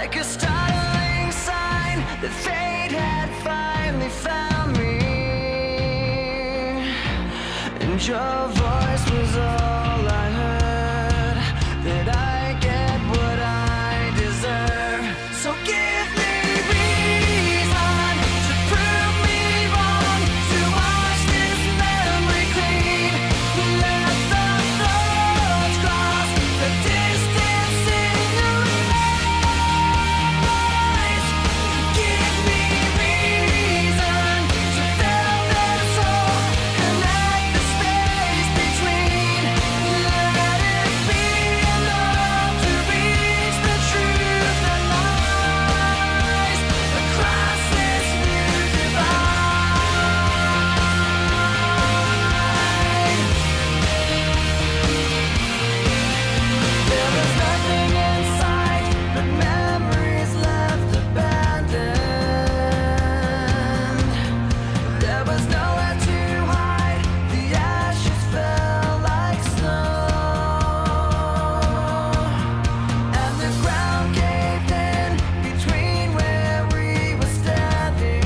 like a startling sign that fate had finally found me, and your voice was all I heard, that I get what I deserve. So give me reason to prove me wrong, to wash this memory clean. Let the thoughts cross the distance in your eyes. Give me reason to fill this hole, connect the space between. Let it be enough to reach the truth that lies across this new divide. There was nothing in sight but memories left abandoned. There was nowhere to hide, the ashes fell like snow, and the ground caved in between where we were standing,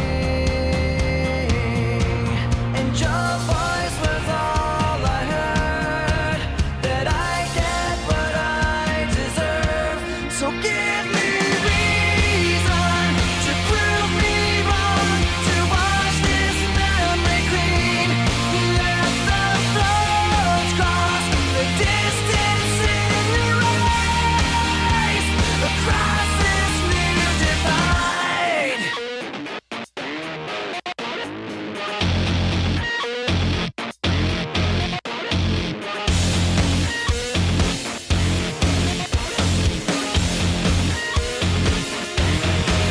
and your voice was all I heard, that I get what I deserve. So give me reason to prove me wrong, to wash this memory clean. Let the thoughts cross the distance in your eyes across this new divide.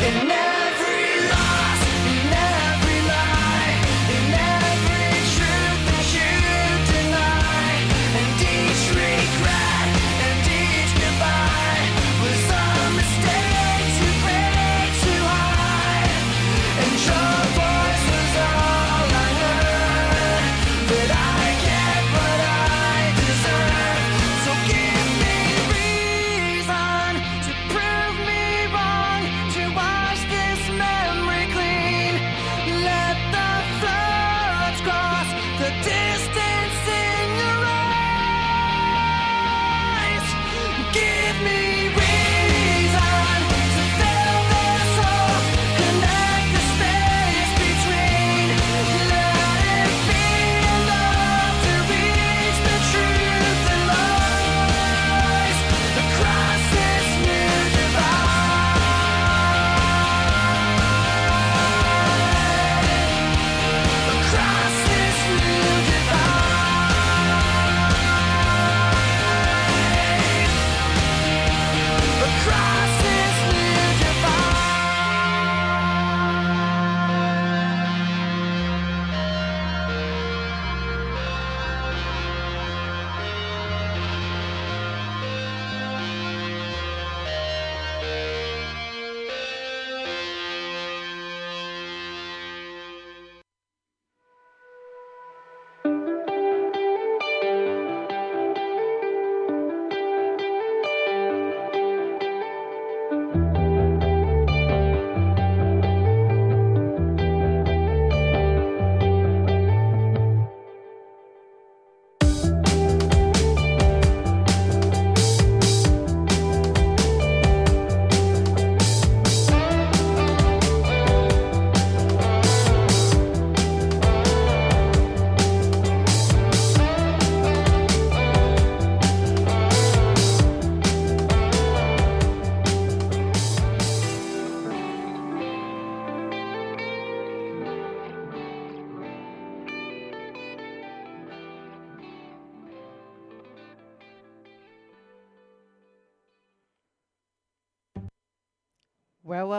In every loss, in every lie, in every truth that you deny, and each regret and each goodbye was a mistake to break too high, and your voice was all I heard, that I get what I deserve. So give me reason to prove me wrong, to wash this memory clean. Let the thoughts cross the distance in your eyes. Give me reason to fill this hole, connect the space between. Let it be enough to reach the truth that lies across this new divide. Across this new divide. Across this new divide.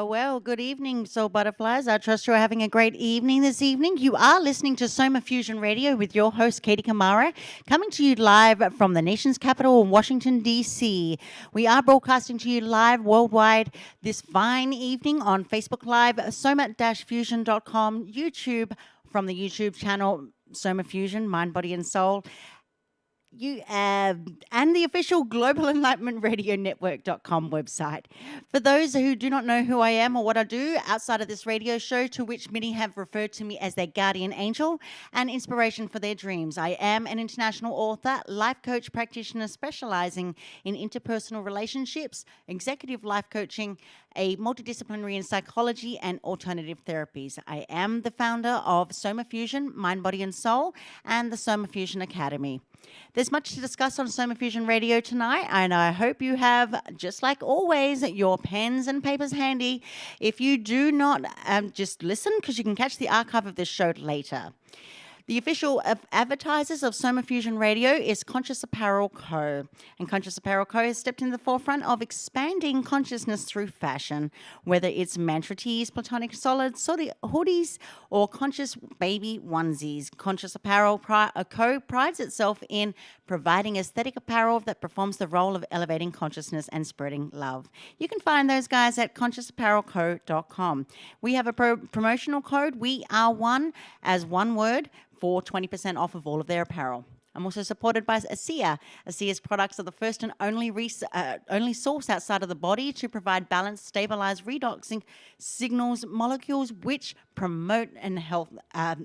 Well. Good evening, Soul Butterflies. I trust you're having a great evening this evening. You are listening to Soma Fusion Radio with your host, Katie Kamara, coming to you live from the nation's capital in Washington, D.C. We are broadcasting to you live worldwide this fine evening on Facebook Live, soma-fusion.com, YouTube, from the YouTube channel Soma Fusion, Mind, Body and Soul. and the official Global Enlightenment Radio Network.com website. For those who do not know who I am or what I do outside of this radio show, to which many have referred to me as their guardian angel and inspiration for their dreams, I am an international author, life coach practitioner specializing in interpersonal relationships, executive life coaching, a multidisciplinary in psychology and alternative therapies. I am the founder of Soma Fusion, Mind, Body and Soul, and the Soma Fusion Academy. There's much to discuss on Soma Fusion Radio tonight, and I hope you have, just like always, your pens and papers handy. If you do not, just listen, because you can catch the archive of this show later. The official advertisers of Soma Fusion Radio is Conscious Apparel Co. And Conscious Apparel Co. has stepped in the forefront of expanding consciousness through fashion, whether it's mantra tees, platonic solids, hoodies, or conscious baby onesies. Conscious Apparel Co. prides itself in providing aesthetic apparel that performs the role of elevating consciousness and spreading love. You can find those guys at consciousapparelco.com. We have a promotional code, We Are One, as one word, for 20% off of all of their apparel. I'm also supported by ASEA. ASEA's products are the first and only source outside of the body to provide balanced, stabilized, redoxing signals molecules which promote health at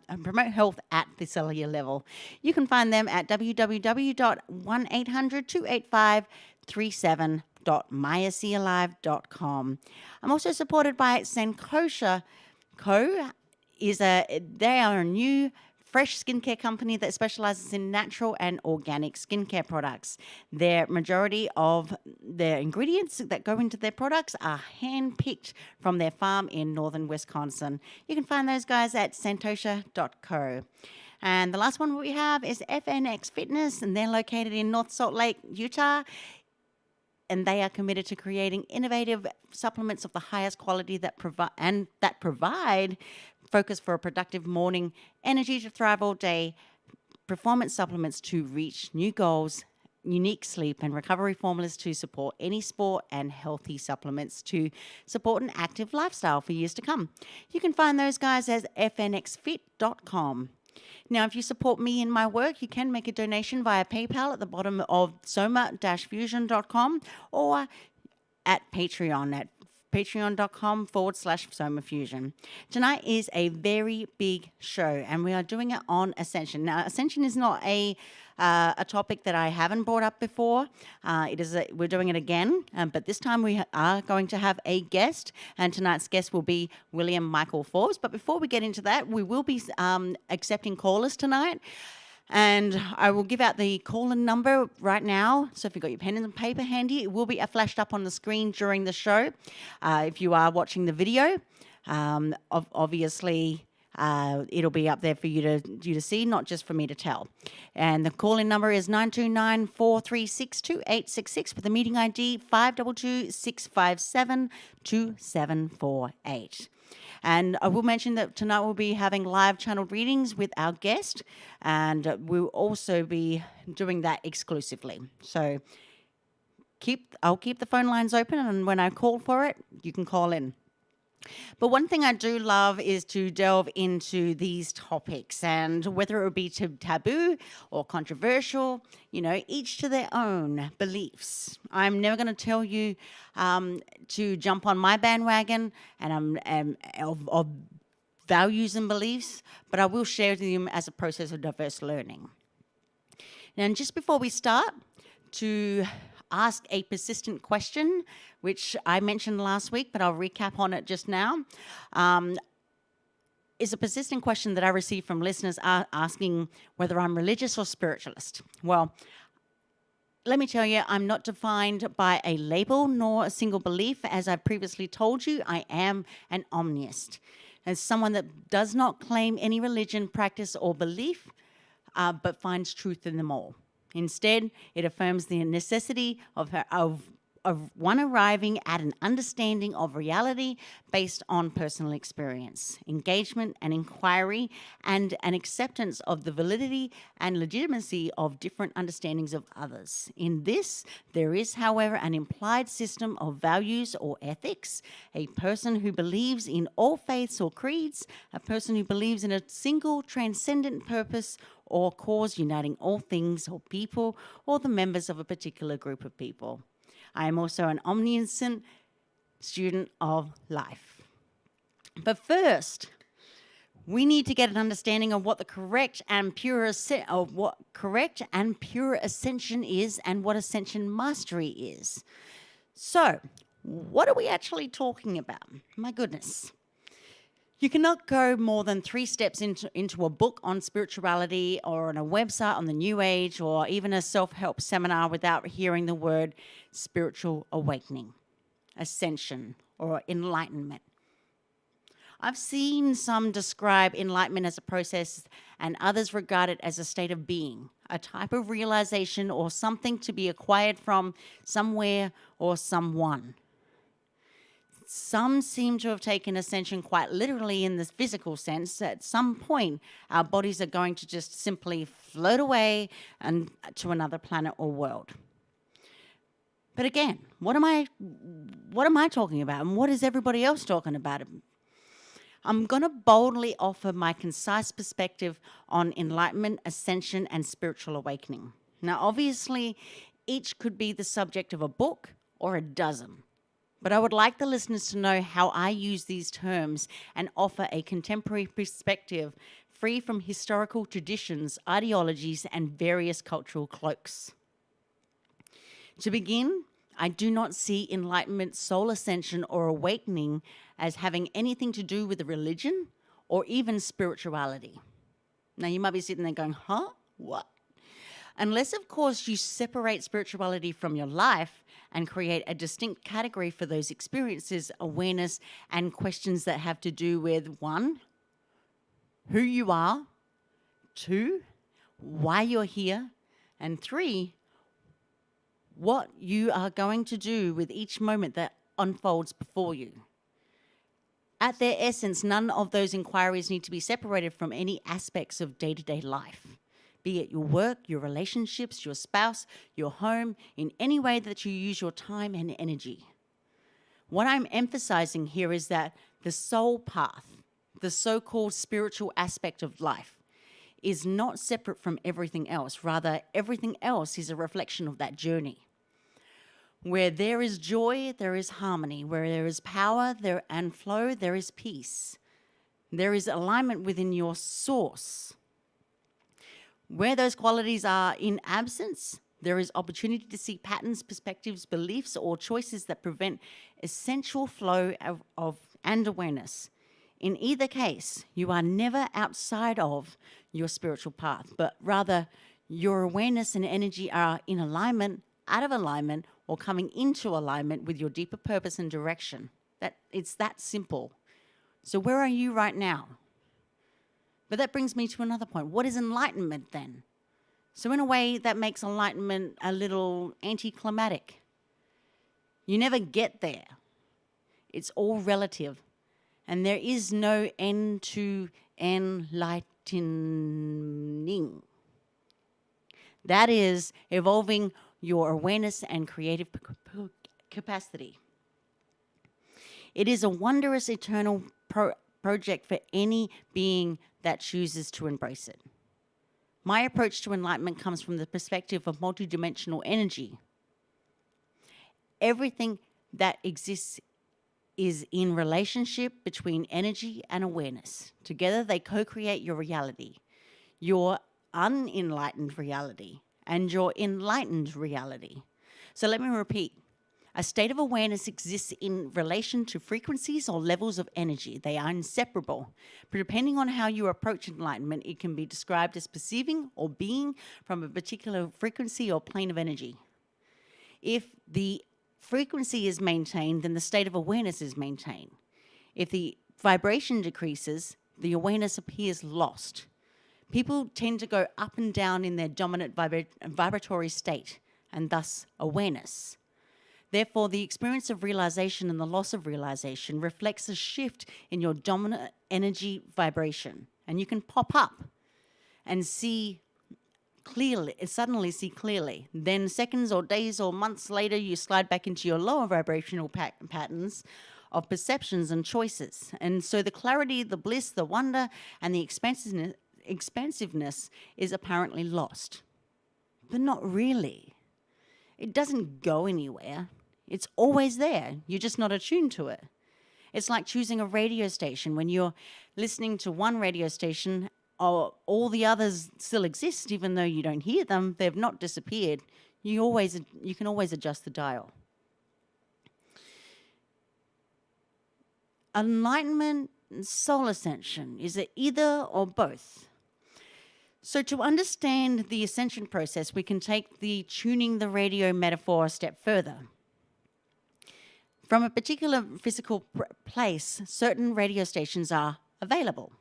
the cellular level. You can find them at www.1-800-285-37.myasealive.com. I'm also supported by Sankosha Co. They are a new fresh skincare company that specializes in natural and organic skincare products. Their majority of their ingredients that go into their products are hand-picked from their farm in northern Wisconsin. You can find those guys at santosha.co. And the last one we have is FNX Fitness, and they're located in North Salt Lake, Utah. And they are committed to creating innovative supplements of the highest quality that provide focus for a productive morning, energy to thrive all day, performance supplements to reach new goals, unique sleep and recovery formulas to support any sport, and healthy supplements to support an active lifestyle for years to come. You can find those guys as fnxfit.com. Now, if you support me in my work, you can make a donation via PayPal at the bottom of soma-fusion.com or at Patreon at patreon.com/SomaFusion. Tonight is a very big show, and we are doing it on Ascension. Now, Ascension is not a topic that I haven't brought up before. We're doing it again, but this time we are going to have a guest, and tonight's guest will be William Michael Forbes. But before we get into that, we will be accepting callers tonight. And I will give out the call-in number right now. So if you've got your pen and paper handy, it will be flashed up on the screen during the show. If you are watching the video, obviously it'll be up there for you to see, not just for me to tell. And the call-in number is 929-436-2866 with the meeting ID 522-657-2748. And I will mention that tonight we'll be having live channeled readings with our guest, and we'll also be doing that exclusively. So I'll keep the phone lines open, and when I call for it, you can call in. But one thing I do love is to delve into these topics, and whether it would be taboo or controversial, each to their own beliefs. I'm never going to tell you to jump on my bandwagon and of values and beliefs, but I will share them as a process of diverse learning. Now, just before we start, to ask a persistent question, which I mentioned last week, but I'll recap on it just now, is a persistent question that I receive from listeners asking whether I'm religious or spiritualist. Well, let me tell you, I'm not defined by a label nor a single belief. As I previously told you, I am an omnist. As someone that does not claim any religion, practice, or belief, but finds truth in them all. Instead, it affirms the necessity of of one arriving at an understanding of reality based on personal experience, engagement and inquiry, and an acceptance of the validity and legitimacy of different understandings of others. In this, there is, however, an implied system of values or ethics, a person who believes in all faiths or creeds, a person who believes in a single transcendent purpose or cause uniting all things or people or the members of a particular group of people. I am also an omniscient student of life. But first, we need to get an understanding of what the correct and pure ascension is and what ascension mastery is. So, what are we actually talking about? My goodness. You cannot go more than 3 steps into a book on spirituality or on a website on the New Age or even a self-help seminar without hearing the word spiritual awakening, ascension, or enlightenment. I've seen some describe enlightenment as a process and others regard it as a state of being, a type of realization or something to be acquired from somewhere or someone. Some seem to have taken ascension quite literally in the physical sense. At some point, our bodies are going to just simply float away and to another planet or world. But again, what am I talking about, and what is everybody else talking about? I'm going to boldly offer my concise perspective on enlightenment, ascension, and spiritual awakening. Now, obviously, each could be the subject of a book or a dozen. But I would like the listeners to know how I use these terms and offer a contemporary perspective free from historical traditions, ideologies, and various cultural cloaks. To begin, I do not see enlightenment, soul ascension, or awakening as having anything to do with a religion or even spirituality. Now, you might be sitting there going, huh? What? Unless, of course, you separate spirituality from your life and create a distinct category for those experiences, awareness, and questions that have to do with 1, who you are, 2, why you're here, and 3, what you are going to do with each moment that unfolds before you. At their essence, none of those inquiries need to be separated from any aspects of day-to-day life, be it your work, your relationships, your spouse, your home, in any way that you use your time and energy. What I'm emphasizing here is that the soul path, the so-called spiritual aspect of life, is not separate from everything else. Rather, everything else is a reflection of that journey. Where there is joy, there is harmony. Where there is power and flow, there is peace. There is alignment within your source. Where those qualities are in absence, there is opportunity to see patterns, perspectives, beliefs, or choices that prevent essential flow and awareness. In either case, you are never outside of your spiritual path, but rather your awareness and energy are in alignment, out of alignment, or coming into alignment with your deeper purpose and direction. It's that simple. So where are you right now? But that brings me to another point. What is enlightenment then? So in a way, that makes enlightenment a little anticlimactic. You never get there. It's all relative. And there is no end to enlightening. That is evolving your awareness and creative capacity. It is a wondrous eternal project for any being that chooses to embrace it. My approach to enlightenment comes from the perspective of multidimensional energy. Everything that exists is in relationship between energy and awareness. Together they co-create your reality, your unenlightened reality, and your enlightened reality. So let me repeat. A state of awareness exists in relation to frequencies or levels of energy. They are inseparable. But depending on how you approach enlightenment, it can be described as perceiving or being from a particular frequency or plane of energy. If the frequency is maintained, then the state of awareness is maintained. If the vibration decreases, the awareness appears lost. People tend to go up and down in their dominant vibratory state, and thus awareness. Therefore, the experience of realization and the loss of realization reflects a shift in your dominant energy vibration. And you can pop up and see clearly, suddenly see clearly. Then seconds or days or months later, you slide back into your lower vibrational patterns of perceptions and choices. And so the clarity, the bliss, the wonder, and the expansiveness is apparently lost. But not really. It doesn't go anywhere. It's always there. You're just not attuned to it. It's like choosing a radio station. When you're listening to one radio station, all the others still exist, even though you don't hear them. They've not disappeared. You can always adjust the dial. Enlightenment and soul ascension, is it either or both? So to understand the ascension process, we can take the tuning the radio metaphor a step further. From a particular physical place, certain radio stations are available.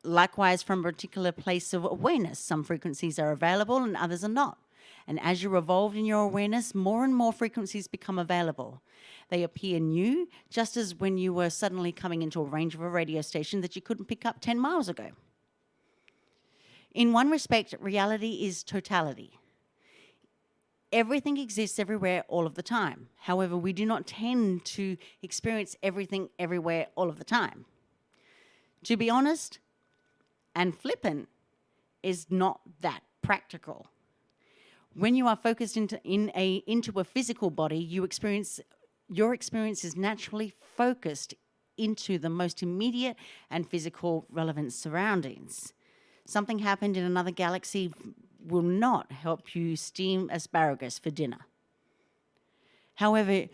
Likewise, from a particular place of awareness, some frequencies are available and others are not. And as you evolve in your awareness, more and more frequencies become available. They appear new, just as when you were suddenly coming into a range of a radio station that you couldn't pick up 10 miles ago. In one respect, reality is totality. Everything exists everywhere all of the time. However, we do not tend to experience everything everywhere all of the time. To be honest and flippant is not that practical. When you are focused into a physical body, your experience is naturally focused into the most immediate and physical relevant surroundings. Something happened in another galaxy will not help you steam asparagus for dinner. However,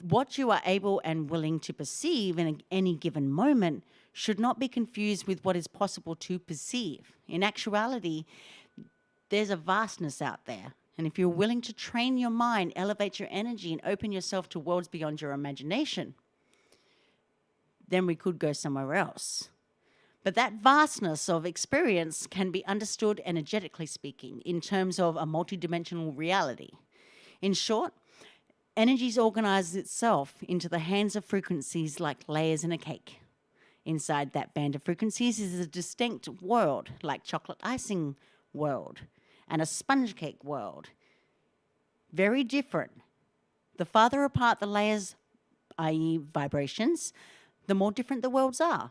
what you are able and willing to perceive in any given moment should not be confused with what is possible to perceive. In actuality, there's a vastness out there. And if you're willing to train your mind, elevate your energy, and open yourself to worlds beyond your imagination, then we could go somewhere else. But that vastness of experience can be understood energetically speaking in terms of a multidimensional reality. In short, energy organizes itself into the hands of frequencies like layers in a cake. Inside that band of frequencies is a distinct world, like chocolate icing world and a sponge cake world. Very different. The farther apart the layers, i.e. vibrations, the more different the worlds are.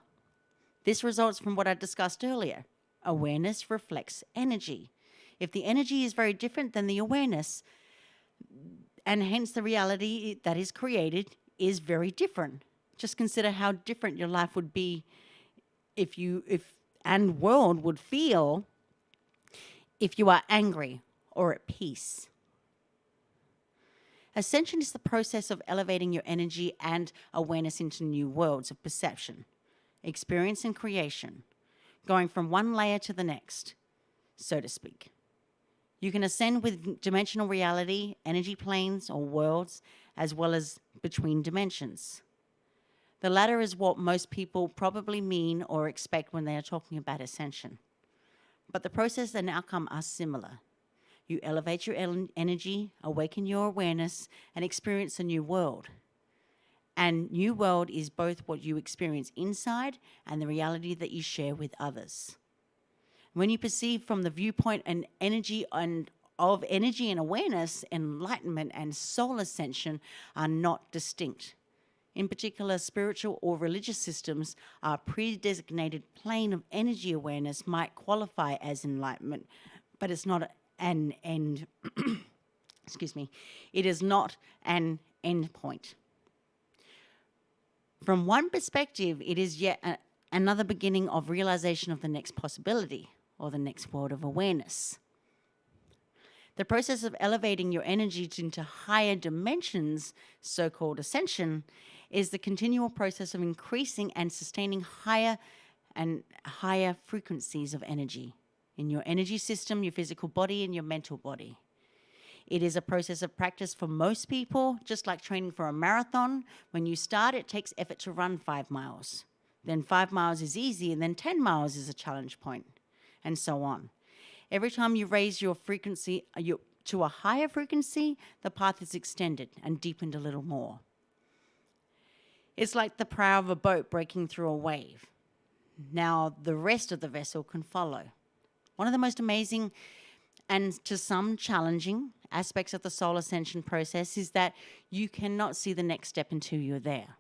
This results from what I discussed earlier. Awareness reflects energy. If the energy is very different than the awareness, and hence the reality that is created is very different. Just consider how different your life would be and world would feel if you are angry or at peace. Ascension is the process of elevating your energy and awareness into new worlds of perception, experience, and creation, going from one layer to the next, so to speak. You can ascend with dimensional reality, energy planes, or worlds, as well as between dimensions. The latter is what most people probably mean or expect when they are talking about ascension. But the process and outcome are similar. You elevate your energy, awaken your awareness, and experience a new world. And new world is both what you experience inside and the reality that you share with others. When you perceive from the viewpoint and energy and awareness, enlightenment and soul ascension are not distinct. In particular, spiritual or religious systems, our pre-designated plane of energy awareness might qualify as enlightenment, but it's not an end. Excuse me. It is not an end point. From one perspective, it is yet another beginning of realization of the next possibility or the next world of awareness. The process of elevating your energy into higher dimensions, so-called ascension, is the continual process of increasing and sustaining higher and higher frequencies of energy in your energy system, your physical body, and your mental body. It is a process of practice for most people, just like training for a marathon. When you start, it takes effort to run 5 miles. Then 5 miles is easy, and then 10 miles is a challenge point, and so on. Every time you raise your frequency to a higher frequency, the path is extended and deepened a little more. It's like the prow of a boat breaking through a wave. Now the rest of the vessel can follow. One of the most amazing and to some challenging aspects of the soul ascension process is that you cannot see the next step until you're there.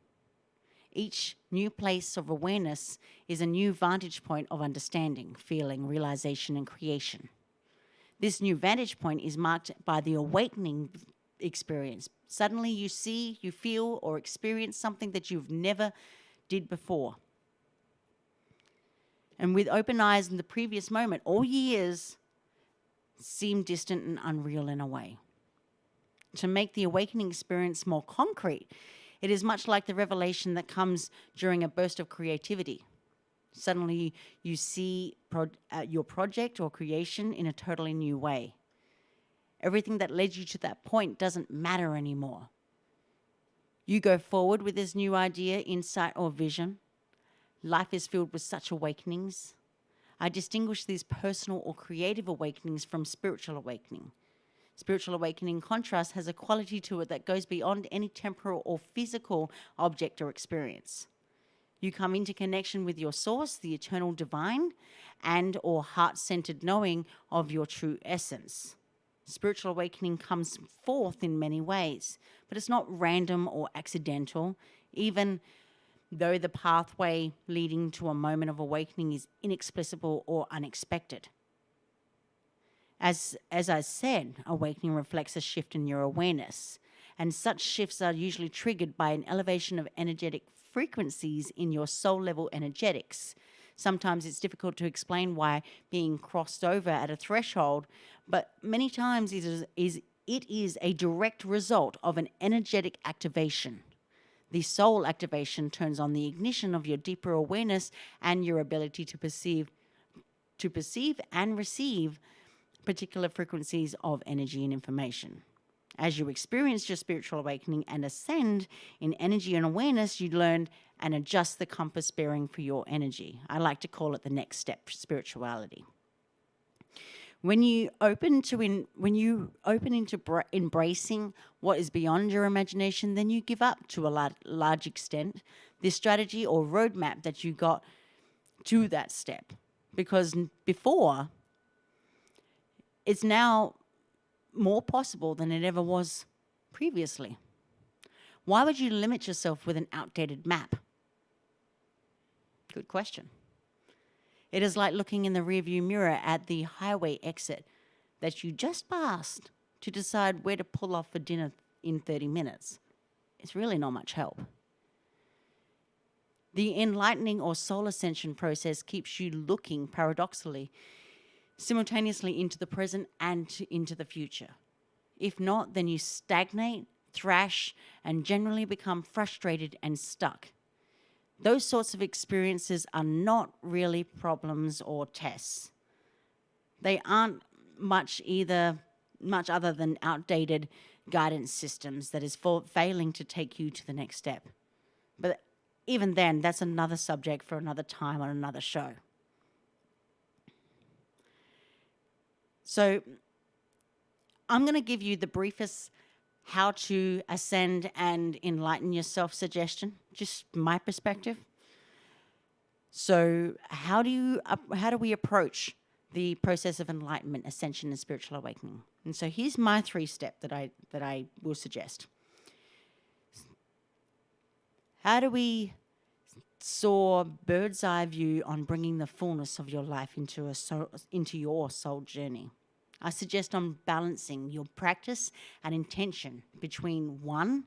Each new place of awareness is a new vantage point of understanding, feeling, realization, and creation. This new vantage point is marked by the awakening experience. Suddenly you see, you feel, or experience something that you've never did before. And with open eyes in the previous moment, all years seem distant and unreal in a way. To make the awakening experience more concrete, it is much like the revelation that comes during a burst of creativity. Suddenly you see your project or creation in a totally new way. Everything that led you to that point doesn't matter anymore. You go forward with this new idea, insight, or vision. Life is filled with such awakenings. I distinguish these personal or creative awakenings from spiritual awakening. Spiritual awakening, in contrast, has a quality to it that goes beyond any temporal or physical object or experience. You come into connection with your source, the eternal divine, and or heart-centered knowing of your true essence. Spiritual awakening comes forth in many ways, but it's not random or accidental, even though the pathway leading to a moment of awakening is inexplicable or unexpected. As I said, awakening reflects a shift in your awareness, and such shifts are usually triggered by an elevation of energetic frequencies in your soul level energetics. Sometimes it's difficult to explain why being crossed over at a threshold, but many times it is a direct result of an energetic activation. The soul activation turns on the ignition of your deeper awareness and your ability to perceive and receive particular frequencies of energy and information. As you experience your spiritual awakening and ascend in energy and awareness, you learn and adjust the compass bearing for your energy. I like to call it the next step, spirituality. When you open into embracing what is beyond your imagination, then you give up to a large extent this strategy or roadmap that you got to that step. Because before, it's now more possible than it ever was previously. Why would you limit yourself with an outdated map? Good question. It is like looking in the rearview mirror at the highway exit that you just passed to decide where to pull off for dinner in 30 minutes. It's really not much help. The enlightening or soul ascension process keeps you looking, paradoxically, simultaneously into the present and into the future. If not, then you stagnate, thrash, and generally become frustrated and stuck. Those sorts of experiences are not really problems or tests. They aren't much other than outdated guidance systems that is failing to take you to the next step. But even then, that's another subject for another time on another show. So I'm going to give you the briefest how to ascend and enlighten yourself suggestion, just my perspective. So how do we approach the process of enlightenment, ascension, and spiritual awakening? And so here's my 3-step that I will suggest. How do we soar bird's eye view on bringing the fullness of your life into your soul journey? I suggest on balancing your practice and intention between 1,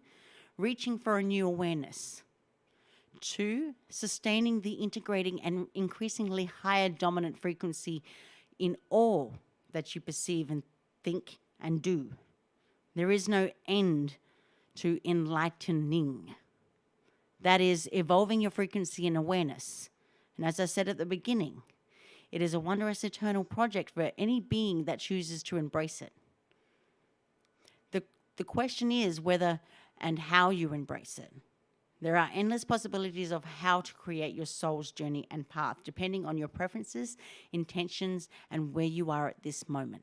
reaching for a new awareness, 2, sustaining the integrating and increasingly higher dominant frequency in all that you perceive and think and do. There is no end to enlightening. That is evolving your frequency and awareness. And as I said at the beginning, it is a wondrous eternal project for any being that chooses to embrace it. The question is whether and how you embrace it. There are endless possibilities of how to create your soul's journey and path, depending on your preferences, intentions, and where you are at this moment.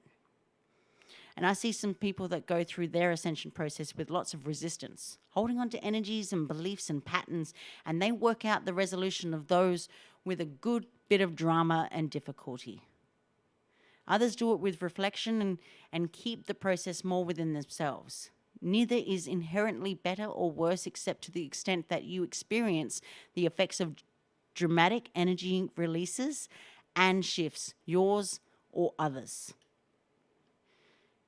And I see some people that go through their ascension process with lots of resistance, holding on to energies and beliefs and patterns, and they work out the resolution of those with a good bit of drama and difficulty. Others do it with reflection and keep the process more within themselves. Neither is inherently better or worse, except to the extent that you experience the effects of dramatic energy releases and shifts, yours or others.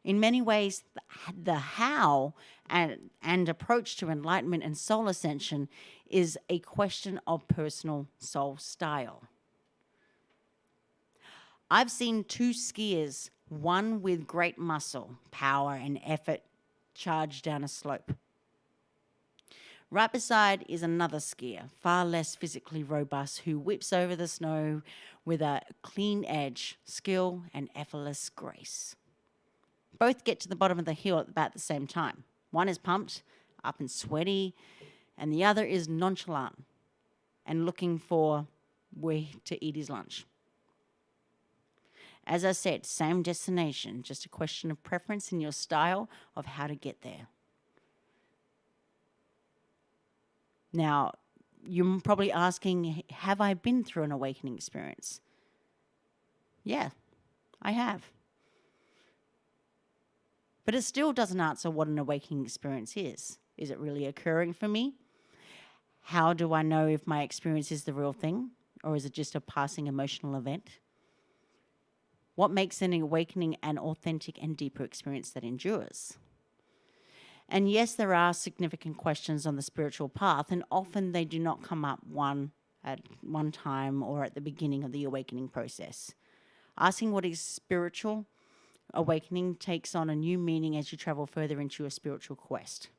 In many ways, the how and approach to enlightenment and soul ascension is a question of personal soul style. I've seen two skiers, one with great muscle, power, and effort, charge down a slope. Right beside is another skier, far less physically robust, who whips over the snow with a clean edge, skill, and effortless grace. Both get to the bottom of the hill at about the same time. One is pumped, up and sweaty, and the other is nonchalant and looking for where to eat his lunch. As I said, same destination, just a question of preference in your style of how to get there. Now, you're probably asking, have I been through an awakening experience? Yeah, I have. But it still doesn't answer what an awakening experience is. Is it really occurring for me? How do I know if my experience is the real thing, or is it just a passing emotional event? What makes an awakening an authentic and deeper experience that endures? And yes, there are significant questions on the spiritual path, and often they do not come up at one time or at the beginning of the awakening process. Asking what is spiritual awakening takes on a new meaning as you travel further into your spiritual quest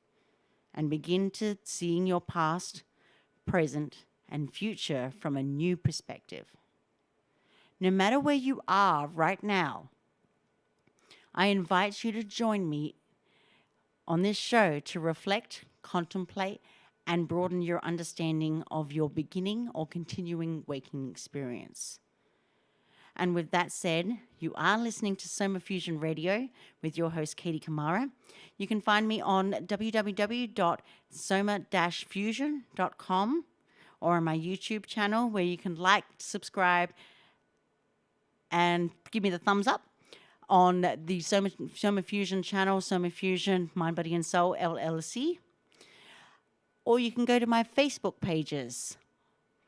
and begin to seeing your past, present, and future from a new perspective. No matter where you are right now, I invite you to join me on this show to reflect, contemplate, and broaden your understanding of your beginning or continuing waking experience. And with that said, you are listening to Soma Fusion Radio with your host, Katie Kamara. You can find me on www.soma-fusion.com or on my YouTube channel, where you can like, subscribe, and give me the thumbs up on the Soma Fusion channel, Soma Fusion, Mind, Body and Soul, LLC. Or you can go to my Facebook pages,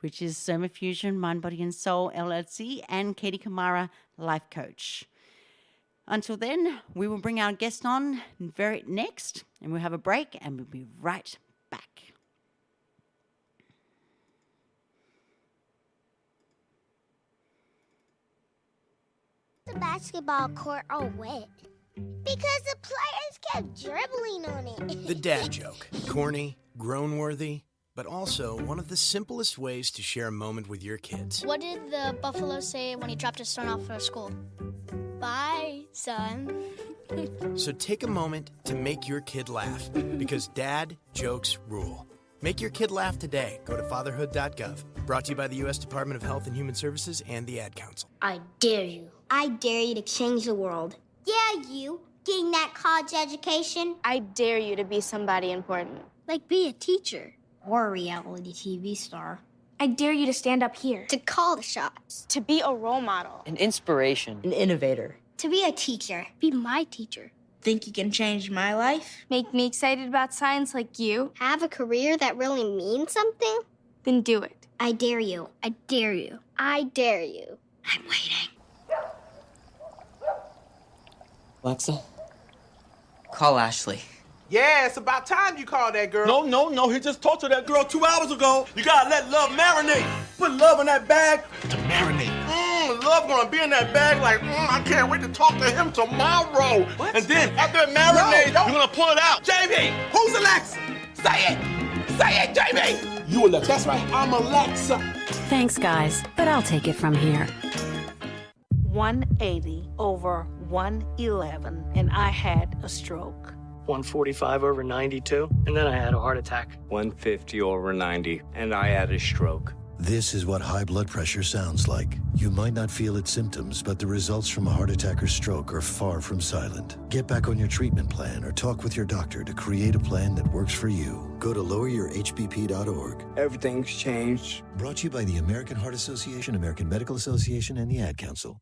which is Soma Fusion, Mind, Body and Soul, LLC, and Katie Kamara, Life Coach. Until then, we will bring our guest on next, and we'll have a break, and we'll be right back. The basketball court all wet? Because the players kept dribbling on it. The dad joke. Corny, groan-worthy, but also one of the simplest ways to share a moment with your kids. What did the buffalo say when he dropped his son off for school? Bye, son. So take a moment to make your kid laugh, because dad jokes rule. Make your kid laugh today. Go to fatherhood.gov. Brought to you by the U.S. Department of Health and Human Services and the Ad Council. I dare you. I dare you to change the world. Yeah, you. Getting that college education. I dare you to be somebody important. Like be a teacher. Or a reality TV star. I dare you to stand up here. To call the shots. To be a role model. An inspiration. An innovator. To be a teacher. Be my teacher. Think you can change my life? Make me excited about science like you. Have a career that really means something? Then do it. I dare you. I dare you. I dare you. I'm waiting. Alexa, call Ashley. Yeah, it's about time you called that girl. No, he just talked to that girl 2 hours ago. You gotta let love marinate. Put love in that bag to marinate. Love gonna be in that bag like, I can't wait to talk to him tomorrow. What? And then after it marinates, you're gonna pull it out. JB, who's Alexa? Say it. Say it, JB. You Alexa. That's right, I'm Alexa. Thanks, guys, but I'll take it from here. 180 over 111, and I had a stroke. 145 over 92, and then I had a heart attack. 150 over 90, and I had a stroke. This is what high blood pressure sounds like. You might not feel its symptoms, but the results from a heart attack or stroke are far from silent. Get back on your treatment plan or talk with your doctor to create a plan that works for you. Go to loweryourhbp.org. Everything's changed. Brought to you by the American Heart Association, American Medical Association, and the Ad Council.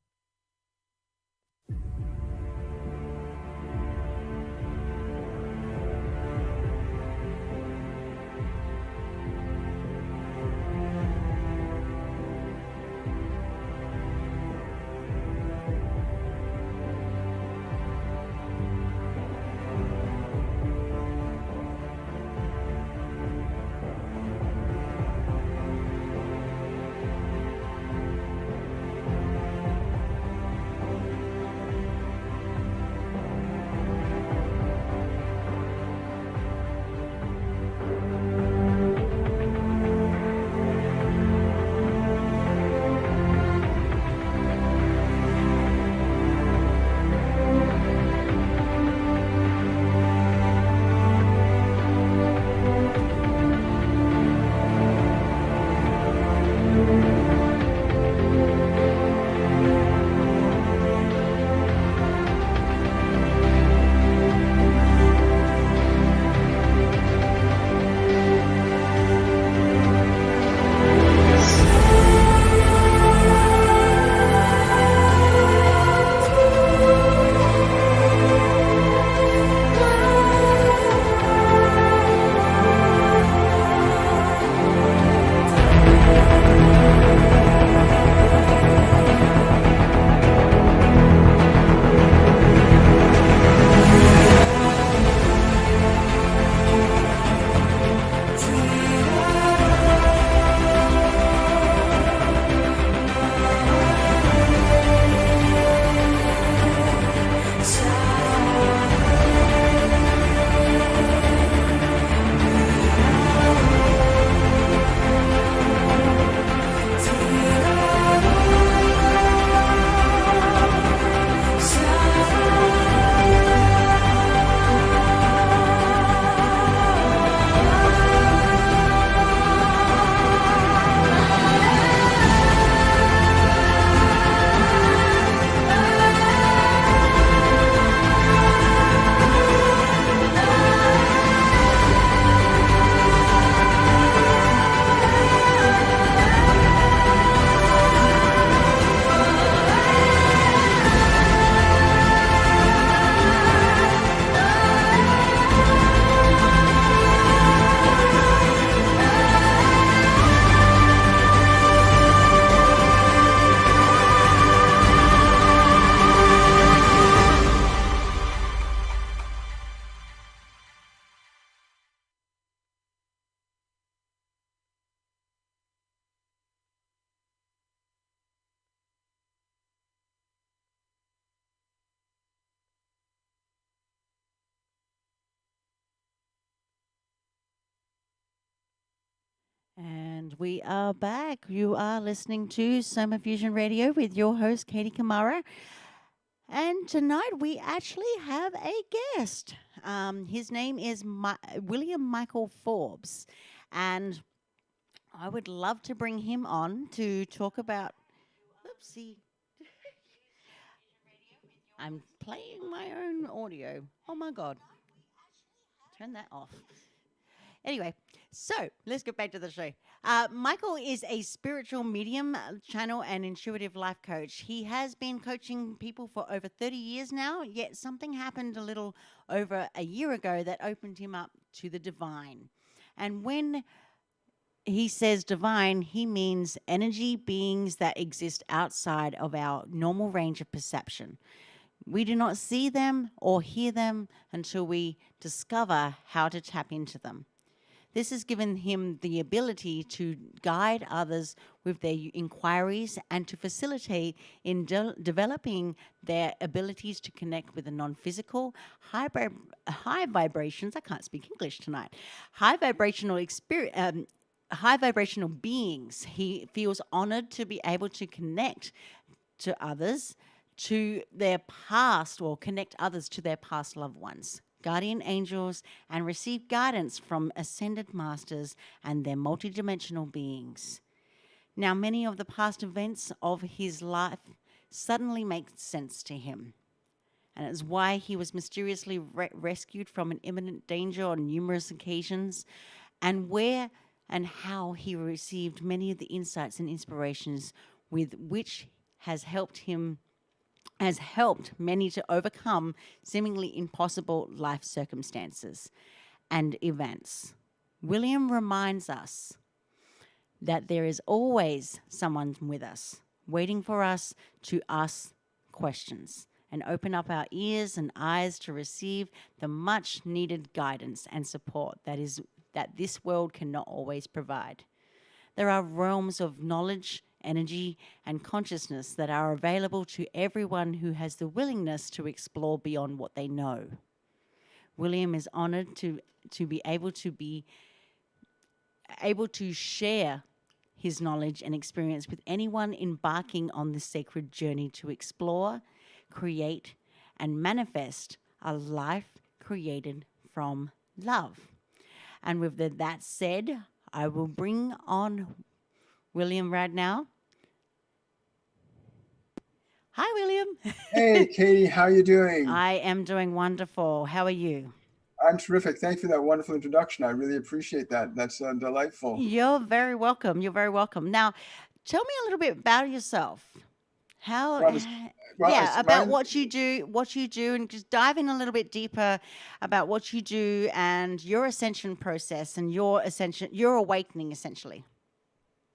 And we are back. You are listening to Soma Fusion Radio with your host, Katie Kamara. And tonight we actually have a guest. His name is William Michael Forbes. And I would love to bring him on to talk about... Oopsie. I'm playing my own audio. Oh, my God. Turn that off. Anyway, so let's get back to the show. Michael is a spiritual medium, channel, and intuitive life coach. He has been coaching people for over 30 years now, yet something happened a little over a year ago that opened him up to the divine. And when he says divine, he means energy beings that exist outside of our normal range of perception. We do not see them or hear them until we discover how to tap into them. This has given him the ability to guide others with their inquiries and to facilitate in developing their abilities to connect with the non-physical, high vibrations. I can't speak English tonight. High vibrational beings. He feels honored to be able to connect to others to their past, or connect others to their past loved ones, guardian angels, and receive guidance from ascended masters and their multidimensional beings. Now, many of the past events of his life suddenly make sense to him, and it's why he was mysteriously rescued from an imminent danger on numerous occasions, and where and how he received many of the insights and inspirations with which has helped many to overcome seemingly impossible life circumstances and events. William reminds us that there is always someone with us, waiting for us to ask questions and open up our ears and eyes to receive the much needed guidance and support that this world cannot always provide. There are realms of knowledge, energy, and consciousness that are available to everyone who has the willingness to explore beyond what they know. William is honored to be able to share his knowledge and experience with anyone embarking on this sacred journey to explore, create, and manifest a life created from love. And with that said, I will bring on William right now. Hi, William. Hey, Katie, how you doing? I am doing wonderful. How are you? I'm terrific. Thank you for that wonderful introduction. I really appreciate that. That's delightful. You're very welcome. You're very welcome. Now, tell me a little bit about yourself. About what you do, and just dive in a little bit deeper about what you do and your ascension process and your awakening, essentially.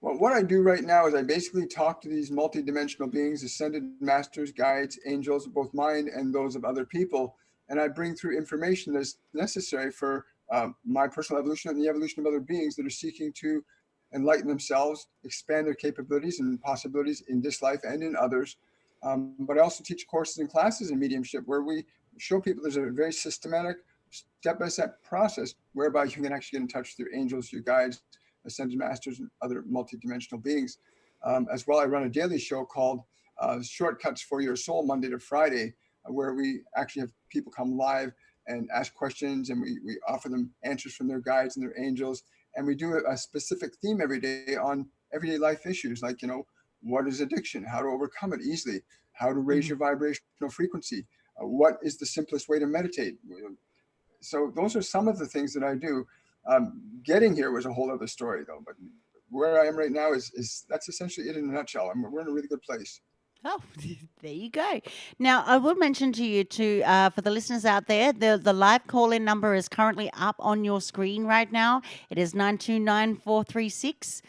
Well, what I do right now is I basically talk to these multidimensional beings, ascended masters, guides, angels, both mine and those of other people, and I bring through information that's necessary for my personal evolution and the evolution of other beings that are seeking to enlighten themselves, expand their capabilities and possibilities in this life and in others. But I also teach courses and classes in mediumship where we show people there's a very systematic, step-by-step process whereby you can actually get in touch with your angels, your guides, ascended masters, and other multidimensional beings. As well, I run a daily show called Shortcuts for Your Soul, Monday to Friday, where we actually have people come live and ask questions, and we offer them answers from their guides and their angels. And we do a specific theme every day on everyday life issues, like, what is addiction, how to overcome it easily, how to raise your vibrational frequency, what is the simplest way to meditate. So those are some of the things that I do. Getting here was a whole other story, though. But where I am right now is that's essentially it in a nutshell. We're in a really good place. Oh, there you go. Now, I will mention to you too, for the listeners out there, the live call-in number is currently up on your screen right now. It is 929-436.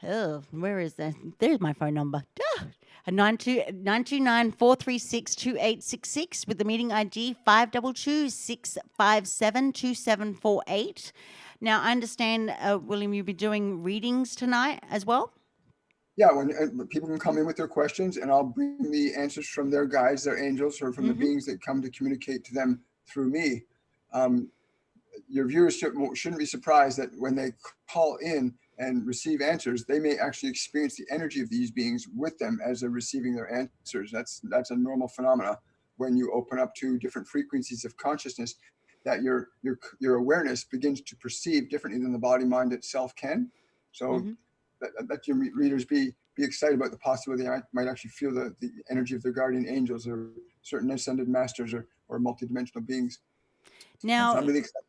Oh, where is that? There's my phone number. 929-436-2866 with the meeting ID 522-657-2748. Now, I understand, William, you'll be doing readings tonight as well? Yeah, when people can come in with their questions, and I'll bring the answers from their guides, their angels, or from the beings that come to communicate to them through me. Your viewers shouldn't be surprised that when they call in and receive answers, they may actually experience the energy of these beings with them as they're receiving their answers. That's a normal phenomena when you open up to different frequencies of consciousness, that your awareness begins to perceive differently than the body mind itself can. So let your readers be excited about the possibility they might actually feel the energy of their guardian angels or certain ascended masters or multidimensional beings. Now, so I'm really excited.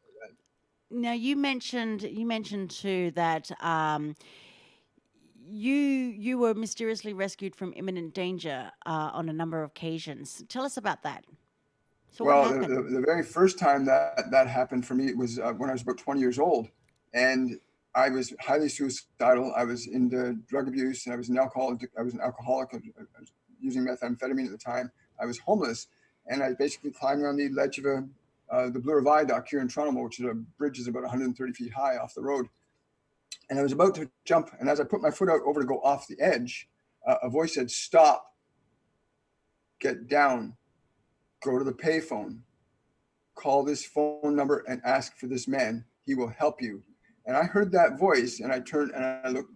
Now you mentioned too that you were mysteriously rescued from imminent danger on a number of occasions. Tell us about that. So well, the very first time that happened for me, it was when I was about 20 years old, and I was highly suicidal. I was into drug abuse, and I was an alcoholic. I was using methamphetamine at the time. I was homeless, and I basically climbed around the ledge of the Blue Viaduct here in Toronto, which is a bridge is about 130 feet high off the road. And I was about to jump, and as I put my foot out over to go off the edge, a voice said, "Stop, get down, go to the payphone, call this phone number and ask for this man. He will help you." And I heard that voice, and I turned and I looked,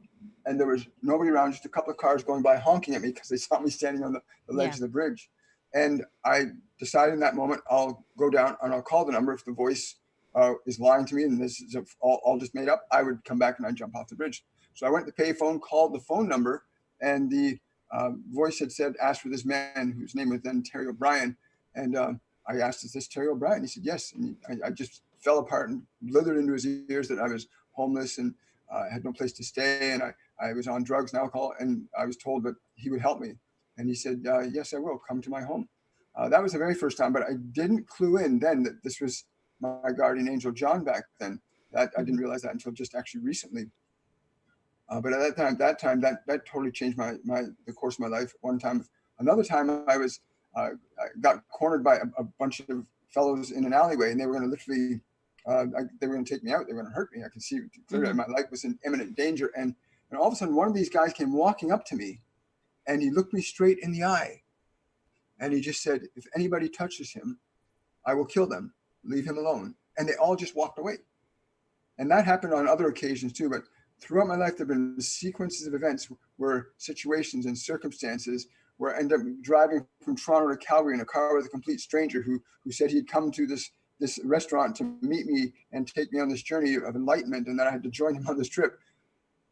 and there was nobody around, just a couple of cars going by honking at me because they saw me standing on the ledge of the bridge. And I decided in that moment, I'll go down and I'll call the number. If the voice is lying to me and this is all just made up, I would come back and I'd jump off the bridge. So I went to the payphone, called the phone number, and the voice had said, asked for this man whose name was then Terry O'Brien. And I asked, is this Terry O'Brien? He said, yes. And I just fell apart and blithered into his ears that I was homeless and had no place to stay. And I was on drugs and alcohol. And I was told that he would help me. And he said, yes, I will. Come to my home. That was the very first time, but I didn't clue in then that this was my guardian angel, John, back then. That I didn't realize that until just actually recently. But at that time, that totally changed the course of my life. One time, another time, I got cornered by a bunch of fellows in an alleyway, and they were going to literally, they were going to take me out. They were going to hurt me. I could see clearly my life was in imminent danger. And all of a sudden, one of these guys came walking up to me, and he looked me straight in the eye, and he just said, "If anybody touches him, I will kill them. Leave him alone." And they all just walked away. And that happened on other occasions too. But throughout my life, there have been sequences of events where situations and circumstances where I ended up driving from Toronto to Calgary in a car with a complete stranger who said he'd come to this restaurant to meet me and take me on this journey of enlightenment, and that I had to join him on this trip.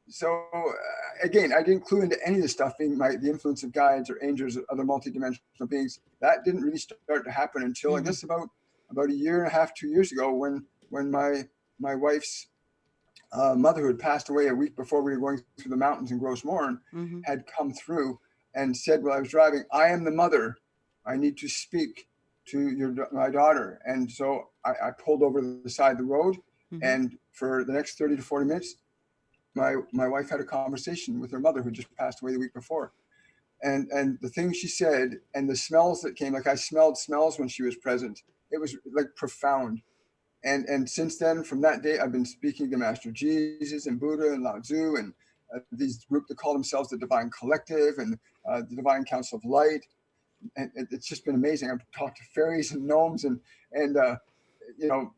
So again, I didn't clue into any of this stuff being the influence of guides or angels or other multidimensional beings. That didn't really start to happen until I guess about a year and a half, 2 years ago, when my wife's mother, who had passed away a week before we were going through the mountains in Grossmorn, had come through and said, while I was driving, "I am the mother. I need to speak to my daughter." And so I pulled over the side of the road, and for the next 30 to 40 minutes, my wife had a conversation with her mother, who just passed away the week before. And the things she said and the smells that came, like I smelled smells when she was present. It was like profound. And since then, from that day, I've been speaking to Master Jesus and Buddha and Lao Tzu and these groups that call themselves the Divine Collective and the Divine Council of Light. And it's just been amazing. I've talked to fairies and gnomes and you know,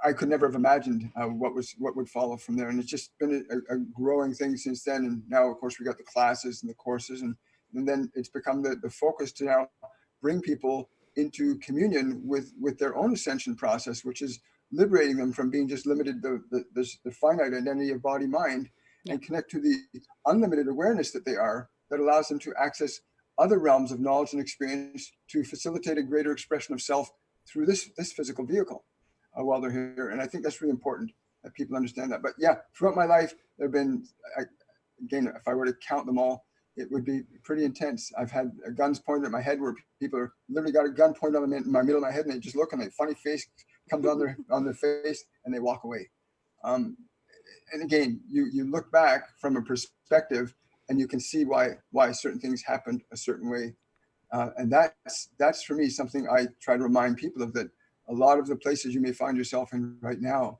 I could never have imagined what would follow from there. And it's just been a growing thing since then. And now, of course, we got the classes and the courses, and then it's become the focus to now bring people into communion with their own ascension process, which is liberating them from being just limited the finite identity of body mind, and connect to the unlimited awareness that they are, that allows them to access other realms of knowledge and experience to facilitate a greater expression of self through this physical vehicle while they're here. And I think that's really important that people understand that. But yeah, throughout my life, there have been, again, if I were to count them all, it would be pretty intense. I've had guns pointed at my head where people are literally got a gun pointed on in my middle of my head, and they just look, and a funny face comes on their face, and they walk away. And again, you look back from a perspective, and you can see why certain things happened a certain way. And that's for me something I try to remind people of, that a lot of the places you may find yourself in right now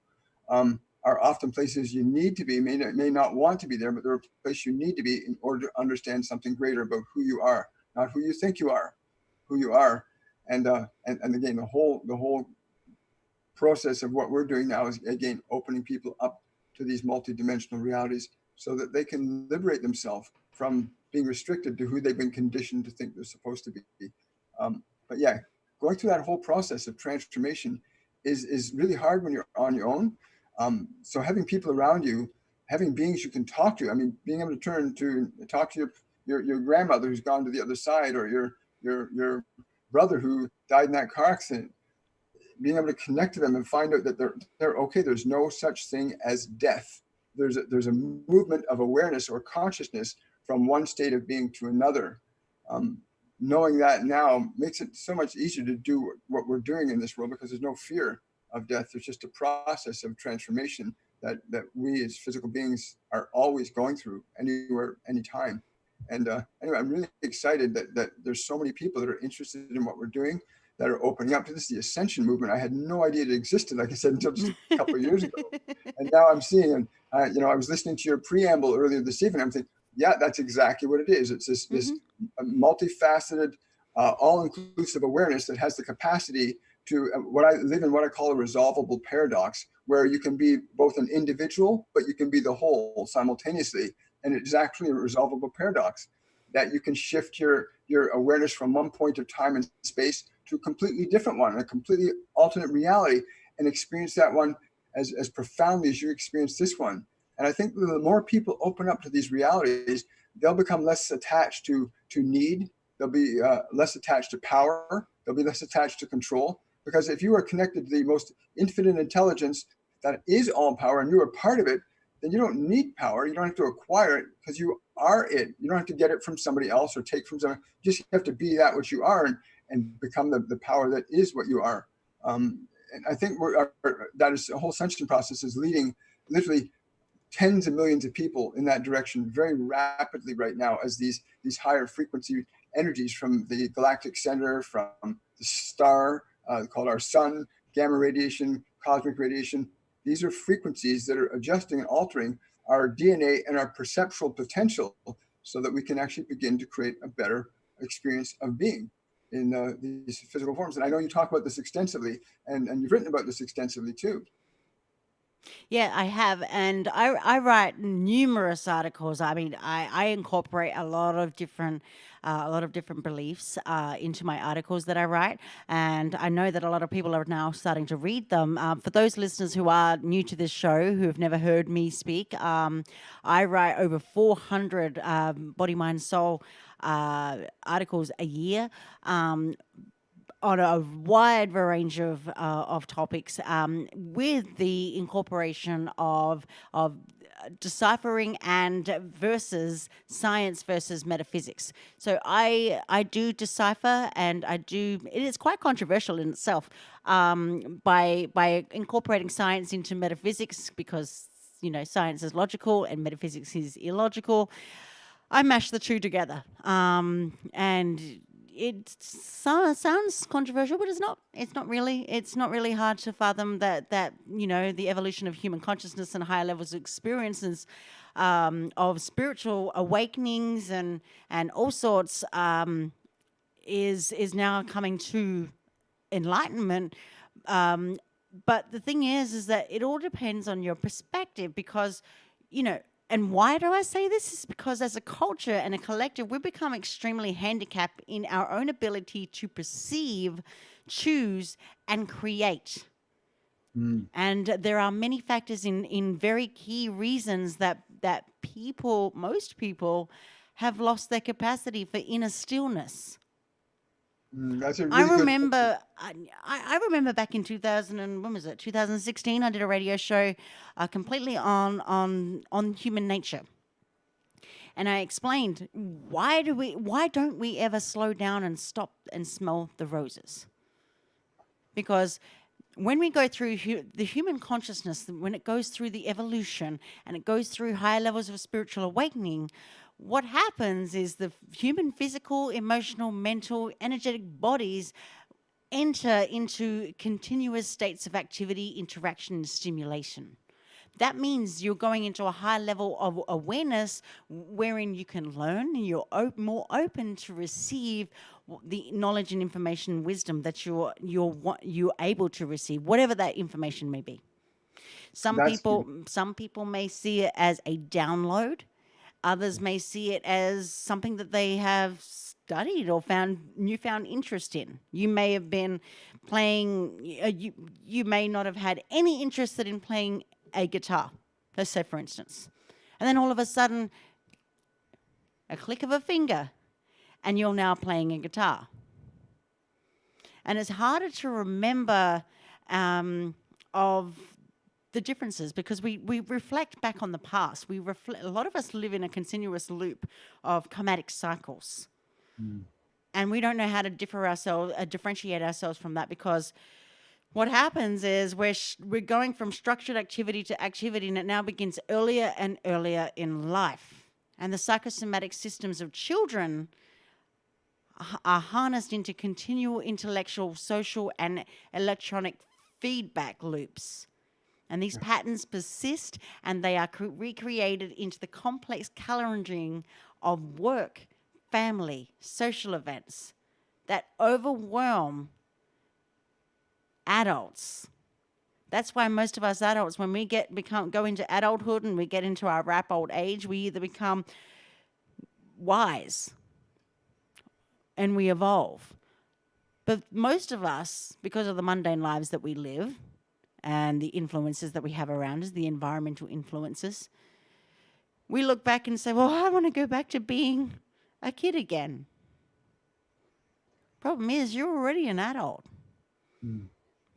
are often places you need to be, may not want to be there, but they're a place you need to be in order to understand something greater about who you are, not who you think you are, who you are. And again, the whole process of what we're doing now is, again, opening people up to these multidimensional realities so that they can liberate themselves from being restricted to who they've been conditioned to think they're supposed to be. But yeah, going through that whole process of transformation is really hard when you're on your own. So having people around you, having beings you can talk to, I mean, being able to talk to your grandmother who's gone to the other side, or your brother who died in that car accident, being able to connect to them and find out that they're okay. There's no such thing as death. There's a movement of awareness or consciousness from one state of being to another. Knowing that now makes it so much easier to do what we're doing in this world, because there's no fear of death. There's just a process of transformation that we as physical beings are always going through, anywhere, anytime. And anyway, I'm really excited that there's so many people that are interested in what we're doing, that are opening up to this. The Ascension movement, I had no idea it existed, like I said, until just a couple of years ago. And now I'm seeing, and I was listening to your preamble earlier this evening. I'm thinking, yeah, that's exactly what it is. It's this multifaceted, all-inclusive awareness that has the capacity to what I call a resolvable paradox, where you can be both an individual, but you can be the whole simultaneously. And it's actually a resolvable paradox, that you can shift your awareness from one point of time and space to a completely different one, a completely alternate reality. and experience that one as profoundly as you experience this one. And I think the more people open up to these realities, they'll become less attached to need. They'll be less attached to power. They'll be less attached to control. Because if you are connected to the most infinite intelligence that is all power and you are part of it, then you don't need power. You don't have to acquire it because you are it. You don't have to get it from somebody else or take from someone. You just have to be that which you are and become the power that is what you are. And I think that is a whole ascension process is leading literally tens of millions of people in that direction very rapidly right now as these higher frequency energies from the galactic center, from the star called our sun, gamma radiation, cosmic radiation. These are frequencies that are adjusting and altering our DNA and our perceptual potential so that we can actually begin to create a better experience of being in these physical forms. And I know you talk about this extensively, and you've written about this extensively too. Yeah, I have, and I write numerous articles. I mean, I incorporate a lot of different beliefs into my articles that I write, and I know that a lot of people are now starting to read them. For those listeners who are new to this show who have never heard me speak, I write over 400 body, mind, soul articles a year. On a wide range of topics, with the incorporation of deciphering and versus science versus metaphysics. So I do decipher, and it is quite controversial in itself, by incorporating science into metaphysics, because science is logical and metaphysics is illogical. I mash the two together, and it sounds controversial, but it's not. It's not really. It's not really hard to fathom that the evolution of human consciousness and higher levels of experiences of spiritual awakenings and all sorts is now coming to enlightenment. But the thing is that it all depends on your perspective, because And why do I say this? Is because as a culture and a collective, we've become extremely handicapped in our own ability to perceive, choose, and create. And there are many factors in very key reasons that most people have lost their capacity for inner stillness. That's a really I good remember, I remember back in 2016, I did a radio show completely on human nature, and I explained why don't we ever slow down and stop and smell the roses? Because when we go through the human consciousness, when it goes through the evolution and it goes through higher levels of spiritual awakening, what happens is the human physical, emotional, mental, energetic bodies enter into continuous states of activity, interaction, and stimulation. That means you're going into a high level of awareness wherein you can learn, and you're more open to receive the knowledge and information and wisdom that you're able to receive, whatever that information may be. Some people may see it as a download. Others may see it as something that they have studied or found newfound interest in. You may have been playing, you may not have had any interest in playing a guitar, let's say, for instance. And then all of a sudden, a click of a finger, and you're now playing a guitar. And it's harder to remember of the differences, because we reflect back on the past. A lot of us live in a continuous loop of karmatic cycles. And we don't know how to differentiate ourselves from that, because what happens is we're going from structured activity to activity, and it now begins earlier and earlier in life. And the psychosomatic systems of children are harnessed into continual intellectual, social, and electronic feedback loops. And these patterns persist, and they are recreated into the complex calendaring of work, family, social events that overwhelm adults. That's why most of us adults, when we go into adulthood and we get into our ripe old age, we either become wise and we evolve. But most of us, because of the mundane lives that we live, and the influences that we have around us, the environmental influences, we look back and say, well, I want to go back to being a kid again. Problem is, you're already an adult.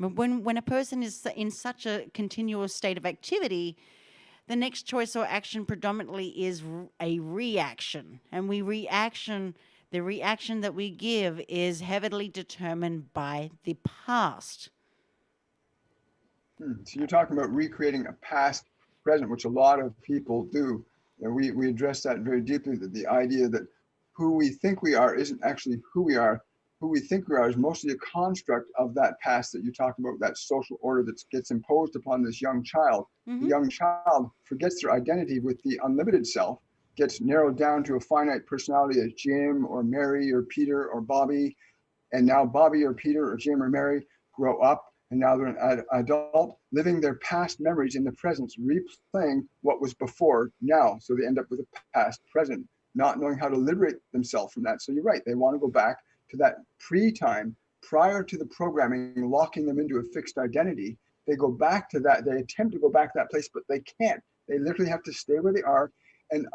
But when a person is in such a continuous state of activity, the next choice or action predominantly is a reaction. And the reaction that we give is heavily determined by the past. So you're talking about recreating a past present, which a lot of people do. And we address that very deeply, that the idea that who we think we are isn't actually who we are. Who we think we are is mostly a construct of that past that you talked about, that social order that gets imposed upon this young child. The young child forgets their identity with the unlimited self, gets narrowed down to a finite personality as Jim or Mary or Peter or Bobby. And now Bobby or Peter or Jim or Mary grow up, and now they're an adult, living their past memories in the present, replaying what was before now. So they end up with a past present, not knowing how to liberate themselves from that. So you're right, they want to go back to that pre-time, prior to the programming, locking them into a fixed identity. They go back to that, they attempt to go back to that place, but they can't. They literally have to stay where they are and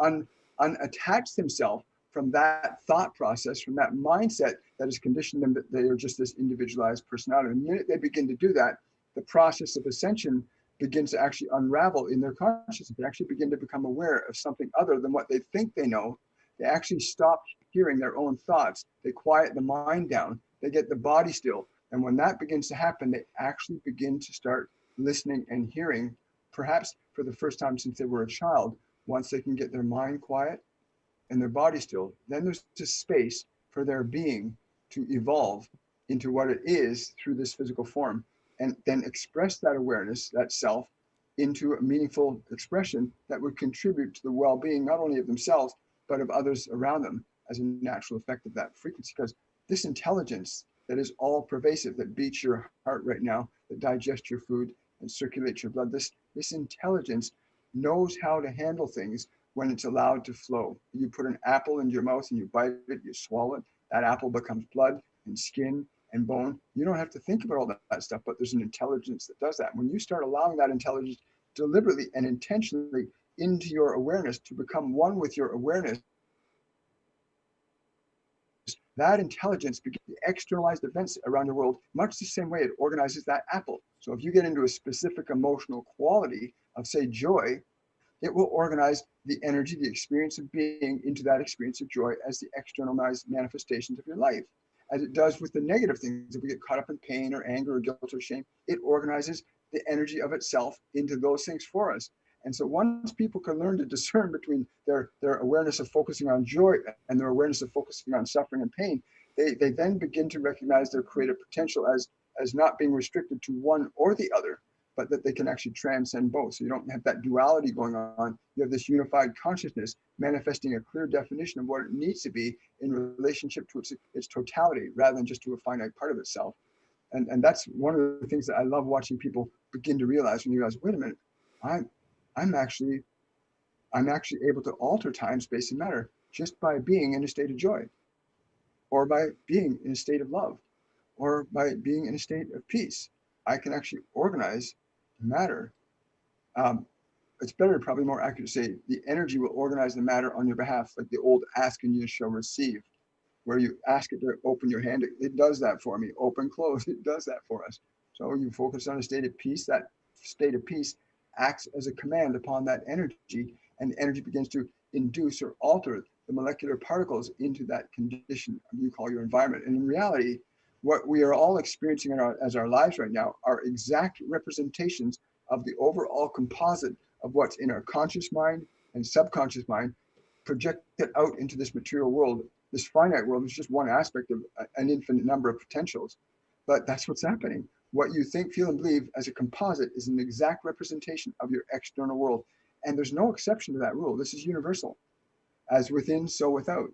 unattach themselves from that thought process, from that mindset that has conditioned them that they are just this individualized personality. The minute they begin to do that, the process of ascension begins to actually unravel in their consciousness. They actually begin to become aware of something other than what they think they know. They actually stop hearing their own thoughts. They quiet the mind down. They get the body still. And when that begins to happen, they actually begin to start listening and hearing, perhaps for the first time since they were a child. Once they can get their mind quiet and their body still, then there's just space for their being to evolve into what it is through this physical form, and then express that awareness, that self, into a meaningful expression that would contribute to the well-being not only of themselves but of others around them as a natural effect of that frequency. Because this intelligence that is all pervasive, that beats your heart right now, that digests your food and circulates your blood, this intelligence knows how to handle things when it's allowed to flow. You put an apple in your mouth and you bite it, you swallow it, that apple becomes blood and skin and bone. You don't have to think about all that stuff, but there's an intelligence that does that. When you start allowing that intelligence deliberately and intentionally into your awareness to become one with your awareness, that intelligence begins to externalize events around your world much the same way it organizes that apple. So if you get into a specific emotional quality of, say, joy, it will organize the energy, the experience of being into that experience of joy as the externalized manifestations of your life. As it does with the negative things, if we get caught up in pain or anger or guilt or shame, it organizes the energy of itself into those things for us. And so once people can learn to discern between their awareness of focusing on joy and their awareness of focusing on suffering and pain, they then begin to recognize their creative potential as not being restricted to one or the other, but that they can actually transcend both. So you don't have that duality going on. You have this unified consciousness manifesting a clear definition of what it needs to be in relationship to its totality, rather than just to a finite part of itself. And that's one of the things that I love watching people begin to realize, when you realize, wait a minute, I'm actually able to alter time, space, and matter just by being in a state of joy, or by being in a state of love, or by being in a state of peace. I can actually organize matter. It's better, probably more accurate to say, the energy will organize the matter on your behalf, like the old ask and you shall receive, where you ask it to open your hand. It does that for me. Open, close, it does that for us. So you focus on a state of peace. That state of peace acts as a command upon that energy, and the energy begins to induce or alter the molecular particles into that condition you call your environment. And in reality, what we are all experiencing as our lives right now are exact representations of the overall composite of what's in our conscious mind and subconscious mind, projected out into this material world. This finite world is just one aspect of an infinite number of potentials, but that's what's happening. What you think, feel, and believe as a composite is an exact representation of your external world. And there's no exception to that rule. This is universal. As within, so without.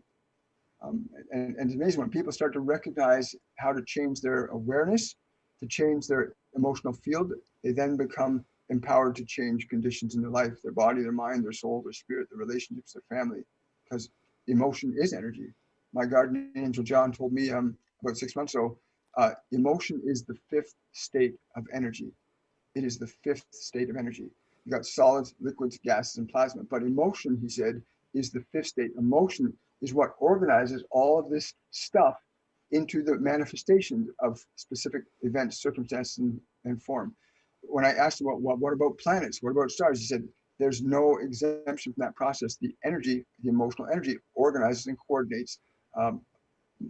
And it's amazing when people start to recognize how to change their awareness, to change their emotional field, they then become empowered to change conditions in their life, their body, their mind, their soul, their spirit, their relationships, their family, because emotion is energy. My guardian angel John told me about 6 months ago, emotion is the fifth state of energy. It is the fifth state of energy. You got solids, liquids, gases, and plasma. But emotion, he said, is the fifth state. Emotion is what organizes all of this stuff into the manifestation of specific events, circumstances, and form. When I asked him, what about planets? What about stars? He said, there's no exemption from that process. The energy, the emotional energy, organizes and coordinates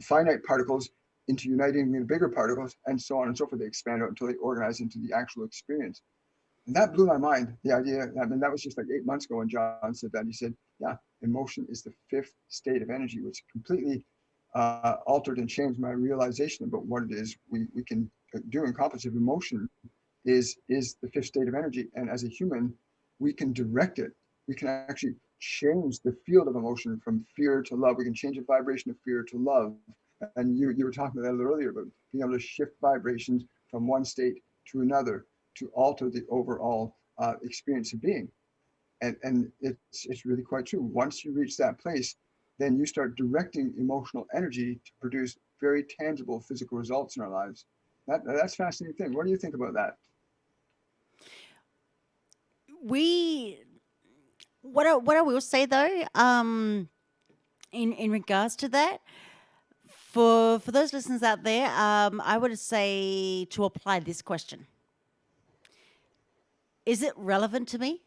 finite particles into uniting in bigger particles, and so on and so forth. They expand out until they organize into the actual experience. And that blew my mind, the idea. I mean, that was just like 8 months ago when John said that. He said, yeah, emotion is the fifth state of energy, which completely altered and changed my realization about what it is we can do and accomplish. If emotion is the fifth state of energy, and as a human, we can direct it. We can actually change the field of emotion from fear to love. We can change the vibration of fear to love. And you were talking about that a little earlier, about being able to shift vibrations from one state to another to alter the overall experience of being. And it's really quite true. Once you reach that place, then you start directing emotional energy to produce very tangible physical results in our lives. That's a fascinating thing. What do you think about that? What I will say though, in regards to that, for those listeners out there, I would say to apply this question: is it relevant to me?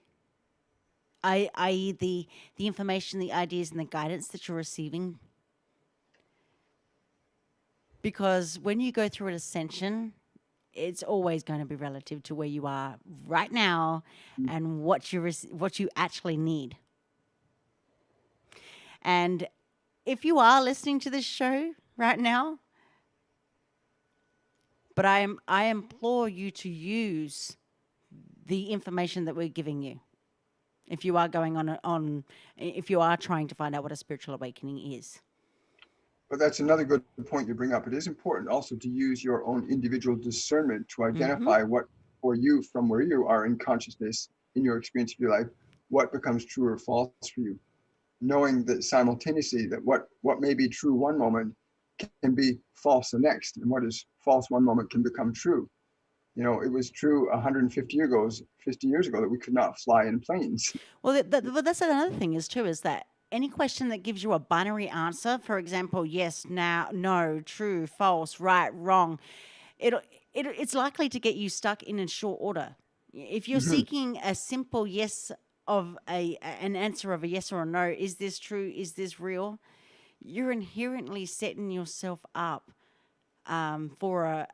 I.e., the information, the ideas, and the guidance that you're receiving. Because when you go through an ascension, it's always going to be relative to where you are right now and what you actually need. And if you are listening to this show right now, but I implore you to use the information that we're giving you. If you are going if you are trying to find out what a spiritual awakening is. But that's another good point you bring up. It is important also to use your own individual discernment to identify what for you, from where you are in consciousness, in your experience of your life, what becomes true or false for you. Knowing that simultaneously that what may be true one moment can be false the next, and what is false one moment can become true. You know, it was true 50 years ago that we could not fly in planes. Well, but that's another thing is that any question that gives you a binary answer, for example, yes, now, no, true, false, right, wrong, it's likely to get you stuck in short order. If you're seeking a simple yes of an answer of a yes or a no, is this true, is this real, you're inherently setting yourself up for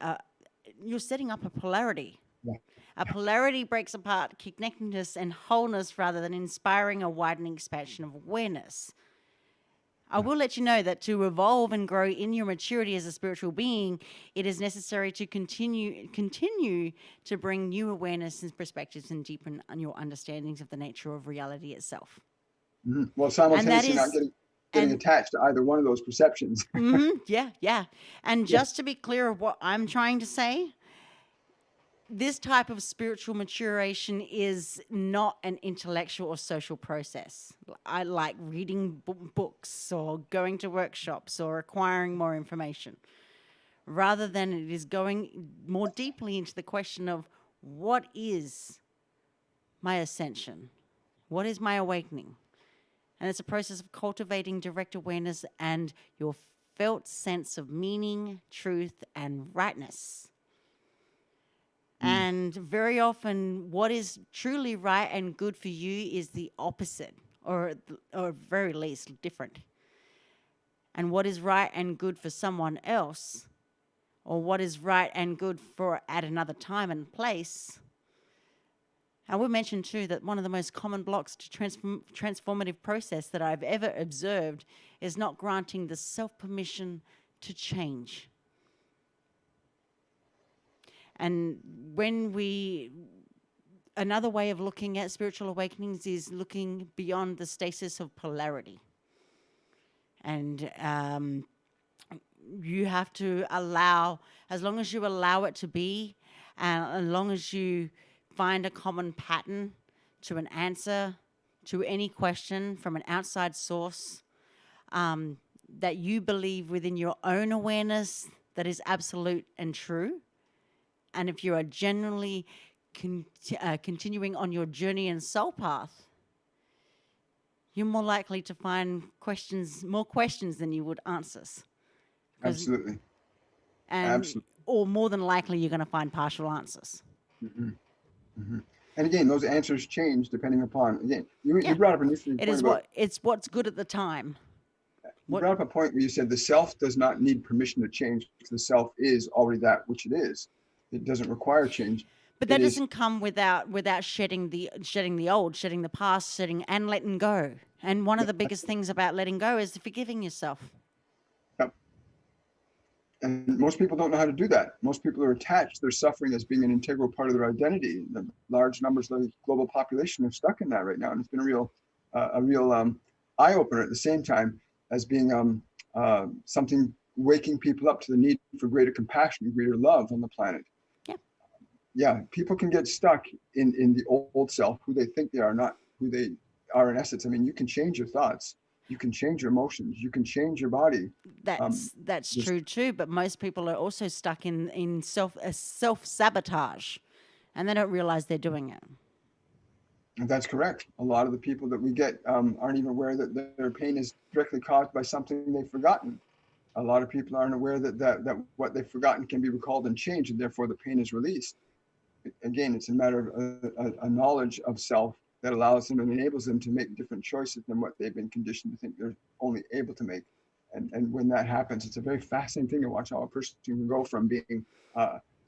you're setting up a polarity. Yeah. A polarity breaks apart connectedness and wholeness rather than inspiring a widening expansion of awareness. I will let you know that to evolve and grow in your maturity as a spiritual being, it is necessary to continue to bring new awareness and perspectives and deepen your understandings of the nature of reality itself. Well, simultaneously not getting attached to either one of those perceptions. Yeah. And just to be clear of what I'm trying to say, this type of spiritual maturation is not an intellectual or social process. I like reading books or going to workshops or acquiring more information, rather than it is going more deeply into the question of what is my ascension? What is my awakening? And it's a process of cultivating direct awareness and your felt sense of meaning, truth, and rightness. And very often, what is truly right and good for you is the opposite, or very least different. And what is right and good for someone else, or what is right and good for at another time and place. I will mention too that one of the most common blocks to transformative process that I've ever observed is not granting the self-permission to change. And another way of looking at spiritual awakenings is looking beyond the stasis of polarity. And you have to allow, as long as you allow it to be, and as long as you find a common pattern to an answer to any question from an outside source that you believe within your own awareness that is absolute and true. And if you are genuinely continuing on your journey and soul path, you're more likely to find more questions than you would answers. Absolutely. And Absolutely. or more than likely you're going to find partial answers. Mm-hmm. Mm-hmm. And again, those answers change depending upon, again, you brought up an interesting point about, It's what's good at the time. you brought up a point where you said the self does not need permission to change because the self is already that which it is. It doesn't require change. But that doesn't come without shedding the old, shedding the past, and letting go. And one of the biggest things about letting go is forgiving yourself. Yep. And most people don't know how to do that. Most people are attached their suffering as being an integral part of their identity. The large numbers of the global population are stuck in that right now, and it's been a real eye opener at the same time as being something waking people up to the need for greater compassion, greater love on the planet. Yeah, people can get stuck in the old self, who they think they are, not who they are in essence. I mean, you can change your thoughts, you can change your emotions, you can change your body. That's true too. But most people are also stuck in self-sabotage, and they don't realize they're doing it. That's correct. A lot of the people that we get aren't even aware that their pain is directly caused by something they've forgotten. A lot of people aren't aware that what they've forgotten can be recalled and changed, and therefore the pain is released. Again, it's a matter of a knowledge of self that allows them and enables them to make different choices than what they've been conditioned to think they're only able to make. And when that happens, it's a very fascinating thing to watch how a person can go from being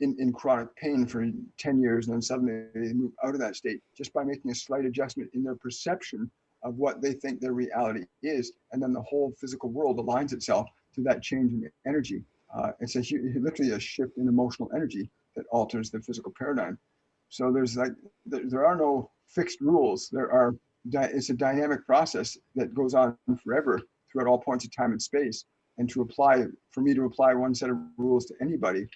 in chronic pain for 10 years, and then suddenly they move out of that state just by making a slight adjustment in their perception of what they think their reality is. And then the whole physical world aligns itself to that change in energy. It's literally a shift in emotional energy that alters the physical paradigm. So there are no fixed rules. It's a dynamic process that goes on forever throughout all points of time and space. And for me to apply one set of rules to anybody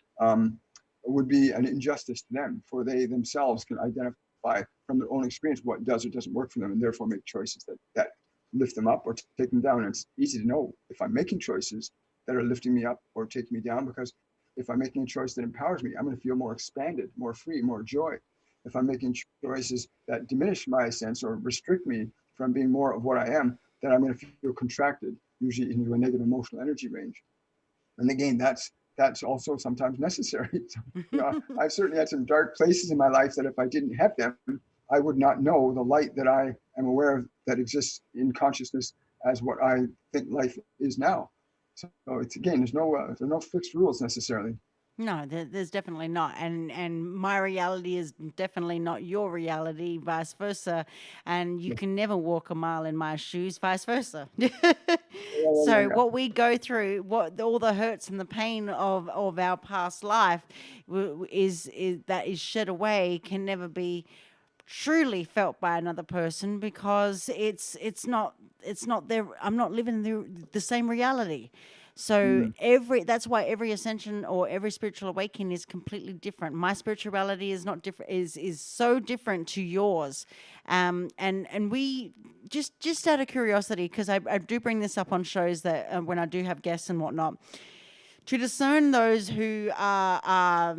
would be an injustice to them, for they themselves can identify from their own experience what does or doesn't work for them, and therefore make choices that lift them up or take them down. And it's easy to know if I'm making choices that are lifting me up or taking me down, because if I'm making a choice that empowers me, I'm going to feel more expanded, more free, more joy. If I'm making choices that diminish my sense or restrict me from being more of what I am, then I'm going to feel contracted, usually into a negative emotional energy range. And again, that's also sometimes necessary. So, I've certainly had some dark places in my life that if I didn't have them, I would not know the light that I am aware of that exists in consciousness as what I think life is now. So it's, again, there's no fixed rules necessarily. No, there's definitely not, and my reality is definitely not your reality, vice versa, and you can never walk a mile in my shoes, vice versa. So what we go through, all the hurts and the pain of our past life, is that is shed away, can never be truly felt by another person, because it's not their, I'm not living the same reality. So that's why every ascension or every spiritual awakening is completely different. My spirituality is not different, is so different to yours. And we just out of curiosity, because I do bring this up on shows that when I do have guests and whatnot, to discern those who are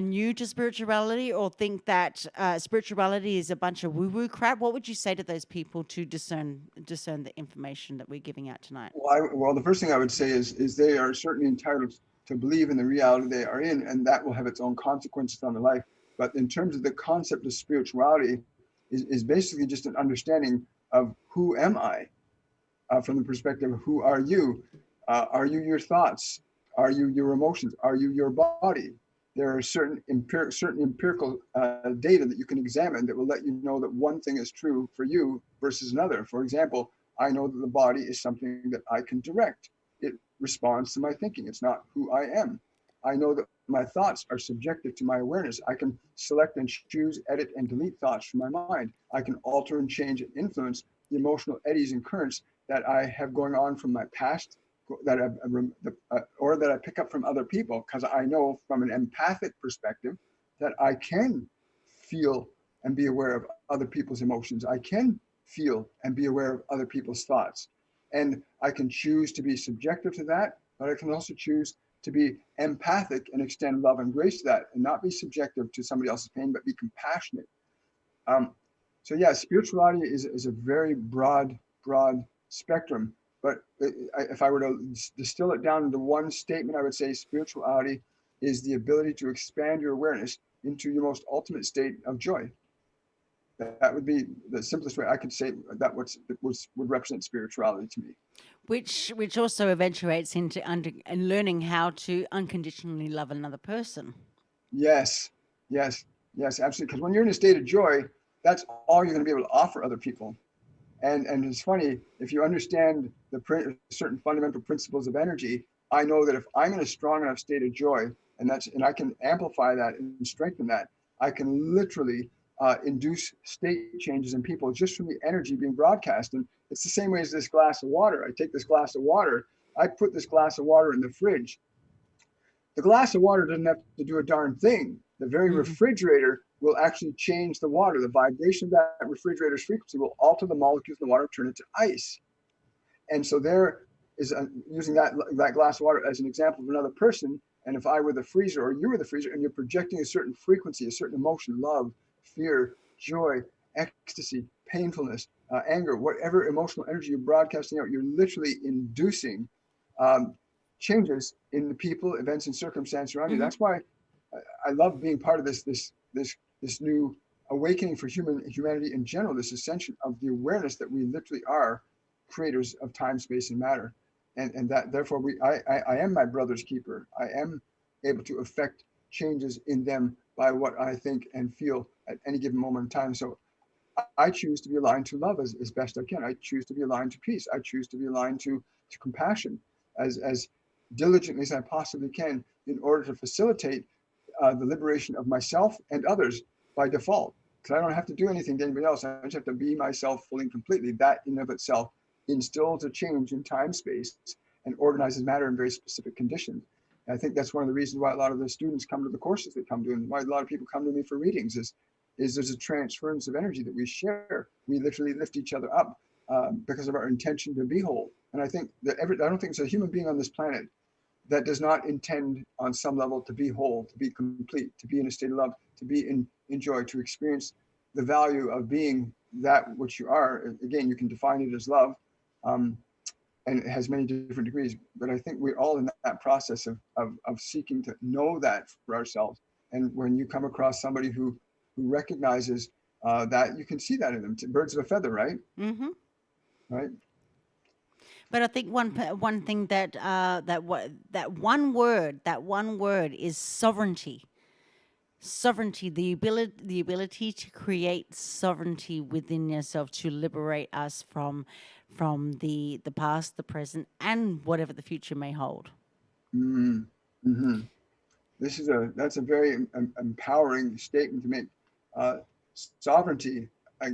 new to spirituality or think that spirituality is a bunch of woo-woo crap, what would you say to those people to discern the information that we're giving out tonight? Well, the first thing I would say is they are certainly entitled to believe in the reality they are in, and that will have its own consequences on their life. But in terms of the concept of spirituality, is basically just an understanding of who am I, from the perspective of who are you? Are you your thoughts? Are you your emotions? Are you your body? There are certain empirical data that you can examine that will let you know that one thing is true for you versus another. For example, I know that the body is something that I can direct. It responds to my thinking. It's not who I am. I know that my thoughts are subjective to my awareness. I can select and choose, edit, and delete thoughts from my mind. I can alter and change and influence the emotional eddies and currents that I have going on from my past, or that I pick up from other people, because I know from an empathic perspective that I can feel and be aware of other people's emotions. I can feel and be aware of other people's thoughts. And I can choose to be subjective to that, but I can also choose to be empathic and extend love and grace to that, and not be subjective to somebody else's pain, but be compassionate. So yeah, spirituality is a very broad spectrum. But if I were to distill it down into one statement, I would say spirituality is the ability to expand your awareness into your most ultimate state of joy. That would be the simplest way I could say that would represent spirituality to me. Which also eventuates into learning how to unconditionally love another person. Yes, absolutely. Because when you're in a state of joy, that's all you're going to be able to offer other people. And it's funny, if you understand the certain fundamental principles of energy, I know that if I'm in a strong enough state of joy, and I can amplify that and strengthen that, I can literally induce state changes in people just from the energy being broadcast. And it's the same way as this glass of water. I take this glass of water, I put this glass of water in the fridge. The glass of water doesn't have to do a darn thing. The very refrigerator will actually change the water. The vibration of that refrigerator's frequency will alter the molecules in the water, turn it to ice. And so there is using that glass of water as an example of another person. And if I were the freezer or you were the freezer and you're projecting a certain frequency, a certain emotion, love, fear, joy, ecstasy, painfulness, anger, whatever emotional energy you're broadcasting out, you're literally inducing changes in the people, events, and circumstances around you. That's why I love being part of this new awakening for humanity in general, this ascension of the awareness that we literally are creators of time, space, and matter. And that therefore I am my brother's keeper. I am able to affect changes in them by what I think and feel at any given moment in time. So I choose to be aligned to love as best I can. I choose to be aligned to peace. I choose to be aligned to compassion as diligently as I possibly can in order to facilitate the liberation of myself and others by default. Because I don't have to do anything to anybody else. I just have to be myself fully and completely. That in and of itself instills a change in time, space, and organizes matter in very specific conditions. And I think that's one of the reasons why a lot of the students come to the courses they come to, and why a lot of people come to me for readings is there's a transference of energy that we share. We literally lift each other up because of our intention to be whole. And I think that I don't think there's a human being on this planet that does not intend on some level to be whole, to be complete, to be in a state of love, to be in joy, to experience the value of being that which you are. Again, you can define it as love, and it has many different degrees. But I think we're all in that process of seeking to know that for ourselves. And when you come across somebody who recognizes that, you can see that in them. Birds of a feather, right? Right. But I think one thing that one word is sovereignty. Sovereignty, the ability to create sovereignty within yourself to liberate us from the past, the present, and whatever the future may hold. That's a very empowering statement to make. Sovereignty,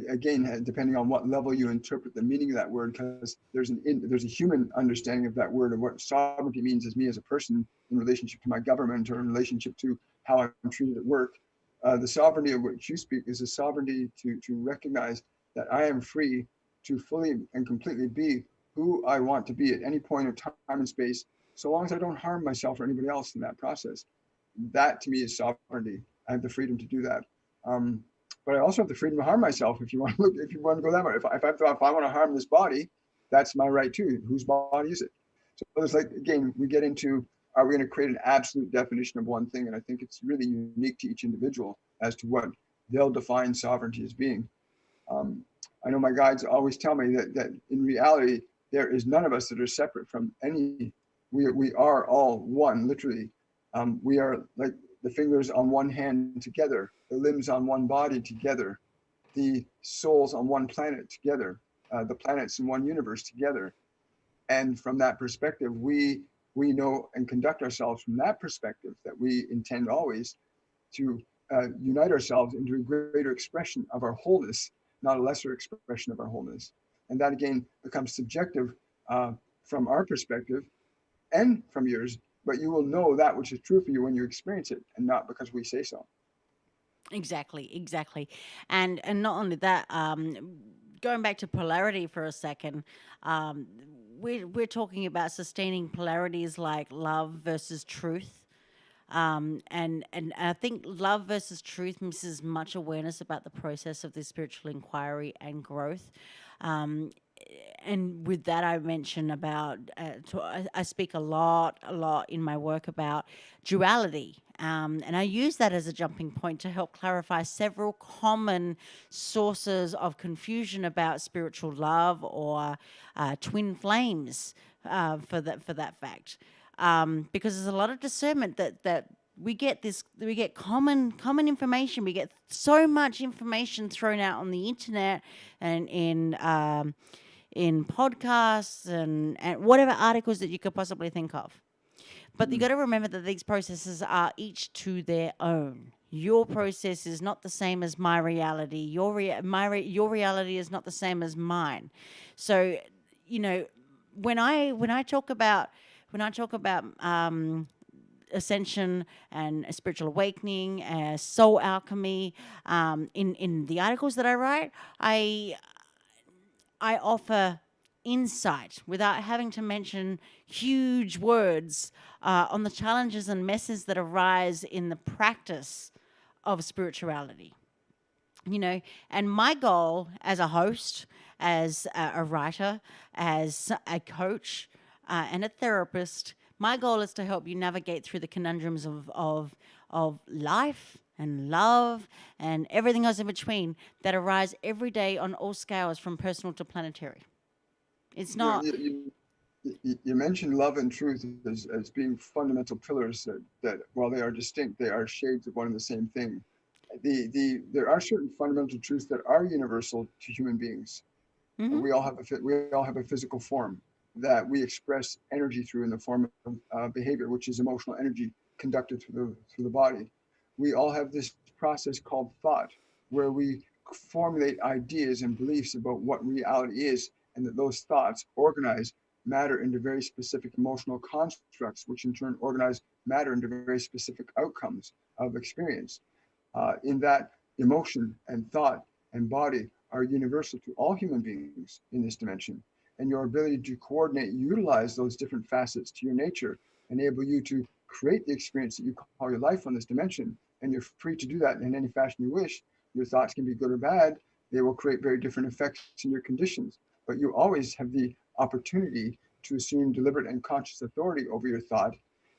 again, depending on what level you interpret the meaning of that word, because there's a human understanding of that word, of what sovereignty means as me as a person in relationship to my government or in relationship to how I'm treated at work. The sovereignty of which you speak is a sovereignty to recognize that I am free to fully and completely be who I want to be at any point of time and space, so long as I don't harm myself or anybody else in that process. That to me is sovereignty. I have the freedom to do that. But I also have the freedom to harm myself if you want to go that way. If I want to harm this body, that's my right too. Whose body is it? So it's like, again, we get into, are we going to create an absolute definition of one thing? And I think it's really unique to each individual as to what they'll define sovereignty as being. I know my guides always tell me that in reality, there is none of us that are separate from any. We are all one, literally. We are like the fingers on one hand together, the limbs on one body together, the souls on one planet together, the planets in one universe together. And from that perspective, we know and conduct ourselves from that perspective, that we intend always to unite ourselves into a greater expression of our wholeness, not a lesser expression of our wholeness. And that again becomes subjective from our perspective and from yours, but you will know that which is true for you when you experience it, and not because we say so. Exactly. And not only that, going back to polarity for a second, we're talking about sustaining polarities like love versus truth. And I think love versus truth misses much awareness about the process of this spiritual inquiry and growth. Um, and with that, I mention about, I speak a lot in my work about duality. And I use that as a jumping point to help clarify several common sources of confusion about spiritual love or twin flames, for that fact. Because there's a lot of discernment that we get common information. We get so much information thrown out on the internet and in podcasts and whatever articles that you could possibly think of. But you got to remember that these processes are each to their own. Your process is not the same as my reality. Your reality is not the same as mine. So, when I talk about ascension and spiritual awakening, soul alchemy, in the articles that I write, I offer insight without having to mention huge words on the challenges and messes that arise in the practice of spirituality. And my goal as a host, as a writer, as a coach, and a therapist, my goal is to help you navigate through the conundrums of life and love and everything else in between that arise every day on all scales, from personal to planetary. It's not. You mentioned love and truth as being fundamental pillars that while they are distinct, they are shades of one and the same thing. There are certain fundamental truths that are universal to human beings. Mm-hmm. We all have a physical form that we express energy through in the form of behavior, which is emotional energy conducted through the body. We all have this process called thought, where we formulate ideas and beliefs about what reality is, and that those thoughts organize matter into very specific emotional constructs, which in turn organize matter into very specific outcomes of experience. In that, emotion and thought and body are universal to all human beings in this dimension. And your ability to coordinate, utilize those different facets to your nature, enable you to create the experience that you call your life on this dimension. And you're free to do that in any fashion you wish. Your thoughts can be good or bad. They will create very different effects in your conditions. But you always have the opportunity to assume deliberate and conscious authority over your thought,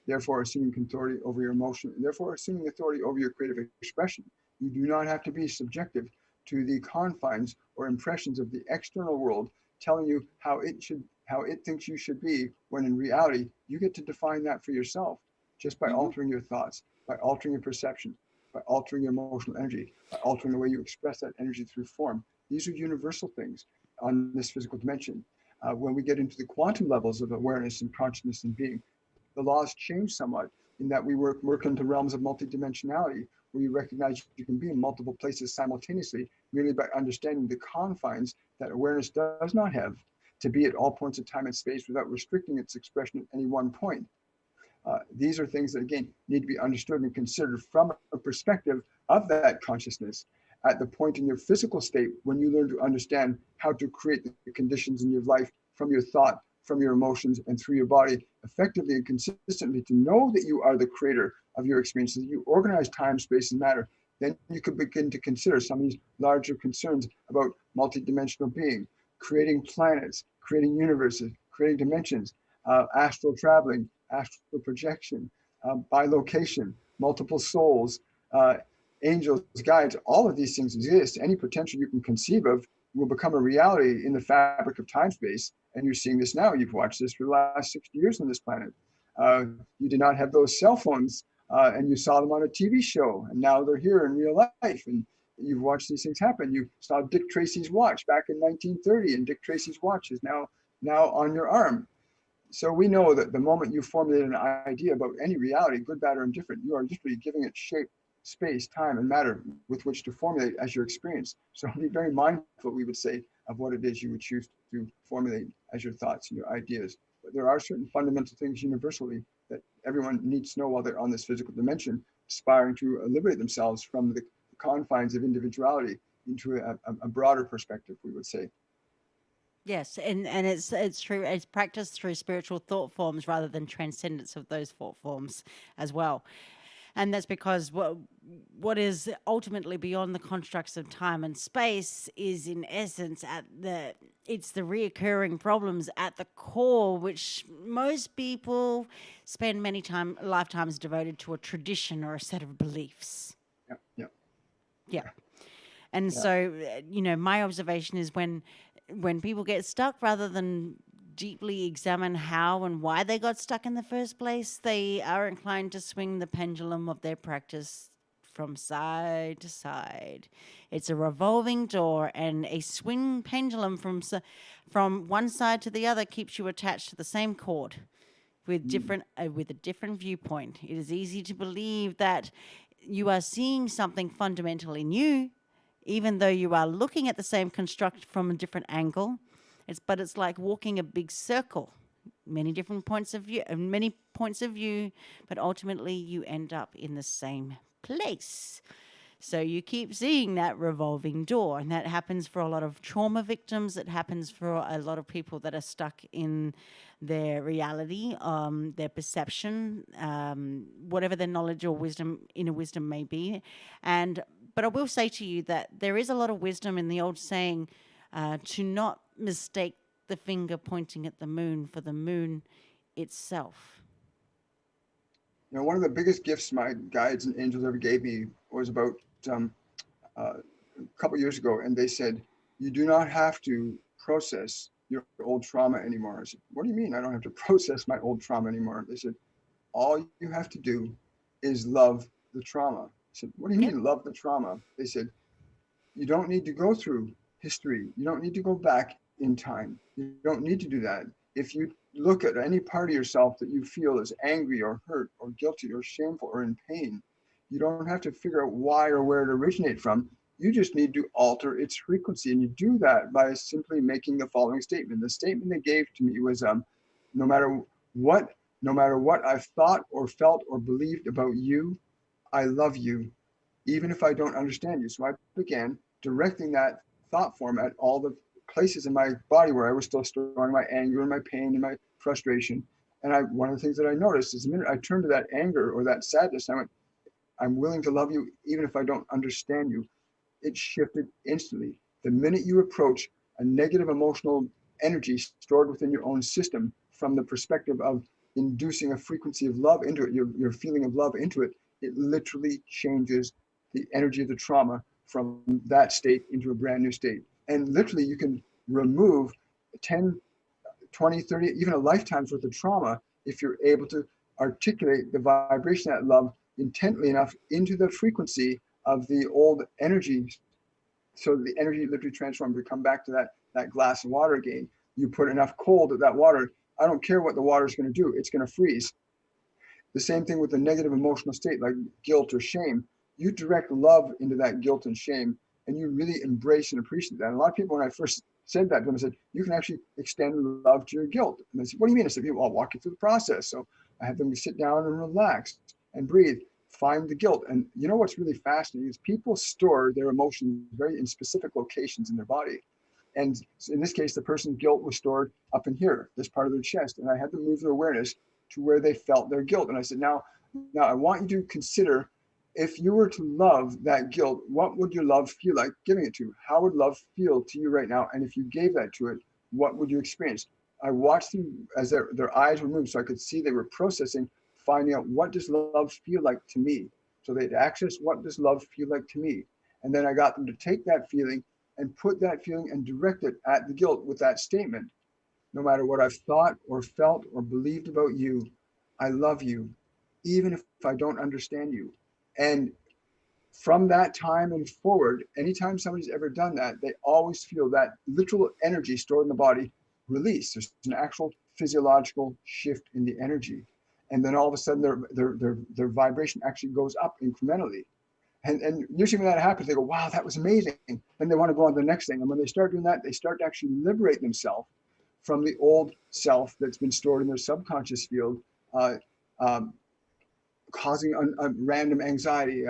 therefore assuming authority over your emotion, and therefore assuming authority over your creative expression. You do not have to be subjective to the confines or impressions of the external world telling you how it thinks you should be, when in reality, you get to define that for yourself just by altering your thoughts, by altering your perception, by altering your emotional energy, by altering the way you express that energy through form. These are universal things on this physical dimension. When we get into the quantum levels of awareness and consciousness and being, the laws change somewhat in that we work into realms of multidimensionality, where you recognize you can be in multiple places simultaneously merely by understanding the confines that awareness does not have, to be at all points of time and space without restricting its expression at any one point. These are things that, again, need to be understood and considered from a perspective of that consciousness at the point in your physical state when you learn to understand how to create the conditions in your life from your thought, from your emotions, and through your body effectively and consistently, to know that you are the creator of your experiences. You organize time, space, and matter. Then you could begin to consider some of these larger concerns about multidimensional being, creating planets, creating universes, creating dimensions, astral traveling, astral projection, bilocation, multiple souls, angels, guides. All of these things exist. Any potential you can conceive of will become a reality in the fabric of time space. And you're seeing this now. You've watched this for the last 60 years on this planet. You did not have those cell phones, and you saw them on a TV show, and now they're here in real life. And you've watched these things happen. You saw Dick Tracy's watch back in 1930, and Dick Tracy's watch is now on your arm. So we know that the moment you formulate an idea about any reality, good, bad, or indifferent, you are literally giving it shape, space, time, and matter with which to formulate as your experience. So be very mindful, we would say, of what it is you would choose to formulate as your thoughts and your ideas. But there are certain fundamental things universally that everyone needs to know while they're on this physical dimension, aspiring to liberate themselves from the confines of individuality into a broader perspective, we would say. Yes, and it's true. It's practiced through spiritual thought forms rather than transcendence of those thought forms as well. And that's because what is ultimately beyond the constructs of time and space is in essence it's the reoccurring problems at the core, which most people spend many lifetimes devoted to a tradition or a set of beliefs. Yeah, yeah. Yeah. And so, my observation is when people get stuck, rather than deeply examine how and why they got stuck in the first place, they are inclined to swing the pendulum of their practice from side to side. It's a revolving door, and a swing pendulum from one side to the other keeps you attached to the same cord with with a different viewpoint. It is easy to believe that you are seeing something fundamentally new, even though you are looking at the same construct from a different angle. But it's like walking a big circle, many points of view, but ultimately you end up in the same place. So you keep seeing that revolving door, and that happens for a lot of trauma victims. It happens for a lot of people that are stuck in their reality, their perception, whatever their knowledge or inner wisdom may be. But I will say to you that there is a lot of wisdom in the old saying to not mistake the finger pointing at the moon for the moon itself. One of the biggest gifts my guides and angels ever gave me was about a couple years ago, and they said, "You do not have to process your old trauma anymore." I said, "What do you mean I don't have to process my old trauma anymore?" They said, "All you have to do is love the trauma." I said, "What do you mean love the trauma?" They said, "You don't need to go through history. You don't need to go back in time. You don't need to do that. If you look at any part of yourself that you feel is angry or hurt or guilty or shameful or in pain, you don't have to figure out why or where it originated from. You just need to alter its frequency. And you do that by simply making the following statement. The statement they gave to me was, no matter what I've thought or felt or believed about you, I love you, even if I don't understand you." So I began directing that thought form at all the places in my body where I was still storing my anger and my pain and my frustration. And one of the things that I noticed is the minute I turned to that anger or that sadness, I went, "I'm willing to love you even if I don't understand you." It shifted instantly. The minute you approach a negative emotional energy stored within your own system from the perspective of inducing a frequency of love into it, your feeling of love into it, it literally changes the energy of the trauma from that state into a brand new state. And literally you can remove 10, 20, 30, even a lifetime's worth of trauma if you're able to articulate the vibration of that love intently enough into the frequency of the old energy. So the energy literally transforms to come back to that glass of water again. You put enough cold at that water, I don't care what the water is going to do, it's going to freeze. The same thing with the negative emotional state like guilt or shame. You direct love into that guilt and shame, and you really embrace and appreciate that. And a lot of people, when I first said that to them, I said, "You can actually extend love to your guilt." And they said, "What do you mean?" I said, "Well, I'll walk you through the process." So I had them sit down and relax and breathe, find the guilt. And you know what's really fascinating is people store their emotions very in specific locations in their body. And in this case, the person's guilt was stored up in here, this part of their chest. And I had them move their awareness to where they felt their guilt. And I said, now I want you to consider, if you were to love that guilt, what would your love feel like giving it to? How would love feel to you right now? And if you gave that to it, what would you experience? I watched them as their eyes were moved, so I could see they were processing, finding out, what does love feel like to me? So they'd access, what does love feel like to me? And then I got them to take that feeling and put that feeling and direct it at the guilt with that statement. No matter what I've thought or felt or believed about you, I love you, even if I don't understand you. And from that time and forward, anytime somebody's ever done that, they always feel that literal energy stored in the body release. There's an actual physiological shift in the energy. And then all of a sudden their vibration actually goes up incrementally. And usually when that happens, they go, "Wow, that was amazing." And they want to go on to the next thing. And when they start doing that, they start to actually liberate themselves from the old self that's been stored in their subconscious field, causing random anxiety,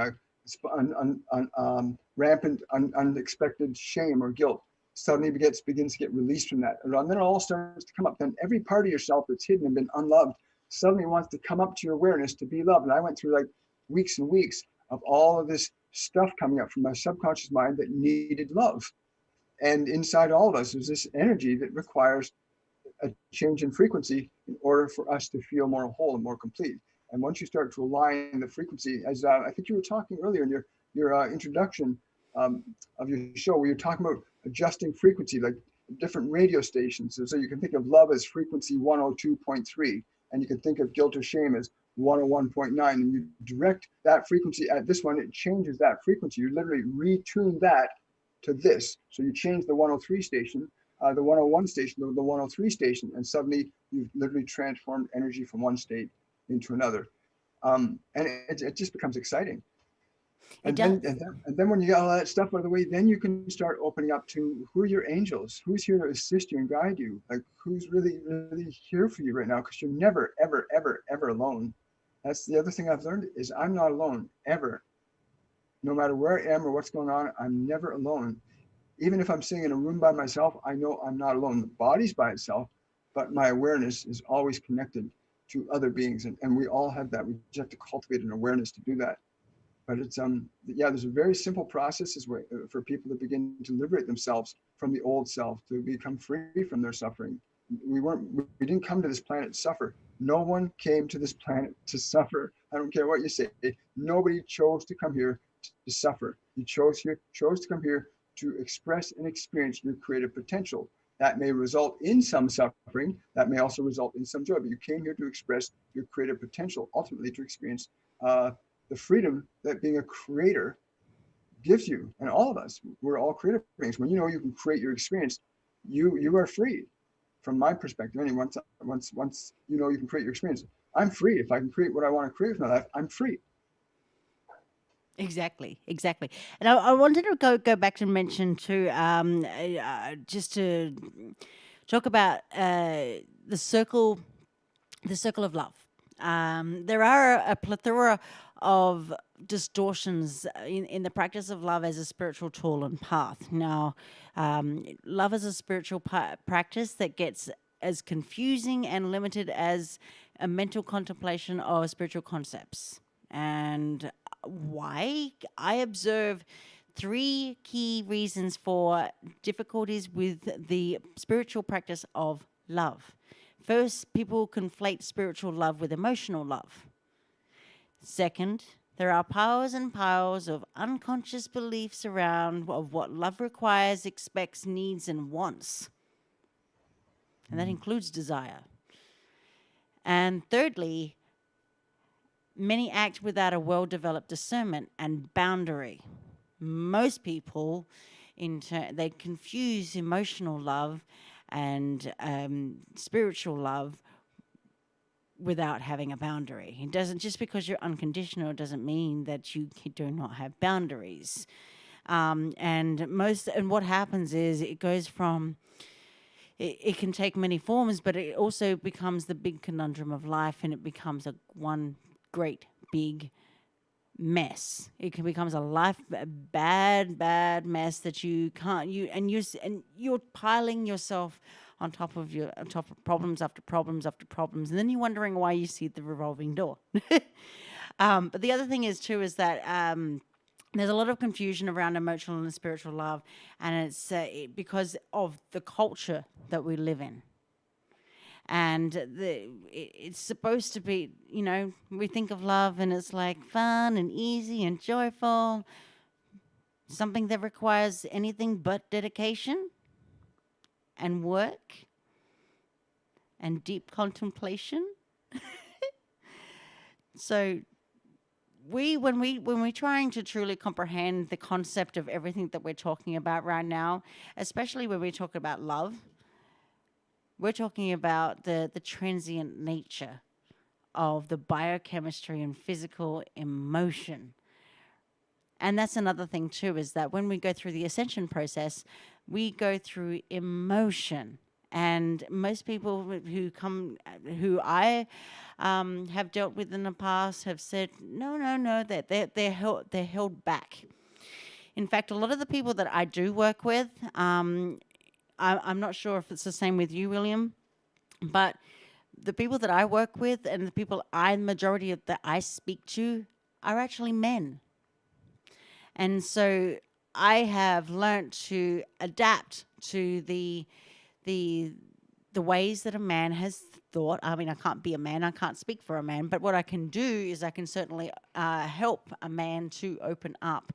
rampant, unexpected shame or guilt. suddenly begins to get released from that. And then it all starts to come up. Then every part of yourself that's hidden and been unloved suddenly wants to come up to your awareness to be loved. And I went through like weeks and weeks of all of this stuff coming up from my subconscious mind that needed love. And inside all of us is this energy that requires a change in frequency in order for us to feel more whole and more complete. And once you start to align the frequency, as I think you were talking earlier in your introduction of your show, where you're talking about adjusting frequency, like different radio stations. So you can think of love as frequency 102.3, and you can think of guilt or shame as 101.9, and you direct that frequency at this one, it changes that frequency. You literally retune that to this. So you change the 103 station, the 101 station to the 103 station, and suddenly you've literally transformed energy from one state into another. And it just becomes exciting. And then when you get all that stuff out of the way, then you can start opening up to who are your angels, who's here to assist you and guide you, like who's really, really here for you right now, because you're never, ever, ever, ever alone. That's the other thing I've learned is I'm not alone, ever. No matter where I am or what's going on, I'm never alone. Even if I'm sitting in a room by myself, I know I'm not alone. The body's by itself, but my awareness is always connected to other beings. And we all have that. We just have to cultivate an awareness to do that. But it's, there's a very simple process for people to begin to liberate themselves from the old self, to become free from their suffering. We didn't come to this planet to suffer. No one came to this planet to suffer. I don't care what you say. Nobody chose to come here to suffer. You chose to come here to express and experience your creative potential. That may result in some suffering. That may also result in some joy. But you came here to express your creative potential, ultimately to experience the freedom that being a creator gives you. And all of us, we're all creative beings. When you know you can create your experience, you are free. From my perspective, once you know you can create your experience, I'm free. If I can create what I want to create with my life, I'm free. Exactly. And I wanted to go back to mention too, just to talk about the circle of love. There are a plethora of distortions in the practice of love as a spiritual tool and path. Now, love is a spiritual practice that gets as confusing and limited as a mental contemplation of spiritual concepts. And why? I observe 3 key reasons for difficulties with the spiritual practice of love. First, people conflate spiritual love with emotional love. Second, there are piles and piles of unconscious beliefs around of what love requires, expects, needs, and wants. And that includes desire. And thirdly, many act without a well-developed discernment and boundary. Most people, they confuse emotional love and spiritual love without having a boundary. It doesn't, just because you're unconditional doesn't mean that you do not have boundaries. And what happens is it goes from, it can take many forms, but it also becomes the big conundrum of life, and it becomes one great big mess. It becomes a bad mess that you can't, you're piling yourself on top of problems after problems after problems, and then you're wondering why you see the revolving door. But the other thing is that there's a lot of confusion around emotional and spiritual love, and it's because of the culture that we live in. And it's supposed to be, we think of love and it's like fun and easy and joyful, something that requires anything but dedication and work and deep contemplation. So when we're trying to truly comprehend the concept of everything that we're talking about right now, especially when we talk about love, we're talking about the transient nature of the biochemistry and physical emotion. And that's another thing too, is that when we go through the ascension process, we go through emotion. And most people who I have dealt with in the past have said, no, that they're held back. In fact, a lot of the people that I do work with, I'm not sure if it's the same with you, William, but the people that I work with and the people majority of that I speak to are actually men. And so I have learnt to adapt to the the ways that a man has thought. I mean, I can't be a man, I can't speak for a man, but what I can do is I can certainly help a man to open up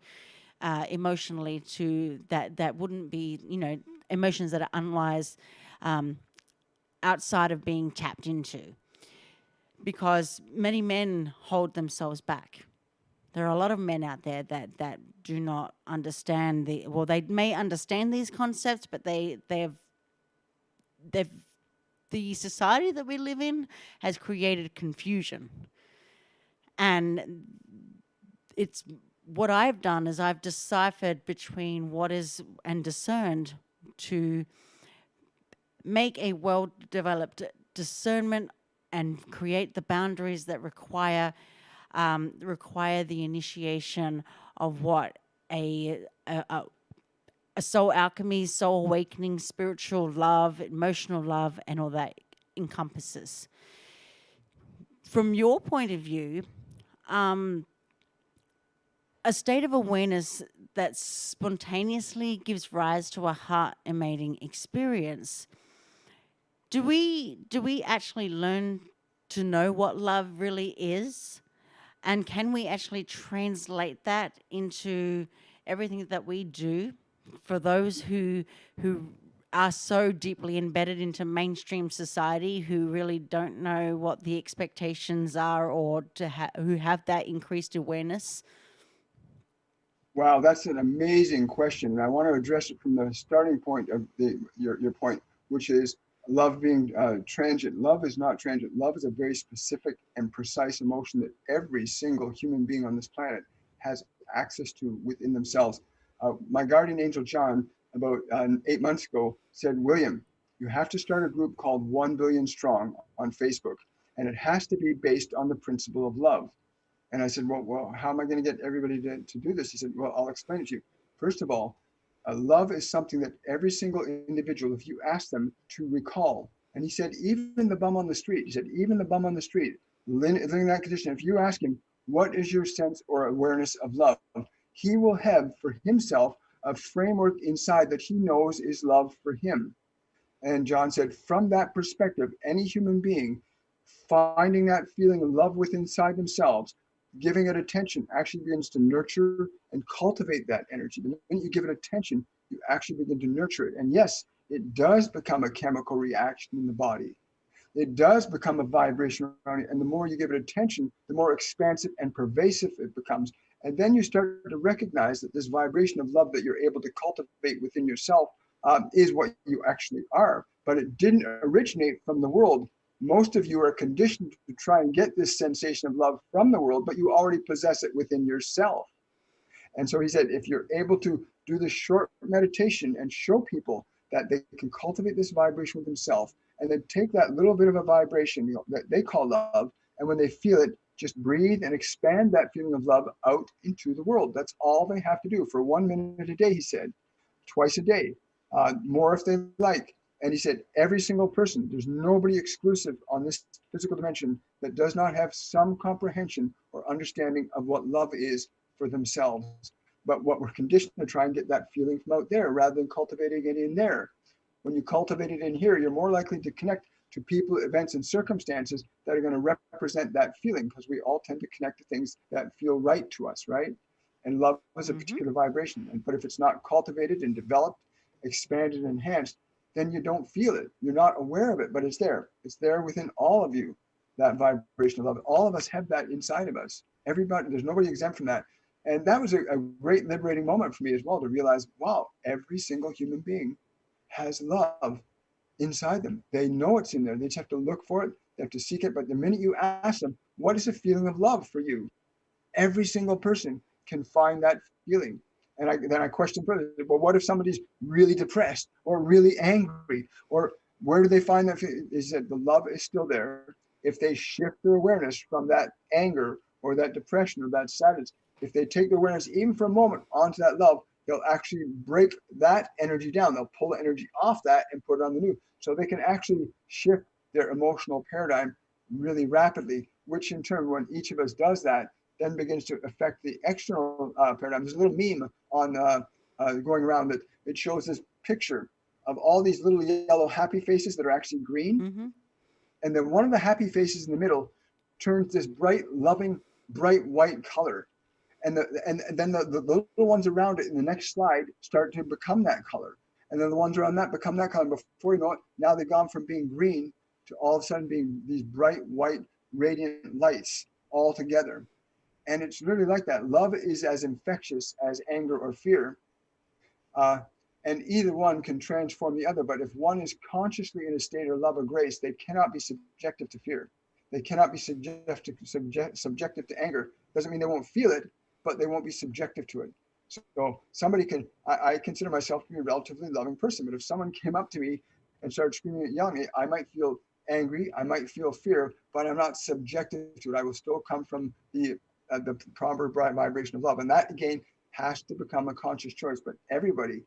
emotionally to that wouldn't be, emotions that are unwise outside of being tapped into, because many men hold themselves back. There are a lot of men out there that do not understand they may understand these concepts, but they've the society that we live in has created confusion. And it's what I've done is I've deciphered between what is and discerned to make a well-developed discernment and create the boundaries that require the initiation of what a soul alchemy, soul awakening, spiritual love, emotional love, and all that encompasses. From your point of view, a state of awareness that spontaneously gives rise to a heart emanating experience. Do we actually learn to know what love really is? And can we actually translate that into everything that we do for those who are so deeply embedded into mainstream society, who really don't know what the expectations are, or who have that increased awareness? Wow, that's an amazing question. And I want to address it from the starting point of your point, which is love being transient. Love is not transient. Love is a very specific and precise emotion that every single human being on this planet has access to within themselves. My guardian angel, John, about 8 months ago said, William, you have to start a group called 1 Billion Strong on Facebook, and it has to be based on the principle of love. And I said, well, how am I going to get everybody to do this? He said, well, I'll explain it to you. First of all, love is something that every single individual, if you ask them to recall, and he said, even the bum on the street, living in that condition, if you ask him, what is your sense or awareness of love? He will have for himself a framework inside that he knows is love for him. And John said, from that perspective, any human being finding that feeling of love within inside themselves, giving it attention, actually begins to nurture and cultivate that energy. The minute you give it attention, you actually begin to nurture it. And yes, it does become a chemical reaction in the body. It does become a vibration around it. And the more you give it attention, the more expansive and pervasive it becomes. And then you start to recognize that this vibration of love that you're able to cultivate within yourself is what you actually are. But it didn't originate from the world. Most of you are conditioned to try and get this sensation of love from the world, but you already possess it within yourself. And so he said, if you're able to do this short meditation and show people that they can cultivate this vibration with themselves, and then take that little bit of a vibration that they call love, and when they feel it, just breathe and expand that feeling of love out into the world. That's all they have to do for 1 minute a day, he said, twice a day, more if they like. And he said, every single person, there's nobody exclusive on this physical dimension that does not have some comprehension or understanding of what love is for themselves. But what we're conditioned to try and get that feeling from out there rather than cultivating it in there. When you cultivate it in here, you're more likely to connect to people, events, and circumstances that are going to represent that feeling, because we all tend to connect to things that feel right to us, right? And love is a particular vibration. But if it's not cultivated and developed, expanded, and enhanced, then you don't feel it. You're not aware of it, but it's there. It's there within all of you, that vibration of love. All of us have that inside of us. Everybody, there's nobody exempt from that. And that was a great liberating moment for me as well, to realize, wow, every single human being has love inside them. They know it's in there. They just have to look for it. They have to seek it. But the minute you ask them, what is a feeling of love for you? Every single person can find that feeling. And then I questioned further, well, what if somebody's really depressed or really angry? Or where do they find that feeling? He said, the love is still there. If they shift their awareness from that anger or that depression or that sadness, if they take the awareness even for a moment onto that love, they'll actually break that energy down. They'll pull the energy off that and put it on the new. So they can actually shift their emotional paradigm really rapidly, which in turn, when each of us does that, then begins to affect the external paradigm. There's a little meme on going around that it shows this picture of all these little yellow happy faces that are actually green. Mm-hmm. And then one of the happy faces in the middle turns this bright, loving, bright white color. And then the little ones around it in the next slide start to become that color. And then the ones around that become that color. Before you know it, now they've gone from being green to all of a sudden being these bright, white, radiant lights all together. And it's really like that. Love is as infectious as anger or fear. And either one can transform the other. But if one is consciously in a state of love or grace, they cannot be subjective to fear. They cannot be subjective to anger. Doesn't mean they won't feel it, but they won't be subjective to it. So somebody can, I consider myself to be a relatively loving person, but if someone came up to me and started screaming and yelling at me, I might feel angry, I might feel fear, but I'm not subjective to it. I will still come from the proper vibration of love. And that again has to become a conscious choice. But everybody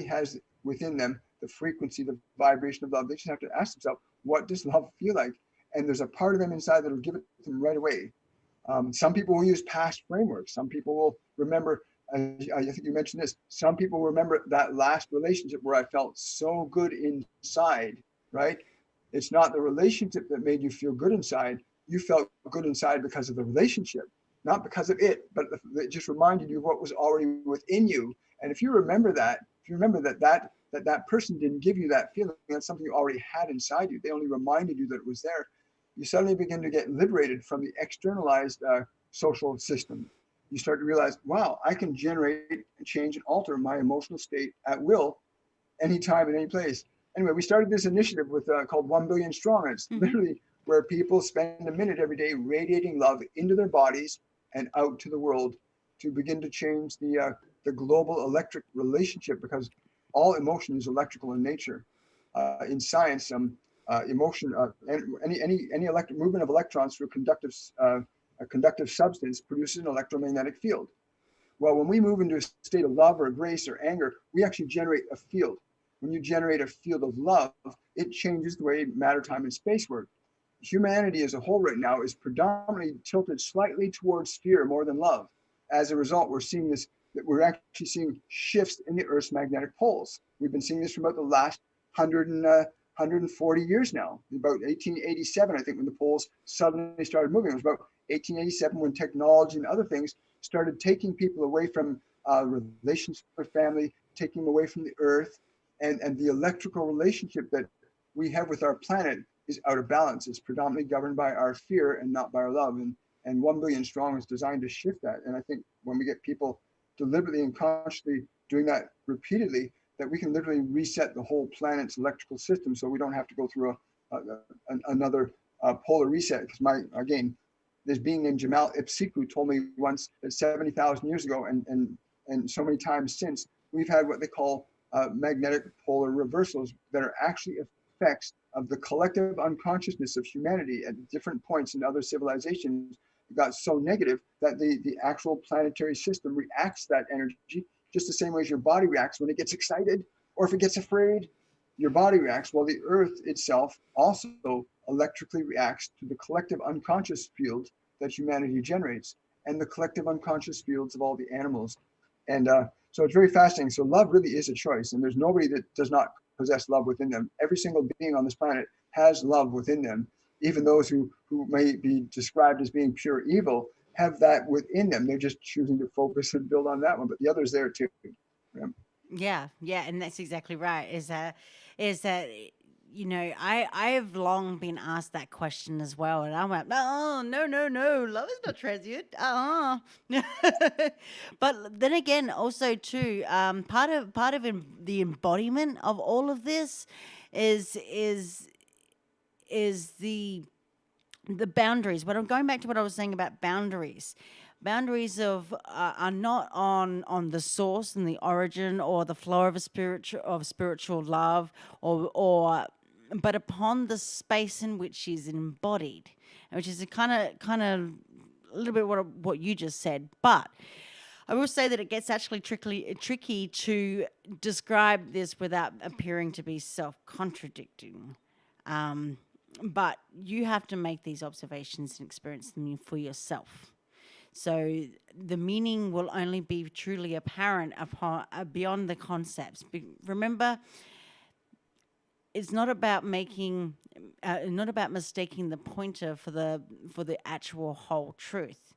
has within them the frequency, the vibration of love. They just have to ask themselves, what does love feel like? And there's a part of them inside that will give it to them right away. Some people will use past frameworks. Some people will remember, I think you mentioned this, some people remember that last relationship where I felt so good inside, right? It's not the relationship that made you feel good inside. You felt good inside because of the relationship, not because of it, but it just reminded you of what was already within you. And if you remember that, that person didn't give you that feeling, that's something you already had inside you. They only reminded you that it was there. You suddenly begin to get liberated from the externalized social system. You start to realize, wow, I can generate and change and alter my emotional state at will, anytime and any place. Anyway, we started this initiative with called 1 Billion Strong. It's literally where people spend a minute every day radiating love into their bodies and out to the world to begin to change the global electric relationship, because all emotion is electrical in nature. In science, emotion, any electric movement of electrons through a conductive substance produces an electromagnetic field. Well, when we move into a state of love or grace or anger, we actually generate a field. When you generate a field of love, it changes the way matter, time, and space work. Humanity as a whole right now is predominantly tilted slightly towards fear more than love. As a result, we're actually seeing shifts in the Earth's magnetic poles. We've been seeing this for about the last 140 years now. About 1887, I think, when the poles suddenly started moving. It was about 1887 when technology and other things started taking people away from relations with family, taking them away from the Earth, and the electrical relationship that we have with our planet is out of balance. It's predominantly governed by our fear and not by our love. And 1 Billion Strong is designed to shift that. And I think when we get people deliberately and consciously doing that repeatedly, that we can literally reset the whole planet's electrical system, so we don't have to go through another polar reset. Because this being named Jamal Ipsiku told me once that 70,000 years ago and so many times since, we've had what they call magnetic polar reversals that are actually effects of the collective unconsciousness of humanity at different points in other civilizations. It got so negative that the actual planetary system reacts to that energy just the same way as your body reacts when it gets excited, or if it gets afraid, your body reacts. Well, the Earth itself also electrically reacts to the collective unconscious field that humanity generates and the collective unconscious fields of all the animals. And so it's very fascinating. So love really is a choice, and there's nobody that does not possess love within them. Every single being on this planet has love within them. Even those who may be described as being pure evil have that within them. They're just choosing to focus and build on that one, but the other's there too. Yeah, and that's exactly right. Is that I've long been asked that question as well, and I'm like, oh no, love is not transient. But then again, also too, part of the embodiment of all of this is the boundaries. But I'm going back to what I was saying about boundaries. Boundaries are not on the source and the origin or the flow of spiritual love, but upon the space in which she's embodied, which is a kind of a little bit what you just said. But I will say that it gets actually tricky to describe this without appearing to be self-contradicting. But you have to make these observations and experience them for yourself. So the meaning will only be truly apparent upon beyond the concepts. Remember, it's not about mistaking the pointer for the actual whole truth.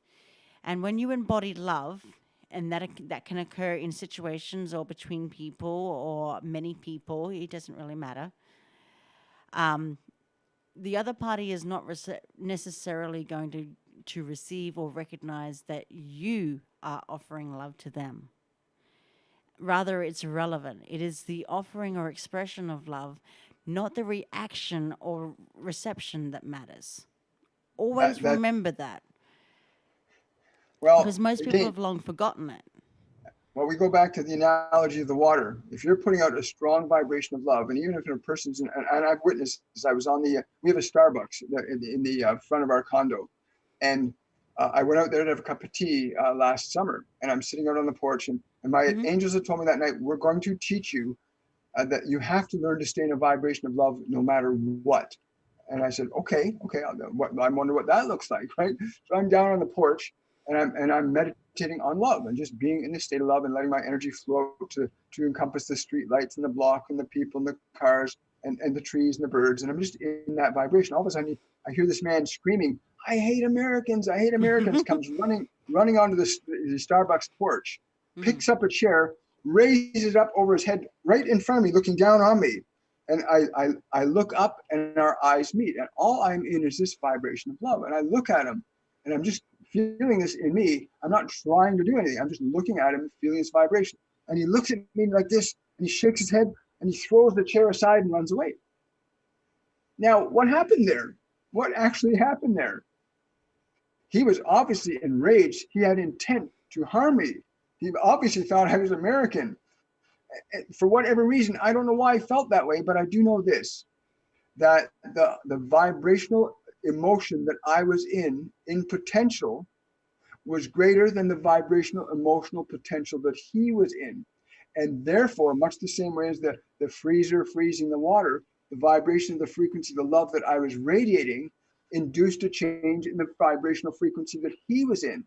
And when you embody love, and that can occur in situations or between people or many people, it doesn't really matter. The other party is not necessarily going to receive or recognize that you are offering love to them. Rather, it's irrelevant. It is the offering or expression of love, not the reaction or reception that matters. Always remember that. Well, because most people again, have long forgotten it. well, we go back to the analogy of the water. If you're putting out a strong vibration of love, and even if a person's, and I've witnessed this, I was on we have a Starbucks in the front of our condo. And I went out there to have a cup of tea last summer, and I'm sitting out on the porch, and my angels had told me that night, we're going to teach you that you have to learn to stay in a vibration of love no matter what. And I said, okay, I wonder what that looks like, right? So I'm down on the porch, and I'm meditating on love and just being in the state of love and letting my energy flow to encompass the street lights and the block and the people and the cars and the trees and the birds. And I'm just in that vibration. All of a sudden, I hear this man screaming, I hate Americans, comes running onto the Starbucks porch, picks up a chair, raises it up over his head right in front of me, looking down on me. And I look up and our eyes meet, and all I'm in is this vibration of love. And I look at him and I'm just feeling this in me. I'm not trying to do anything. I'm just looking at him, feeling this vibration. And he looks at me like this, and he shakes his head, and he throws the chair aside and runs away. Now, what happened there? What actually happened there? He was obviously enraged. He had intent to harm me. He obviously thought I was American. For whatever reason, I don't know why I felt that way, but I do know this, that the vibrational emotion that I was in potential, was greater than the vibrational emotional potential that he was in. And therefore, much the same way as the freezer freezing the water, the vibration of the frequency, the love that I was radiating, induced a change in the vibrational frequency that he was in.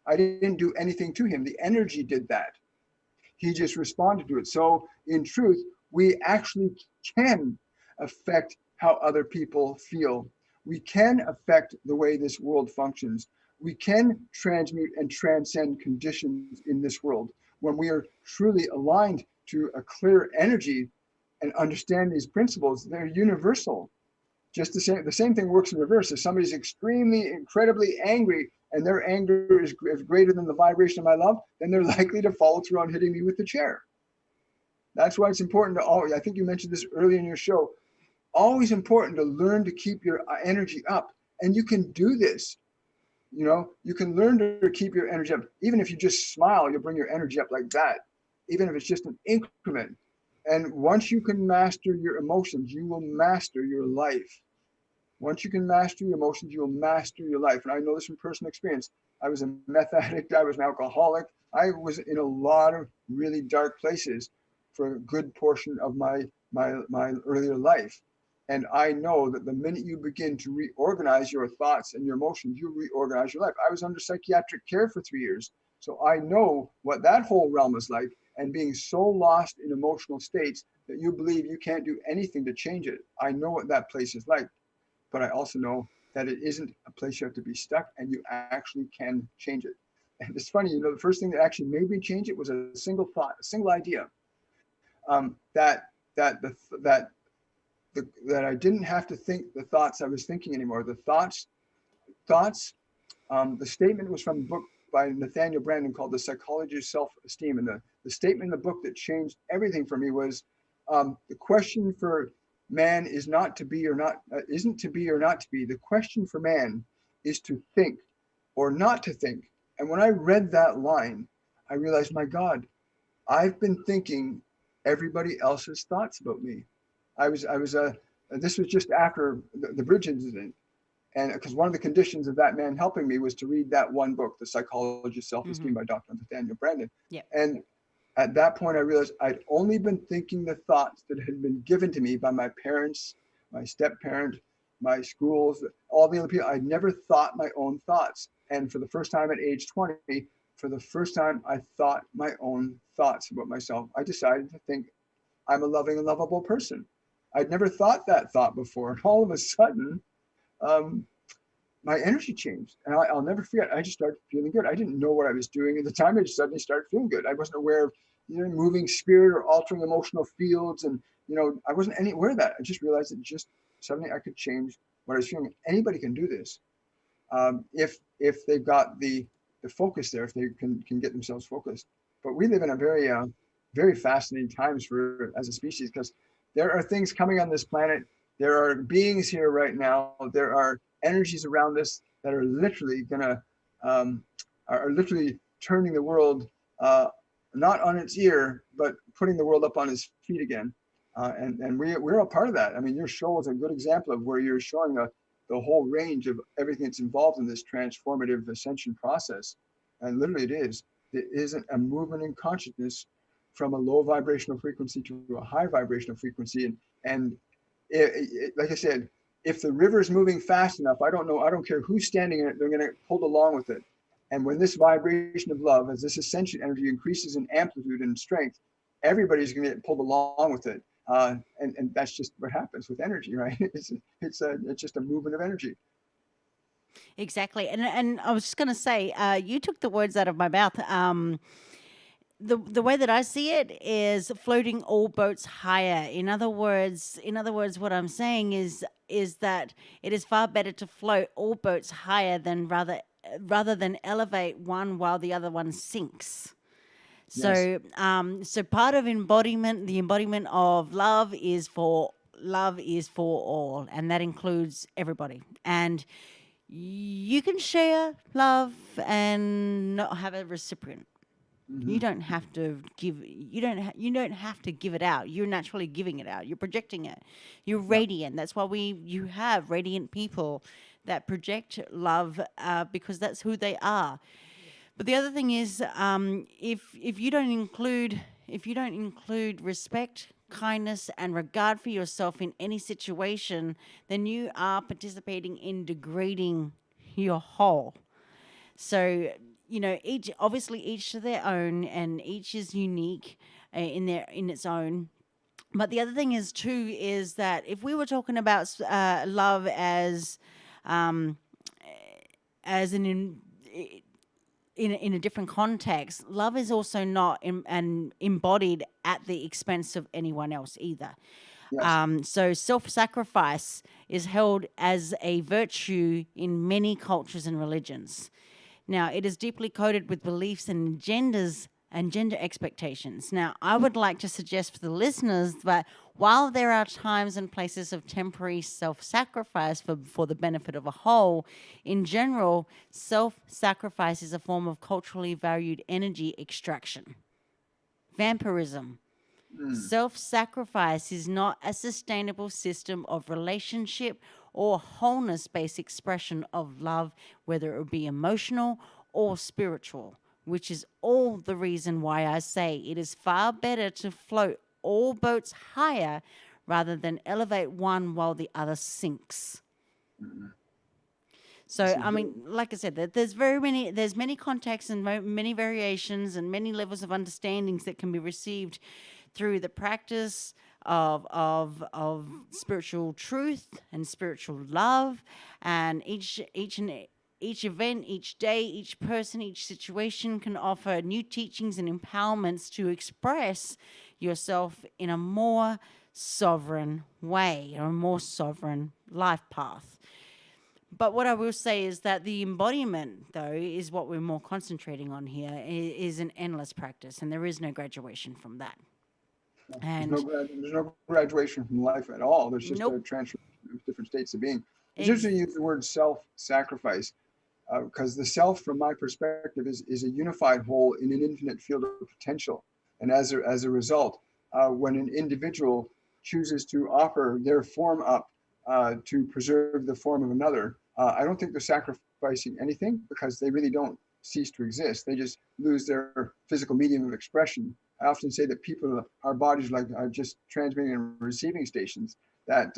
I didn't do anything to him. The energy did that. He just responded to it. So in truth, we actually can affect how other people feel. We can affect the way this world functions. We can transmute and transcend conditions in this world when we are truly aligned to a clear energy and understand these principles. They're universal. Just the same thing works in reverse. If somebody's extremely, incredibly angry and their anger is greater than the vibration of my love, then they're likely to follow through on hitting me with the chair. That's why it's important to always, I think you mentioned this earlier in your show, always important to learn to keep your energy up. And you can do this. You know, you can learn to keep your energy up. Even if you just smile, you'll bring your energy up like that, even if it's just an increment. And once you can master your emotions, you will master your life. Once you can master your emotions, you will master your life. And I know this from personal experience. I was a meth addict. I was an alcoholic. I was in a lot of really dark places for a good portion of my earlier life. And I know that the minute you begin to reorganize your thoughts and your emotions, you reorganize your life. I was under psychiatric care for 3 years. So I know what that whole realm is like, and being so lost in emotional states that you believe you can't do anything to change it. I know what that place is like, but I also know that it isn't a place you have to be stuck, and you actually can change it. And it's funny, you know, the first thing that actually made me change it was a single thought, a single idea, that I didn't have to think the thoughts I was thinking anymore. The statement was from a book by Nathaniel Branden called The Psychology of Self-Esteem. And the statement in the book that changed everything for me was, the question for man is not to be or not, isn't to be or not to be. The question for man is to think or not to think. And when I read that line, I realized, my God, I've been thinking everybody else's thoughts about me. This was just after the bridge incident. And because one of the conditions of that man helping me was to read that one book, The Psychology of Self-Esteem by Dr. Nathaniel Branden. Yep. And at that point, I realized I'd only been thinking the thoughts that had been given to me by my parents, my step-parent, my schools, all the other people. I'd never thought my own thoughts. And for the first time at age 20, for the first time, I thought my own thoughts about myself. I decided to think I'm a loving and lovable person. I'd never thought that thought before. And all of a sudden, my energy changed. And I'll never forget, I just started feeling good. I didn't know what I was doing at the time. I just suddenly started feeling good. I wasn't aware of moving spirit or altering emotional fields. And, I wasn't aware of that. I just realized that just suddenly I could change what I was feeling. Anybody can do this if they've got the focus there, if they can get themselves focused. But we live in a very, very fascinating times as a species, because there are things coming on this planet. There are beings here right now. There are energies around us that are literally are literally turning the world not on its ear, but putting the world up on its feet again. And we're a part of that. I mean, your show is a good example of where you're showing the whole range of everything that's involved in this transformative ascension process. And literally it is. It isn't a movement in consciousness from a low vibrational frequency to a high vibrational frequency. And like I said, if the river is moving fast enough, I don't care who's standing in it, they're going to get pulled along with it. And when this vibration of love, as this ascension energy increases in amplitude and strength, everybody's going to get pulled along with it. And that's just what happens with energy, right? It's just a movement of energy. Exactly. And I was just going to say, you took the words out of my mouth. The way that I see it is floating all boats higher. In other words, what I'm saying is that it is far better to float all boats higher than rather than elevate one while the other one sinks. So, so part of the embodiment of love is for all, and that includes everybody. And you can share love and not have a recipient. Mm-hmm. You don't have to give. You don't have to give it out. You're naturally giving it out. You're projecting it. You're radiant. That's why you have radiant people that project love because that's who they are. But the other thing is, if you don't include respect, kindness, and regard for yourself in any situation, then you are participating in degrading your whole. So each to their own, and each is unique in its own. But the other thing is that if we were talking about love as in a different context, love is also not embodied at the expense of anyone else either. Yes. So self-sacrifice is held as a virtue in many cultures and religions. Now, it is deeply coded with beliefs and genders and gender expectations. Now, I would like to suggest for the listeners that while there are times and places of temporary self-sacrifice for the benefit of a whole, in general, self-sacrifice is a form of culturally valued energy extraction. Vampirism. Self-sacrifice is not a sustainable system of relationship or wholeness-based expression of love, whether it be emotional or spiritual, which is all the reason why I say it is far better to float all boats higher rather than elevate one while the other sinks. Mm-hmm. So, I mean, like I said, there's many contexts and many variations and many levels of understandings that can be received through the practice of spiritual truth and spiritual love, and each event, each day, each person, each situation can offer new teachings and empowerments to express yourself in a more sovereign way, or a more sovereign life path. But what I will say is that the embodiment, though, is what we're more concentrating on here, is an endless practice, and there is no graduation from that. And there's no graduation from life at all. There's just a transformation of different states of being. It's interesting to use the word self-sacrifice, because the self, from my perspective, is a unified whole in an infinite field of potential. And as a result, when an individual chooses to offer their form up to preserve the form of another, I don't think they're sacrificing anything because they really don't cease to exist. They just lose their physical medium of expression. I often say that our bodies are just transmitting and receiving stations that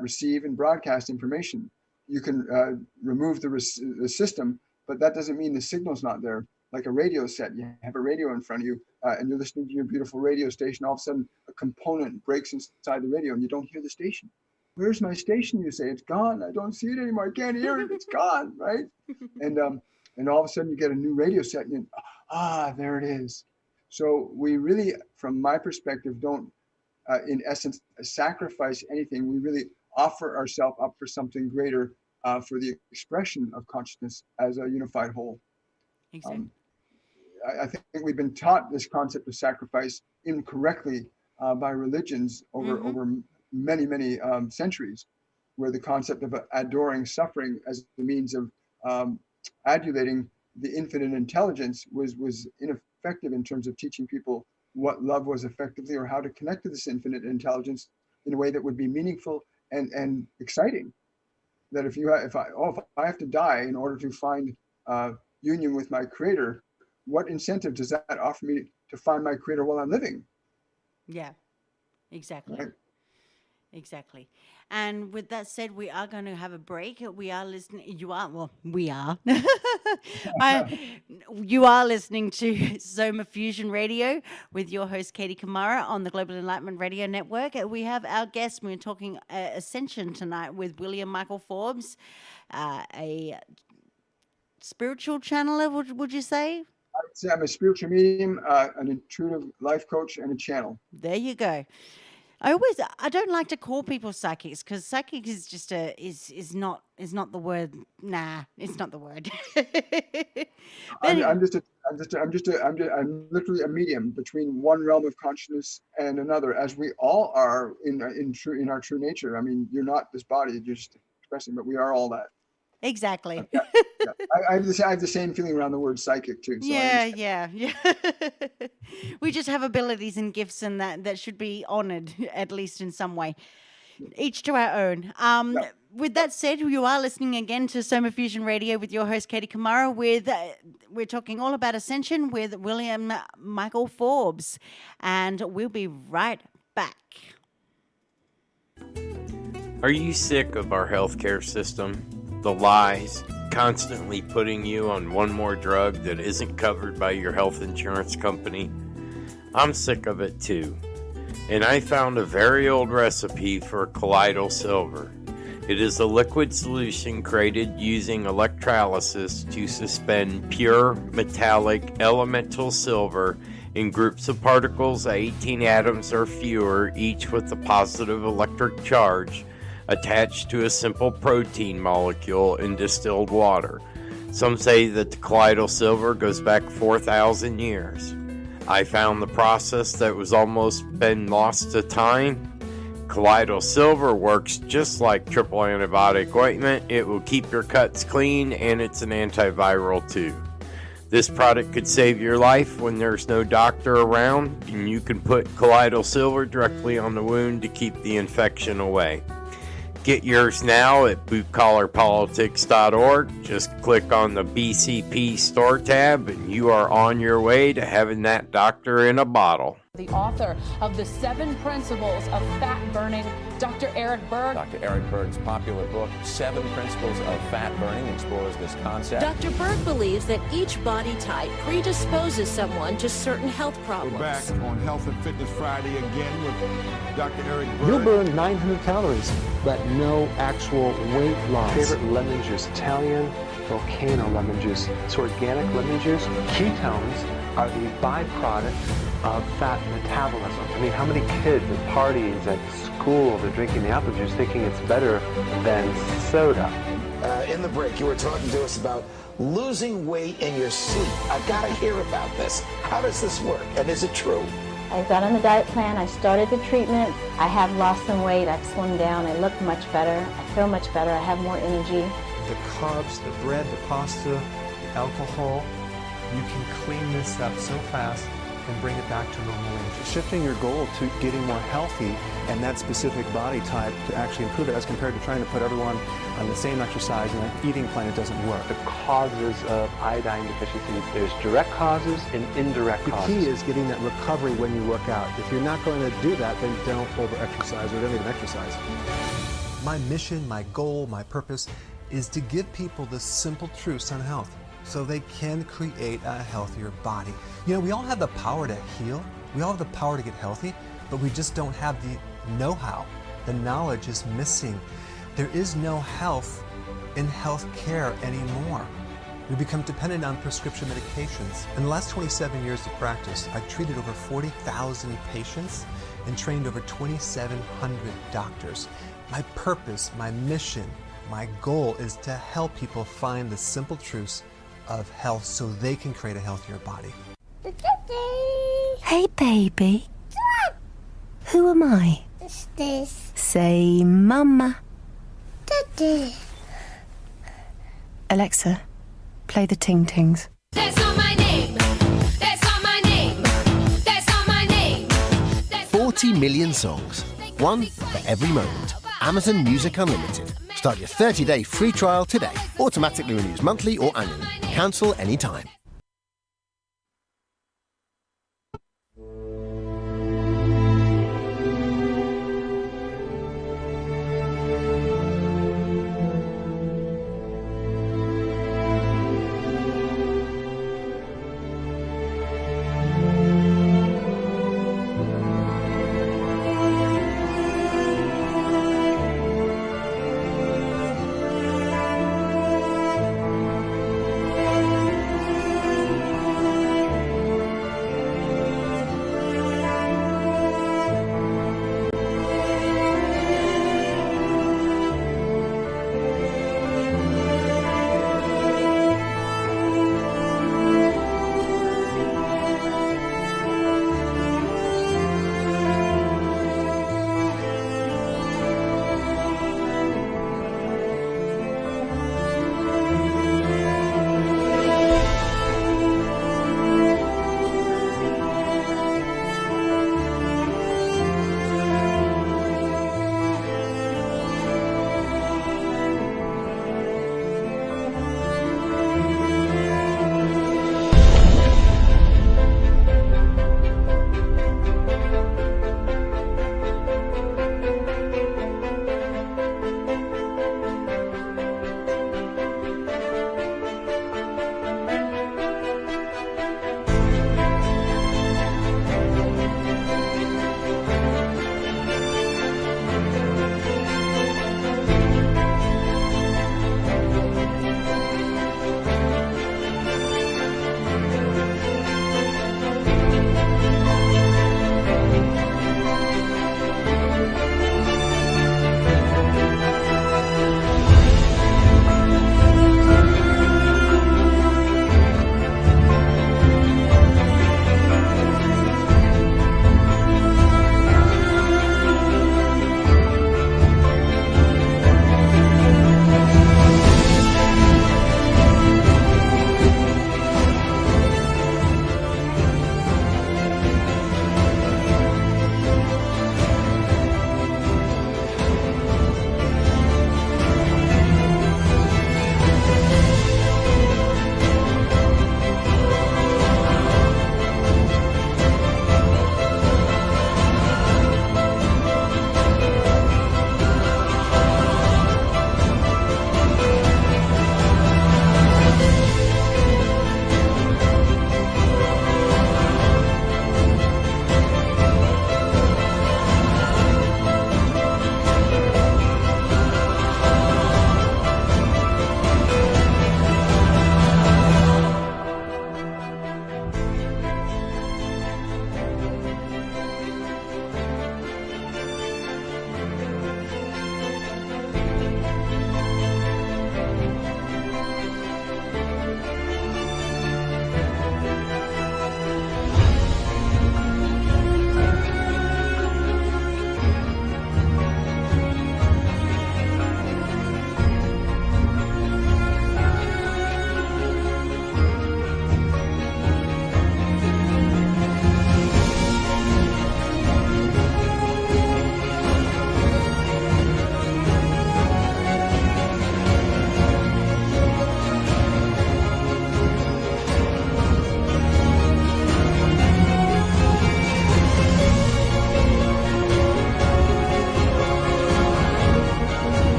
receive and broadcast information. You can remove the system, but that doesn't mean the signal's not there. Like a radio set, you have a radio in front of you and you're listening to your beautiful radio station. All of a sudden, a component breaks inside the radio and you don't hear the station. Where's my station? You say, it's gone. I don't see it anymore. I can't hear it. It's gone, right? And all of a sudden you get a new radio set and there it is. So we really, from my perspective, don't, in essence, sacrifice anything. We really offer ourselves up for something greater, for the expression of consciousness as a unified whole. Exactly. I think we've been taught this concept of sacrifice incorrectly by religions over many centuries, where the concept of adoring suffering as the means of adulating the infinite intelligence was ineffective in terms of teaching people what love was effectively, or how to connect to this infinite intelligence in a way that would be meaningful and exciting. That if I have to die in order to find union with my creator, what incentive does that offer me to find my creator while I'm living? Yeah, exactly. Right. Exactly. And with that said, we are going to have a break. We are listening. We are. You are listening to Soma Fusion Radio with your host, Katie Kamara, on the Global Enlightenment Radio Network. We have our guest. We're talking Ascension tonight with William Michael Forbes, a spiritual channeler, would you say? I would say I'm a spiritual medium, an intuitive life coach, and a channel. There you go. I don't like to call people psychics because psychic is just is not the word. Nah, it's not the word. I'm literally a medium between one realm of consciousness and another, as we all are in our true nature. I mean, you're not this body, you're just expressing, but we are all that. Exactly. Yeah. I have the same feeling around the word psychic too. So Yeah. We just have abilities and gifts, and that should be honored, at least in some way. Each to our own. With that said, you are listening again to Soma Fusion Radio with your host, Katie Kamara. We're talking all about Ascension with William Michael Forbes, and we'll be right back. Are you sick of our healthcare system? The lies, constantly putting you on one more drug that isn't covered by your health insurance company? I'm sick of it too. And I found a very old recipe for colloidal silver. It is a liquid solution created using electrolysis to suspend pure metallic elemental silver in groups of particles, 18 atoms or fewer, each with a positive electric charge, attached to a simple protein molecule in distilled water. Some say that the colloidal silver goes back 4,000 years. I found the process that was almost been lost to time. Colloidal silver works just like triple antibiotic ointment. It will keep your cuts clean, and it's an antiviral too. This product could save your life when there's no doctor around, and you can put colloidal silver directly on the wound to keep the infection away. Get yours now at bootcollarpolitics.org. Just click on the BCP store tab and you are on your way to having that doctor in a bottle. The author of The 7 Principles of Fat Burning, Dr. Eric Berg. Dr. Eric Berg's popular book, 7 Principles of Fat Burning, explores this concept. Dr. Berg believes that each body type predisposes someone to certain health problems. We're back on Health and Fitness Friday again with Dr. Eric Berg. You'll burn 900 calories, but no actual weight loss. Favorite lemon juice, Italian volcano lemon juice. It's organic lemon juice. Ketones are the byproduct of fat metabolism. I mean, how many kids at parties, at school, they're drinking the apple juice thinking it's better than soda? In the break, you were talking to us about losing weight in your sleep. I've got to hear about this. How does this work? And is it true? I got on the diet plan. I started the treatment. I have lost some weight. I've slimmed down. I look much better. I feel much better. I have more energy. The carbs, the bread, the pasta, the alcohol, you can clean this up so fast and bring it back to normal range. Shifting your goal to getting more healthy and that specific body type to actually improve it as compared to trying to put everyone on the same exercise and an eating plan, it doesn't work. The causes of iodine deficiency, there's direct causes and indirect causes. The key is getting that recovery when you work out. If you're not going to do that, then don't over-exercise or don't even exercise. My mission, my goal, my purpose is to give people the simple truths on health so they can create a healthier body. You know, we all have the power to heal. We all have the power to get healthy, but we just don't have the know-how. The knowledge is missing. There is no health in health care anymore. We become dependent on prescription medications. In the last 27 years of practice, I've treated over 40,000 patients and trained over 2,700 doctors. My purpose, my mission, my goal is to help people find the simple truths of health so they can create a healthier body. Hey, baby. Who am I? It's this. Say, Mama. Daddy. Alexa, play the Ting Tings. That's not my name. That's not my name. That's not my name. 40 million songs. One for every moment. Amazon Music Unlimited. Start your 30-day free trial today. Automatically renews monthly or annually. Cancel anytime.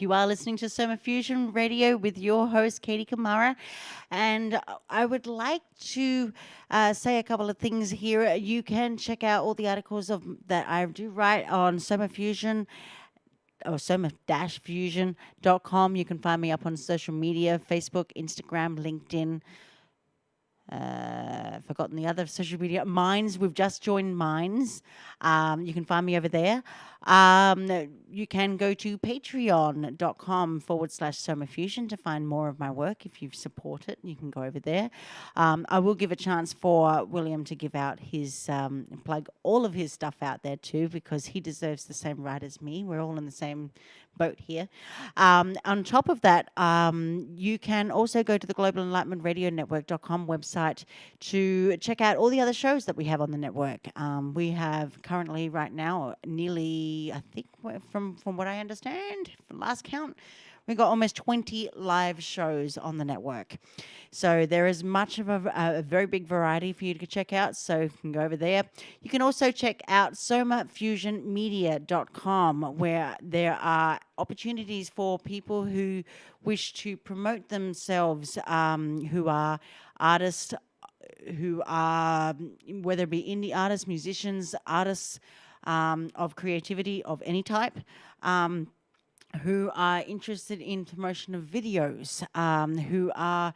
You are listening to Soma Fusion Radio with your host, Katie Kamara. And I would like to say a couple of things here. You can check out all the articles that I do write on Soma Fusion or soma-fusion.com. You can find me up on social media, Facebook, Instagram, LinkedIn. Forgotten the other social media. Minds, we've just joined Minds. You can find me over there. You can go to patreon.com/Soma Fusion to find more of my work. If you support it, you can go over there. I will give a chance for William to give out his, plug all of his stuff out there too, because he deserves the same right as me. We're all in the same boat here. On top of that, you can also go to the Global Enlightenment Radio Network.com website to check out all the other shows that we have on the network. We have currently right now nearly, I think from what I understand, from last count, we've got almost 20 live shows on the network. So there is much of a very big variety for you to check out. So you can go over there. You can also check out somafusionmedia.com, where there are opportunities for people who wish to promote themselves, who are artists, who are, whether it be indie artists, musicians, artists of creativity of any type, who are interested in promotion of videos, who are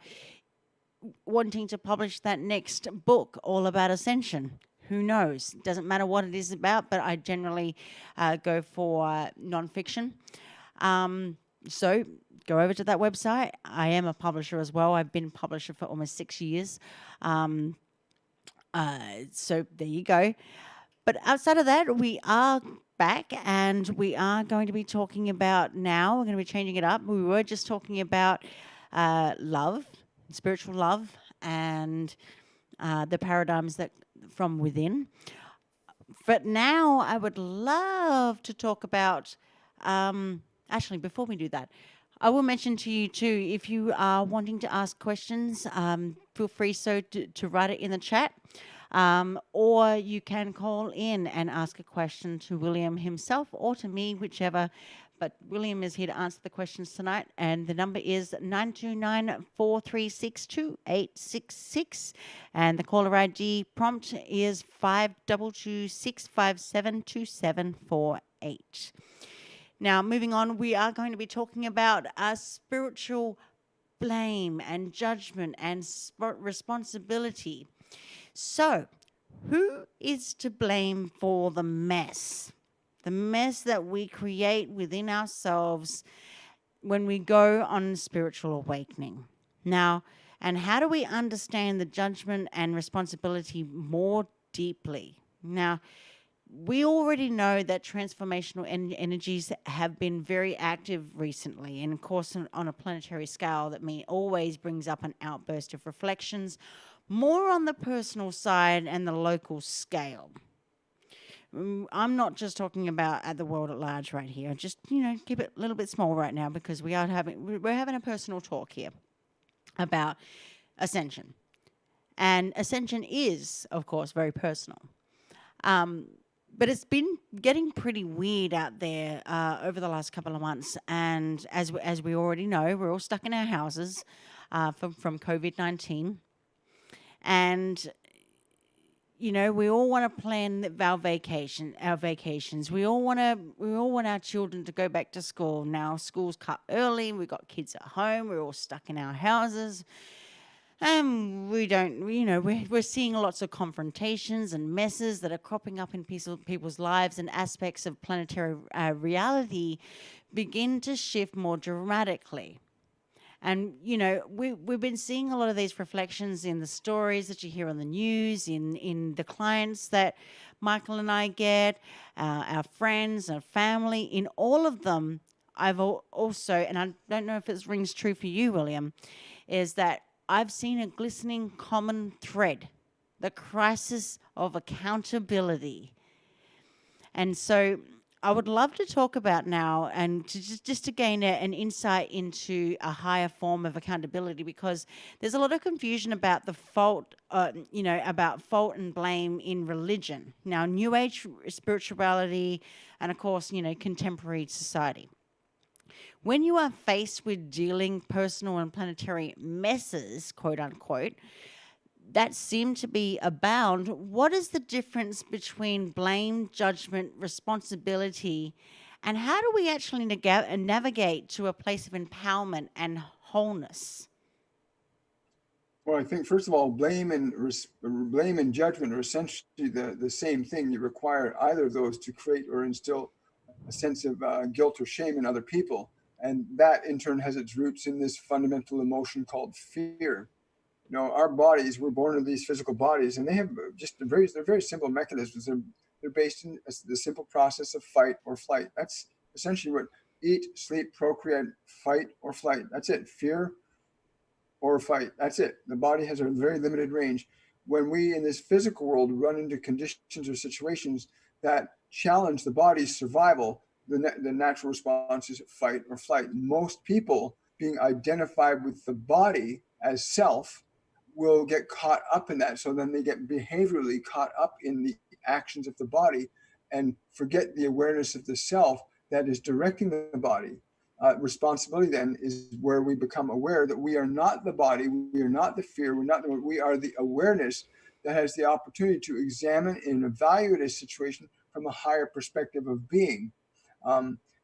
wanting to publish that next book all about Ascension. Who knows? Doesn't matter what it is about, but I generally go for nonfiction. So go over to that website. I am a publisher as well. I've been a publisher for almost 6 years. So there you go. But outside of that, we are back and we are going to be talking about now. We're going to be changing it up. We were just talking about love, spiritual love, and the paradigms that from within. But now I would love to talk about, actually, before we do that, I will mention to you too, if you are wanting to ask questions, feel free to write it in the chat. Or you can call in and ask a question to William himself or to me, whichever. But William is here to answer the questions tonight. And the number is 929-436-2866. And the caller ID prompt is 522-657-2748. Now, moving on, we are going to be talking about spiritual blame and judgment and responsibility. So, who is to blame for the mess? The mess that we create within ourselves when we go on spiritual awakening. Now, and how do we understand the judgment and responsibility more deeply? Now, we already know that transformational energies have been very active recently. And of course, on a planetary scale, that always brings up an outburst of reflections, more on the personal side and the local scale. I'm not just talking about at the world at large right here. Just, keep it a little bit small right now because we're having a personal talk here about Ascension. And Ascension is, of course, very personal. But it's been getting pretty weird out there over the last couple of months. And as we already know, we're all stuck in our houses from COVID-19. And, we all want to plan our vacations. We all want our children to go back to school. Now school's cut early. We've got kids at home. We're all stuck in our houses. And we're seeing lots of confrontations and messes that are cropping up in people's lives, and aspects of planetary reality begin to shift more dramatically. And, we've been seeing a lot of these reflections in the stories that you hear on the news, in the clients that Michael and I get, our friends, our family. In all of them, I've also, and I don't know if it rings true for you, William, is that I've seen a glistening common thread, the crisis of accountability. And so I would love to talk about now, and to just to gain an insight into a higher form of accountability, because there's a lot of confusion about the fault, about fault and blame in religion. Now, New Age spirituality, and of course, contemporary society. When you are faced with dealing personal and planetary messes, quote unquote, that seem to be abound, what is the difference between blame, judgment, responsibility, and how do we actually navigate to a place of empowerment and wholeness? Well, I think first of all, blame and judgment are essentially the same thing. You require either of those to create or instill a sense of guilt or shame in other people, and that in turn has its roots in this fundamental emotion called fear. You know, our bodies, we're born into these physical bodies, and they have just they're very simple mechanisms. They're based in the simple process of fight or flight. That's essentially what eat, sleep, procreate, fight or flight. That's it. Fear or fight. That's it. The body has a very limited range. When we in this physical world run into conditions or situations that challenge the body's survival, the natural response is fight or flight. Most people being identified with the body as self will get caught up in that. So then they get behaviorally caught up in the actions of the body and forget the awareness of the self that is directing the body. Responsibility then is where we become aware that we are not the body, we are not the fear, we are the awareness that has the opportunity to examine and evaluate a situation from a higher perspective of being.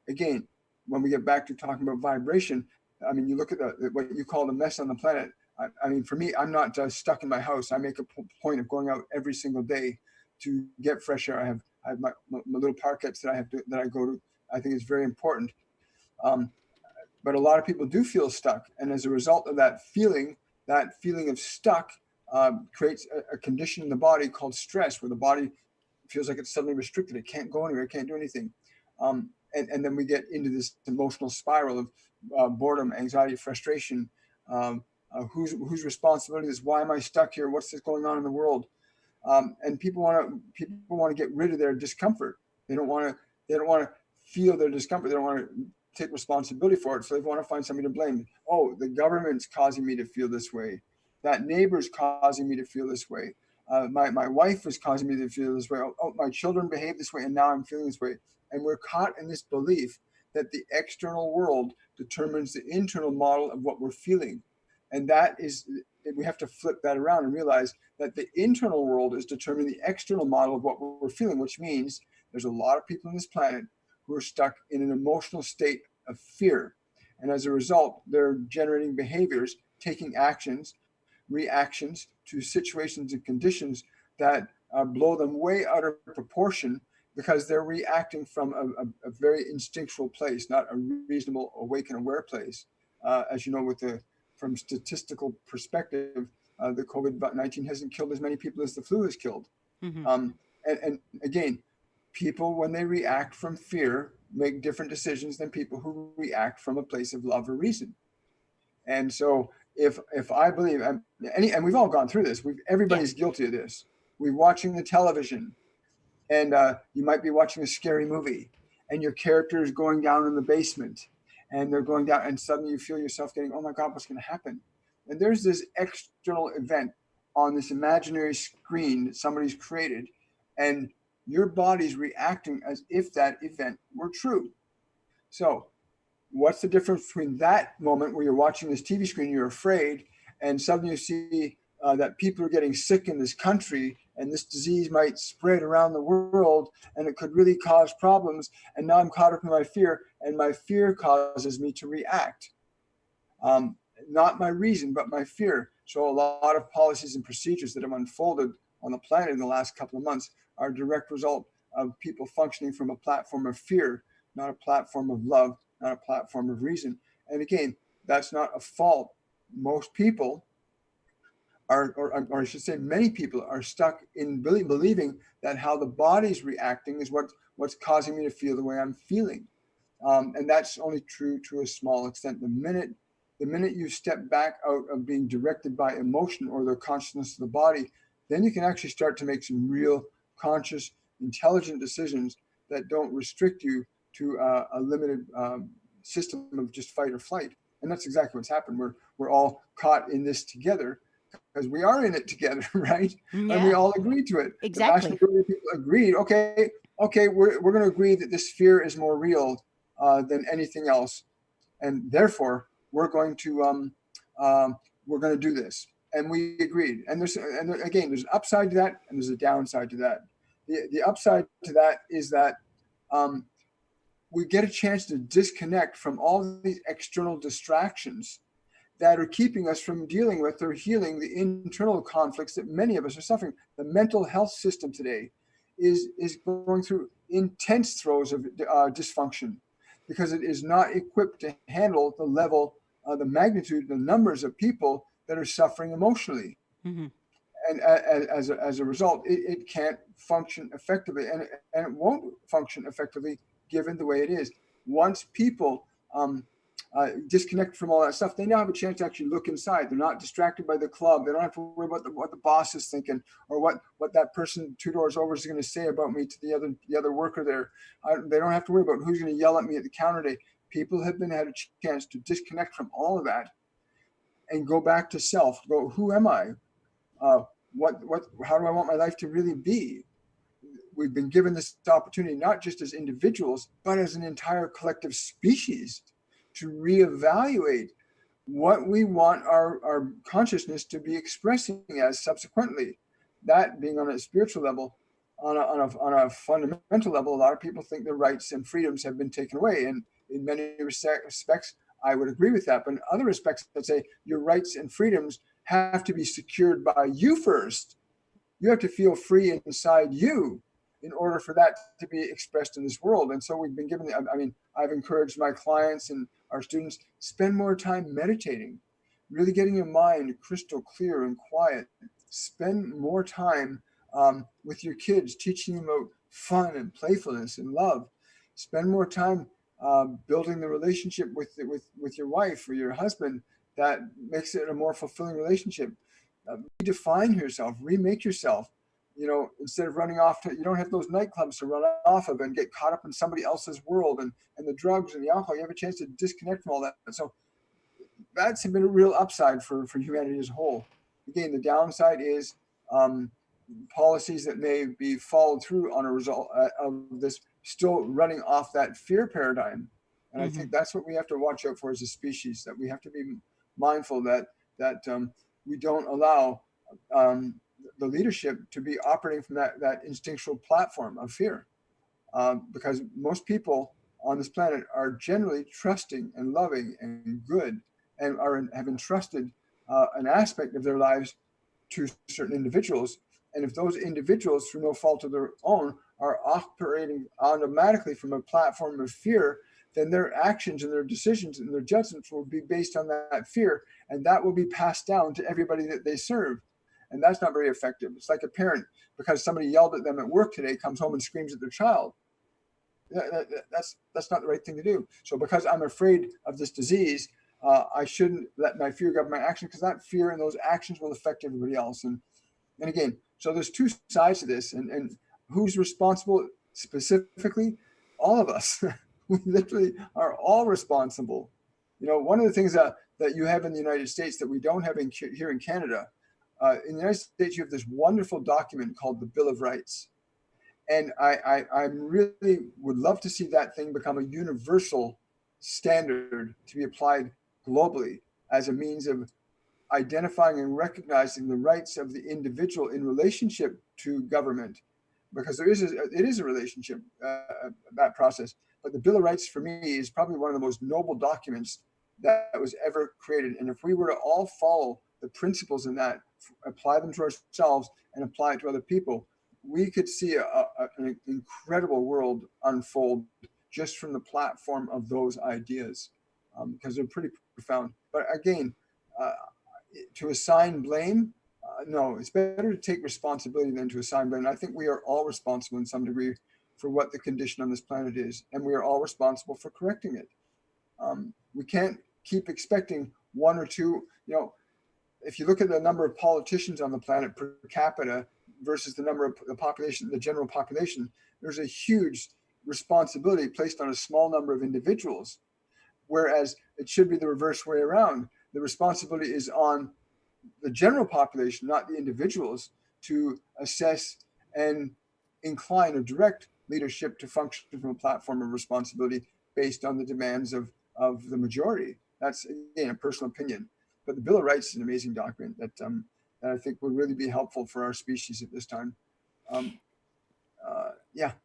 Again, when we get back to talking about vibration, I mean, you look at what you call the mess on the planet. I mean, for me, I'm not just stuck in my house. I make a point of going out every single day to get fresh air. I have my little parkettes that I go to. I think it's very important. But a lot of people do feel stuck, and as a result of that feeling of stuck creates a condition in the body called stress, where the body feels like it's suddenly restricted. It can't go anywhere. It can't do anything. And then we get into this emotional spiral of boredom, anxiety, frustration. Whose responsibility is? Why am I stuck here? What's this going on in the world? And people want to get rid of their discomfort. They don't want to feel their discomfort. They don't want to take responsibility for it. So they want to find somebody to blame. Oh, the government's causing me to feel this way. That neighbor's causing me to feel this way. My wife is causing me to feel this way. Oh, my children behave this way, and now I'm feeling this way. And we're caught in this belief that the external world determines the internal model of what we're feeling. And that is, we have to flip that around and realize that the internal world is determining the external model of what we're feeling, which means there's a lot of people on this planet who are stuck in an emotional state of fear. And as a result, they're generating behaviors, taking actions, reactions to situations and conditions that blow them way out of proportion, because they're reacting from a very instinctual place, not a reasonable, awake and aware place. As you know, from statistical perspective, the COVID-19 hasn't killed as many people as the flu has killed. Mm-hmm. And again, people, when they react from fear, make different decisions than people who react from a place of love or reason. And so if I believe, and we've all gone through this, everybody's guilty of this. We're watching the television, and you might be watching a scary movie, and your character is going down in the basement, and they're going down, and suddenly you feel yourself getting, oh my God, what's going to happen? And there's this external event on this imaginary screen that somebody's created, and your body's reacting as if that event were true. So what's the difference between that moment where you're watching this TV screen, you're afraid, and suddenly you see that people are getting sick in this country, and this disease might spread around the world, and it could really cause problems, and now I'm caught up in my fear, and my fear causes me to react. Not my reason, but my fear. So a lot of policies and procedures that have unfolded on the planet in the last couple of months are a direct result of people functioning from a platform of fear, not a platform of love, not a platform of reason. And again, that's not a fault. Most people are, or I should say many people are stuck in really believing that how the body's reacting is what's causing me to feel the way I'm feeling. And that's only true to a small extent. The minute you step back out of being directed by emotion or the consciousness of the body, then you can actually start to make some real conscious, intelligent decisions that don't restrict you to a limited system of just fight or flight. And that's exactly what's happened. We're all caught in this together because we are in it together, right? Yeah. And we all agree to it. Exactly. The vast majority of people agreed, okay, we're going to agree that this fear is more real than anything else. and therefore we're going to do this. And we agreed. And there's an upside to that, and there's a downside to that. The upside to that is that we get a chance to disconnect from all these external distractions that are keeping us from dealing with or healing the internal conflicts that many of us are suffering. The mental health system today is going through intense throes of dysfunction because it is not equipped to handle the level, the magnitude, the numbers of people that are suffering emotionally. Mm-hmm. And as a result, it can't function effectively, and it won't function effectively given the way it is. Once people disconnect from all that stuff, they now have a chance to actually look inside. They're not distracted by the club. They don't have to worry about what the boss is thinking or what that person 2 doors over is going to say about me to the other worker there. They don't have to worry about who's going to yell at me at the counter today. People have had a chance to disconnect from all of that and go back to self. Go, who am I? How do I want my life to really be? We've been given this opportunity, not just as individuals, but as an entire collective species, to reevaluate what we want our consciousness to be expressing as subsequently. That being on a spiritual level, on a fundamental level, a lot of people think their rights and freedoms have been taken away. And in many respects, I would agree with that. But in other respects, I'd say your rights and freedoms have to be secured by you first. You have to feel free inside you in order for that to be expressed in this world. And so we've been given, I've encouraged my clients and our students, spend more time meditating, really getting your mind crystal clear and quiet. Spend more time with your kids, teaching them about fun and playfulness and love. Spend more time building the relationship with your wife or your husband that makes it a more fulfilling relationship. Redefine yourself, remake yourself. Instead of running off you don't have those nightclubs to run off of and get caught up in somebody else's world and the drugs and the alcohol. You have a chance to disconnect from all that. So that's been a real upside for humanity as a whole. Again, the downside is policies that may be followed through on a result of this still running off that fear paradigm. And I think that's what we have to watch out for as a species, that we have to be mindful that we don't allow the leadership to be operating from that instinctual platform of fear, because most people on this planet are generally trusting and loving and good, and have entrusted an aspect of their lives to certain individuals. And if those individuals, through no fault of their own, are operating automatically from a platform of fear, then their actions and their decisions and their judgments will be based on that fear, and that will be passed down to everybody that they serve. And that's not very effective. It's like a parent, because somebody yelled at them at work today, comes home and screams at their child. That's not the right thing to do. So because I'm afraid of this disease, I shouldn't let my fear govern my action, because that fear and those actions will affect everybody else. And again, so there's two sides to this, and who's responsible specifically? All of us. We literally are all responsible. One of the things that you have in the United States that we don't have here in Canada, in the United States, you have this wonderful document called the Bill of Rights. And I really would love to see that thing become a universal standard to be applied globally as a means of identifying and recognizing the rights of the individual in relationship to government, because it is a relationship, that process. But the Bill of Rights for me is probably one of the most noble documents that was ever created. And if we were to all follow the principles in that, apply them to ourselves and apply it to other people, we could see an incredible world unfold just from the platform of those ideas, because they're pretty profound. But again, to assign blame, no, it's better to take responsibility than to assign blame. I think we are all responsible in some degree for what the condition on this planet is, and we are all responsible for correcting it. We can't keep expecting one or two, if you look at the number of politicians on the planet per capita versus the number of the population, the general population, there's a huge responsibility placed on a small number of individuals, whereas it should be the reverse way around. The responsibility is on the general population, not the individuals, to assess and incline or direct leadership to function from a platform of responsibility based on the demands of of the majority. That's, again, a personal opinion. But the Bill of Rights is an amazing document that I think would really be helpful for our species at this time.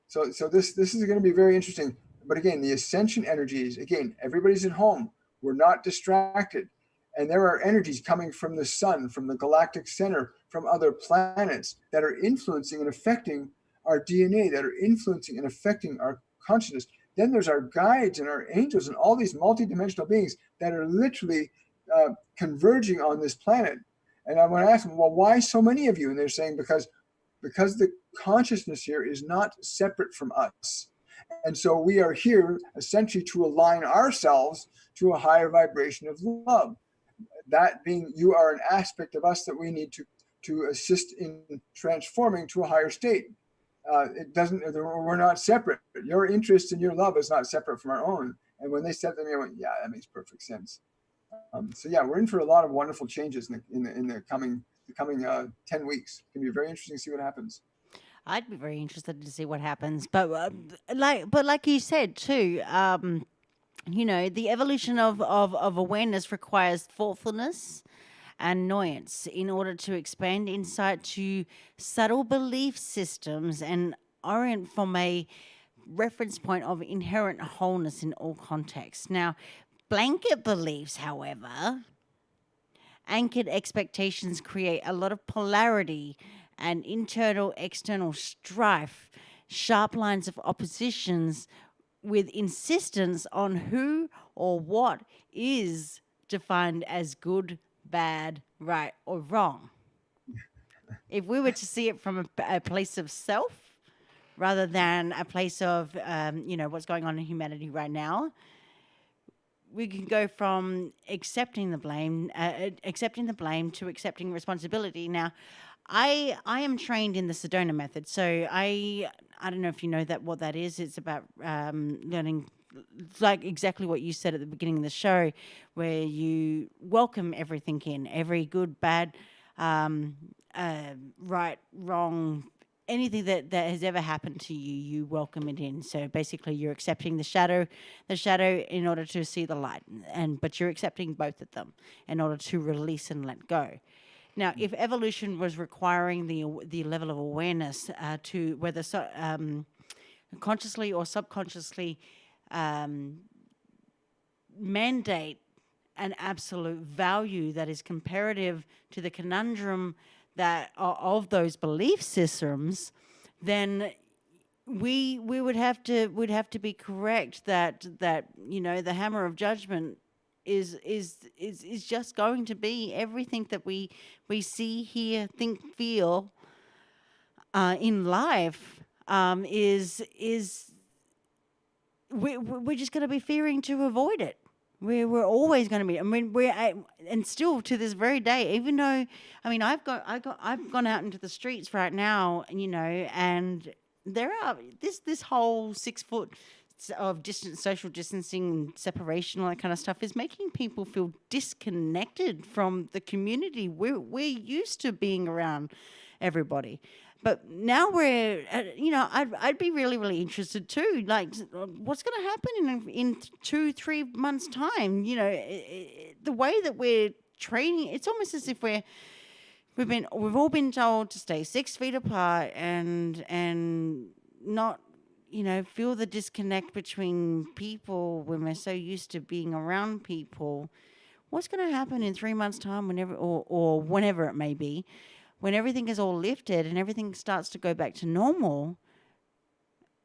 So this is going to be very interesting. But again, the ascension energies, again, everybody's at home. We're not distracted. And there are energies coming from the sun, from the galactic center, from other planets that are influencing and affecting our DNA, that are influencing and affecting our consciousness. Then there's our guides and our angels and all these multidimensional beings that are literally converging on this planet. And I want to ask them, well, why so many of you? And they're saying, because the consciousness here is not separate from us. And so we are here essentially to align ourselves to a higher vibration of love. That being, you are an aspect of us that we need to assist in transforming to a higher state. We're not separate. Your interest and your love is not separate from our own. And when they said to me, I went, yeah, that makes perfect sense. We're in for a lot of wonderful changes in the coming 10 weeks. It's going to be very interesting to see what happens. I'd be very interested to see what happens, but like you said too, the evolution of awareness requires thoughtfulness and annoyance in order to expand insight to subtle belief systems and orient from a reference point of inherent wholeness in all contexts. Now, blanket beliefs, however, anchored expectations create a lot of polarity and internal external strife, sharp lines of oppositions with insistence on who or what is defined as good, bad, right, or wrong. If we were to see it from a place of self rather than a place of, what's going on in humanity right now, we can go from accepting the blame to accepting responsibility. Now, I am trained in the Sedona method, so I don't know if you know what that is. It's about learning, like exactly what you said at the beginning of the show, where you welcome everything in, every good, bad, right, wrong, anything that has ever happened to you, you welcome it in. So basically, you're accepting the shadow in order to see the light, but you're accepting both of them in order to release and let go. Now, if evolution was requiring the level of awareness to whether consciously or subconsciously mandate an absolute value that is comparative to the conundrum that of those belief systems, then we would have to be correct that the hammer of judgment is just going to be everything that we see, hear, think, feel in life. We're just going to be fearing to avoid it. We're always going to be. I mean, and still to this very day, even though, I mean, I've gone out into the streets right now, and there are this whole 6 foot of social distancing and separation, all that kind of stuff, is making people feel disconnected from the community. We're used to being around everybody. But now we're, I'd be really, really interested too. Like, what's going to happen in 2-3 months' time? The way that we're training, it's almost as if we've all been told to stay 6 feet apart and not, feel the disconnect between people when we're so used to being around people. What's going to happen in 3 months' time, or whenever it may be? When everything is all lifted and everything starts to go back to normal,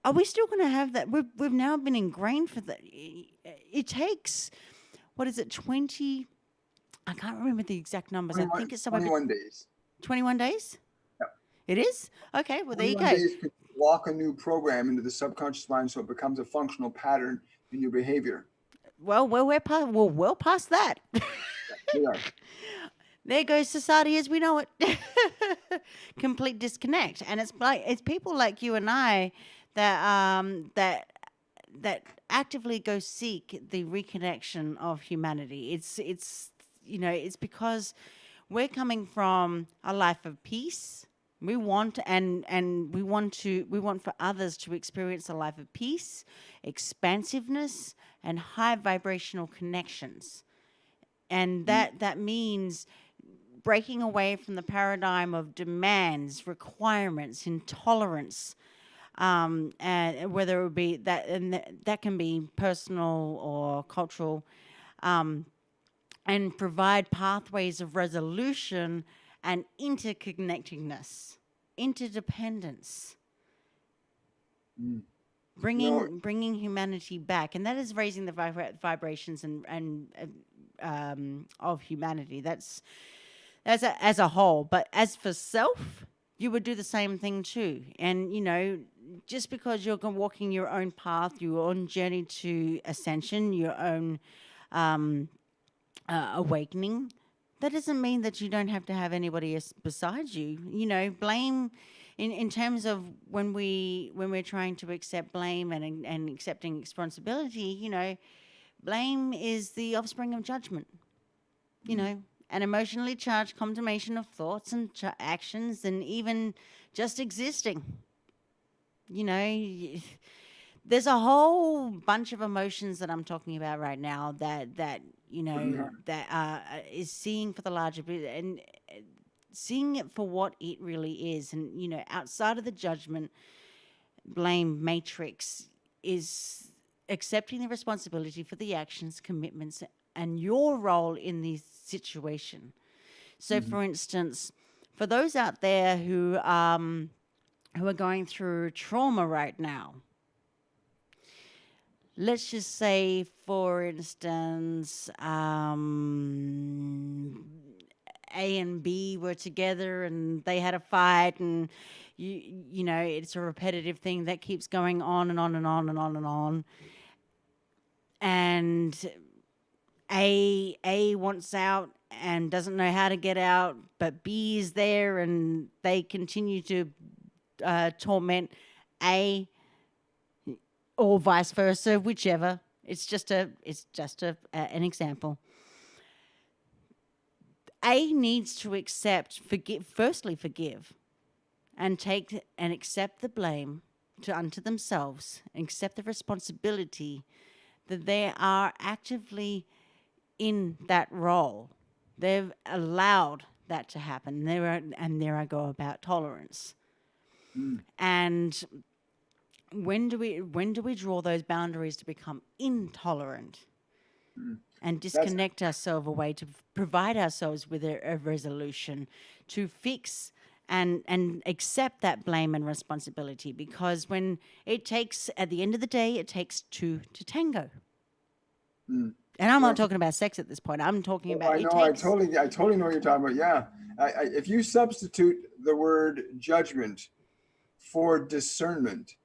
are we still going to have that? We've now been ingrained for that. It takes, 20? I can't remember the exact numbers. I think it's somewhere 21 days. 21 days? Yeah. It is? Okay, well, there you go. 21 days to lock a new program into the subconscious mind so it becomes a functional pattern in your behavior. Well, we're well past that. We are. There goes society as we know it. Complete disconnect. And it's people like you and I that actively go seek the reconnection of humanity. It's because we're coming from a life of peace, We want and we want for others to experience a life of peace, expansiveness, and high vibrational connections. And that means breaking away from the paradigm of demands, requirements, intolerance, and whether it would be that, and that can be personal or cultural, and provide pathways of resolution and interconnectedness, interdependence, bringing humanity back, and that is raising the vibrations and of humanity. That's as a whole. But as for self, you would do the same thing too. And just because you're walking your own path, your own journey to ascension, your own awakening, that doesn't mean that you don't have to have anybody else besides you. Blame in terms of when we're trying to accept blame and accepting responsibility, blame is the offspring of judgment. An emotionally charged combination of thoughts and actions, and even just existing. There's a whole bunch of emotions that I'm talking about right now that is seeing for the larger bit and seeing it for what it really is. And outside of the judgment blame matrix is accepting the responsibility for the actions, commitments, and your role in the situation. So for instance, for those out there who are going through trauma right now, let's just say, for instance, A and B were together and they had a fight, and it's a repetitive thing that keeps going on and on and on and on and on. And A wants out and doesn't know how to get out, but B is there, and they continue to torment A, or vice versa, whichever. It's just an example. A needs to forgive, and take and accept the blame unto themselves, and accept the responsibility that they are actively in that role. They've allowed that to happen. There I go about tolerance. And when do we draw those boundaries to become intolerant and disconnect ourselves away to provide ourselves with a resolution to fix and accept that blame and responsibility? Because when it takes, at the end of the day, it takes two to tango. And I'm not talking about sex at this point. I'm talking about. I totally know what you're talking about. Yeah, if you substitute the word judgment for discernment,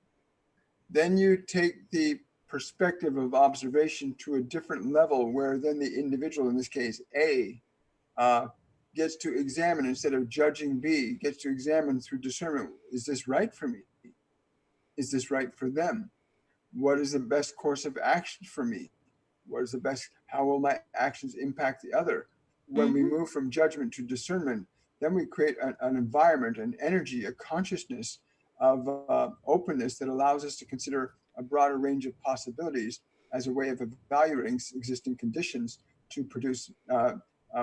then you take the perspective of observation to a different level, where then the individual, in this case A, gets to examine, instead of judging B, gets to examine through discernment. Is this right for me? Is this right for them? What is the best course of action for me? What is the best, how will my actions impact the other? When we move from judgment to discernment, then we create an environment, an energy, a consciousness of openness that allows us to consider a broader range of possibilities as a way of evaluating existing conditions to produce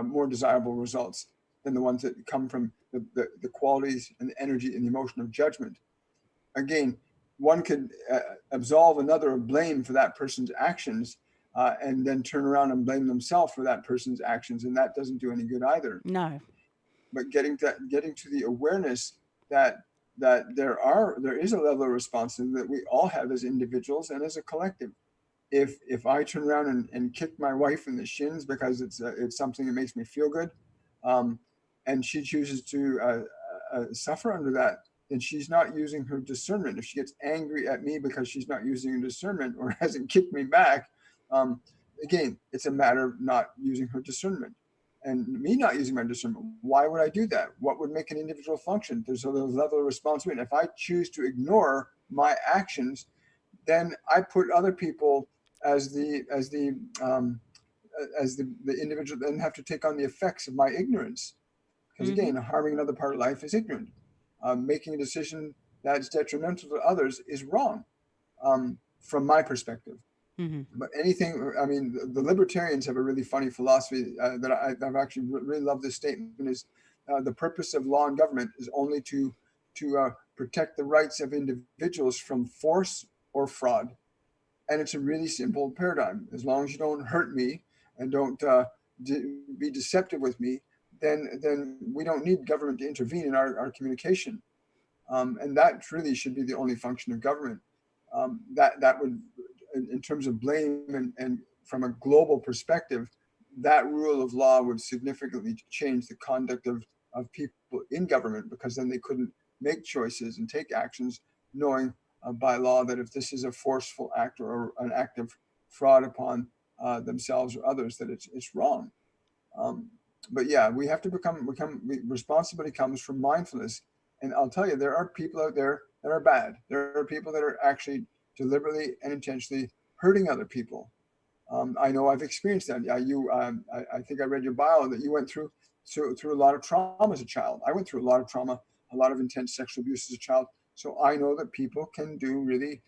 more desirable results than the ones that come from the qualities and the energy and the emotion of judgment. Again, one could absolve another of blame for that person's actions, and then turn around and blame themselves for that person's actions, and that doesn't do any good either. No. But getting to the awareness that there is a level of responsibility that we all have as individuals and as a collective. If I turn around and kick my wife in the shins because it's something that makes me feel good, and she chooses to suffer under that, then she's not using her discernment. If she gets angry at me because she's not using her discernment or hasn't kicked me back, again, it's a matter of not using her discernment. And me not using my discernment, why would I do that? What would make an individual function? There's a level of responsibility. If I choose to ignore my actions, then I put other people as the individual, then have to take on the effects of my ignorance. Because again, harming another part of life is ignorant. making a decision that's detrimental to others is wrong, from my perspective. But anything, I mean, the libertarians have a really funny philosophy that I've actually really loved. This statement is the purpose of law and government is only to protect the rights of individuals from force or fraud. And it's a really simple paradigm. As long as you don't hurt me and don't be deceptive with me, then we don't need government to intervene in our communication. And that really should be the only function of government. That would, in terms of blame and from a global perspective, that rule of law would significantly change the conduct of people in government, because then they couldn't make choices and take actions knowing by law that if this is a forceful act or an act of fraud upon themselves or others, that it's wrong. But yeah, we have to become responsibility comes from mindfulness. And I'll tell you, there are people out there that are bad. There are people that are actually deliberately and intentionally hurting other people. I know I've experienced that. I think I read your bio that you went through a lot of trauma as a child. I went through a lot of trauma, a lot of intense sexual abuse as a child. So I know that people can do really,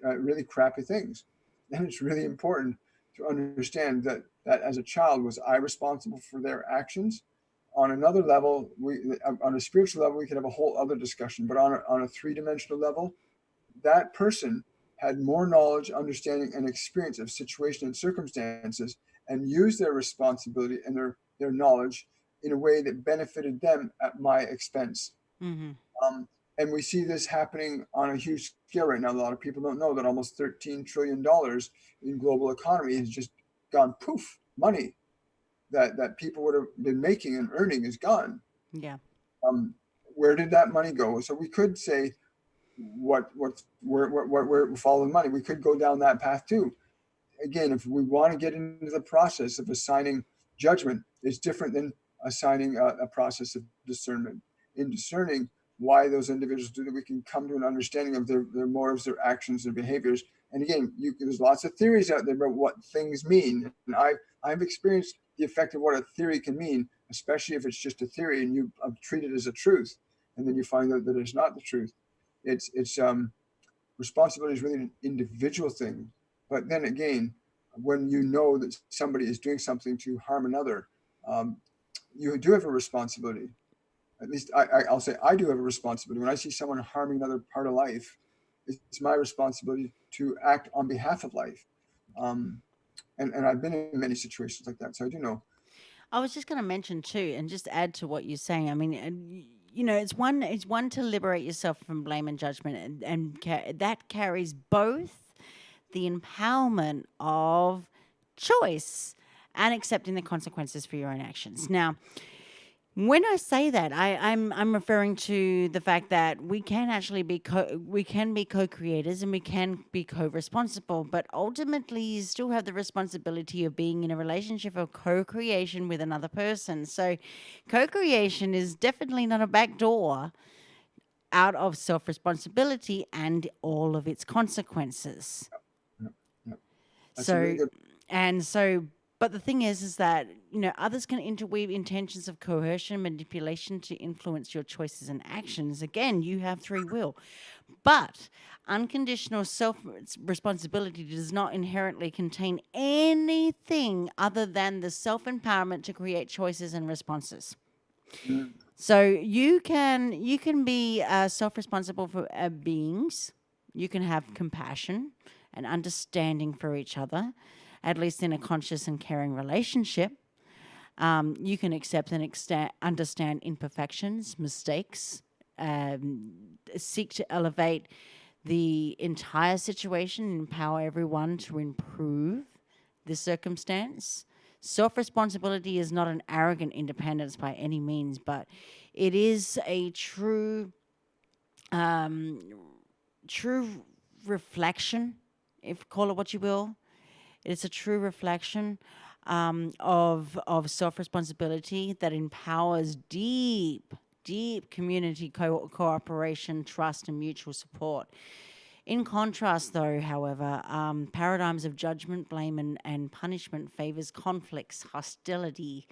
really crappy things. And it's really important to understand that as a child, was I responsible for their actions? On another level, on a spiritual level, we could have a whole other discussion. But on a three-dimensional level, that person had more knowledge, understanding, and experience of situation and circumstances, and used their responsibility and their knowledge in a way that benefited them at my expense. And we see this happening on a huge scale right now. A lot of people don't know that almost $13 trillion in global economy has just gone poof. Money that people would have been making and earning is gone. Yeah. Where did that money go? So we could say, where following money? We could go down that path too. Again, if we want to get into the process of assigning judgment, it's different than assigning a process of discernment. In discerning why those individuals do that, we can come to an understanding of their motives, their actions, their behaviors. And again, there's lots of theories out there about what things mean. And I've experienced the effect of what a theory can mean, especially if it's just a theory and you treat it as a truth, and then you find out that it's not the truth. It's responsibility is really an individual thing. But then again, when you know that somebody is doing something to harm another, you do have a responsibility. At least I'll say I do have a responsibility. When I see someone harming another part of life, it's my responsibility to act on behalf of life. And I've been in many situations like that, so I do know. I was just going to mention too, and just add to what you're saying. I mean, it's one to liberate yourself from blame and judgment, and that carries both the empowerment of choice and accepting the consequences for your own actions. Now, when I say that, I'm referring to the fact that we can actually be co-creators and we can be co-responsible, but ultimately you still have the responsibility of being in a relationship of co-creation with another person. So co-creation is definitely not a backdoor out of self-responsibility and all of its consequences. But the thing is that, others can interweave intentions of coercion, manipulation to influence your choices and actions. Again, you have free will. But unconditional self-responsibility does not inherently contain anything other than the self-empowerment to create choices and responses. So you can be self-responsible for beings. You can have compassion and understanding for each other, at least in a conscious and caring relationship. You can accept and understand imperfections, mistakes, seek to elevate the entire situation, empower everyone to improve the circumstance. Self-responsibility is not an arrogant independence by any means, but it is a true reflection, if call it what you will. It's a true reflection of self-responsibility that empowers deep community cooperation, trust, and mutual support. In contrast, though, however, paradigms of judgment, blame, and punishment favors conflicts, hostility,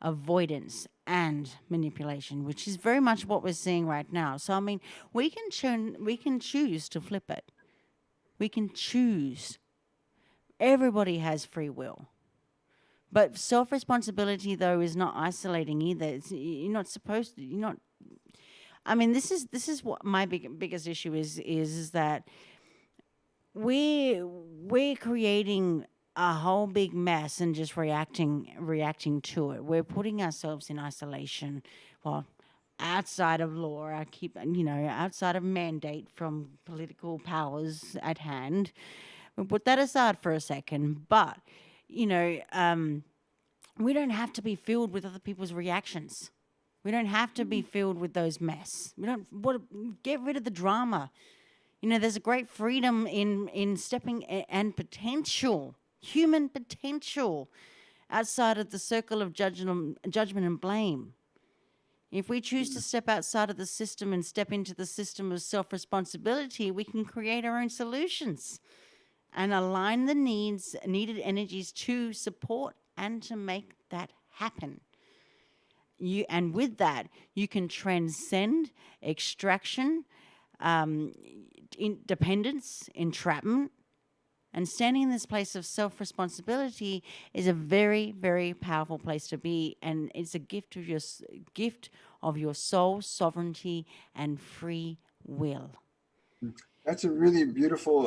avoidance and manipulation, which is very much what we're seeing right now. So I mean, we can choose to flip it. We can choose. Everybody has free will. But self-responsibility, though, is not isolating either. You're not supposed to. You're not. I mean, this is what my biggest issue is that we're creating a whole big mess and just reacting to it. We're putting ourselves in isolation. Well, outside of law, outside of mandate from political powers at hand. We'll put that aside for a second, but we don't have to be filled with other people's reactions. We don't have to be filled with those mess. We don't get rid of the drama. There's a great freedom in stepping and potential, human potential, outside of the circle of judgment and blame. If we choose to step outside of the system and step into the system of self-responsibility, we can create our own solutions and align the needed energies to support and to make that happen. And with that, you can transcend extraction, dependence, entrapment, and standing in this place of self-responsibility is a very, very powerful place to be, and it's a gift of your soul sovereignty and free will. That's a really beautiful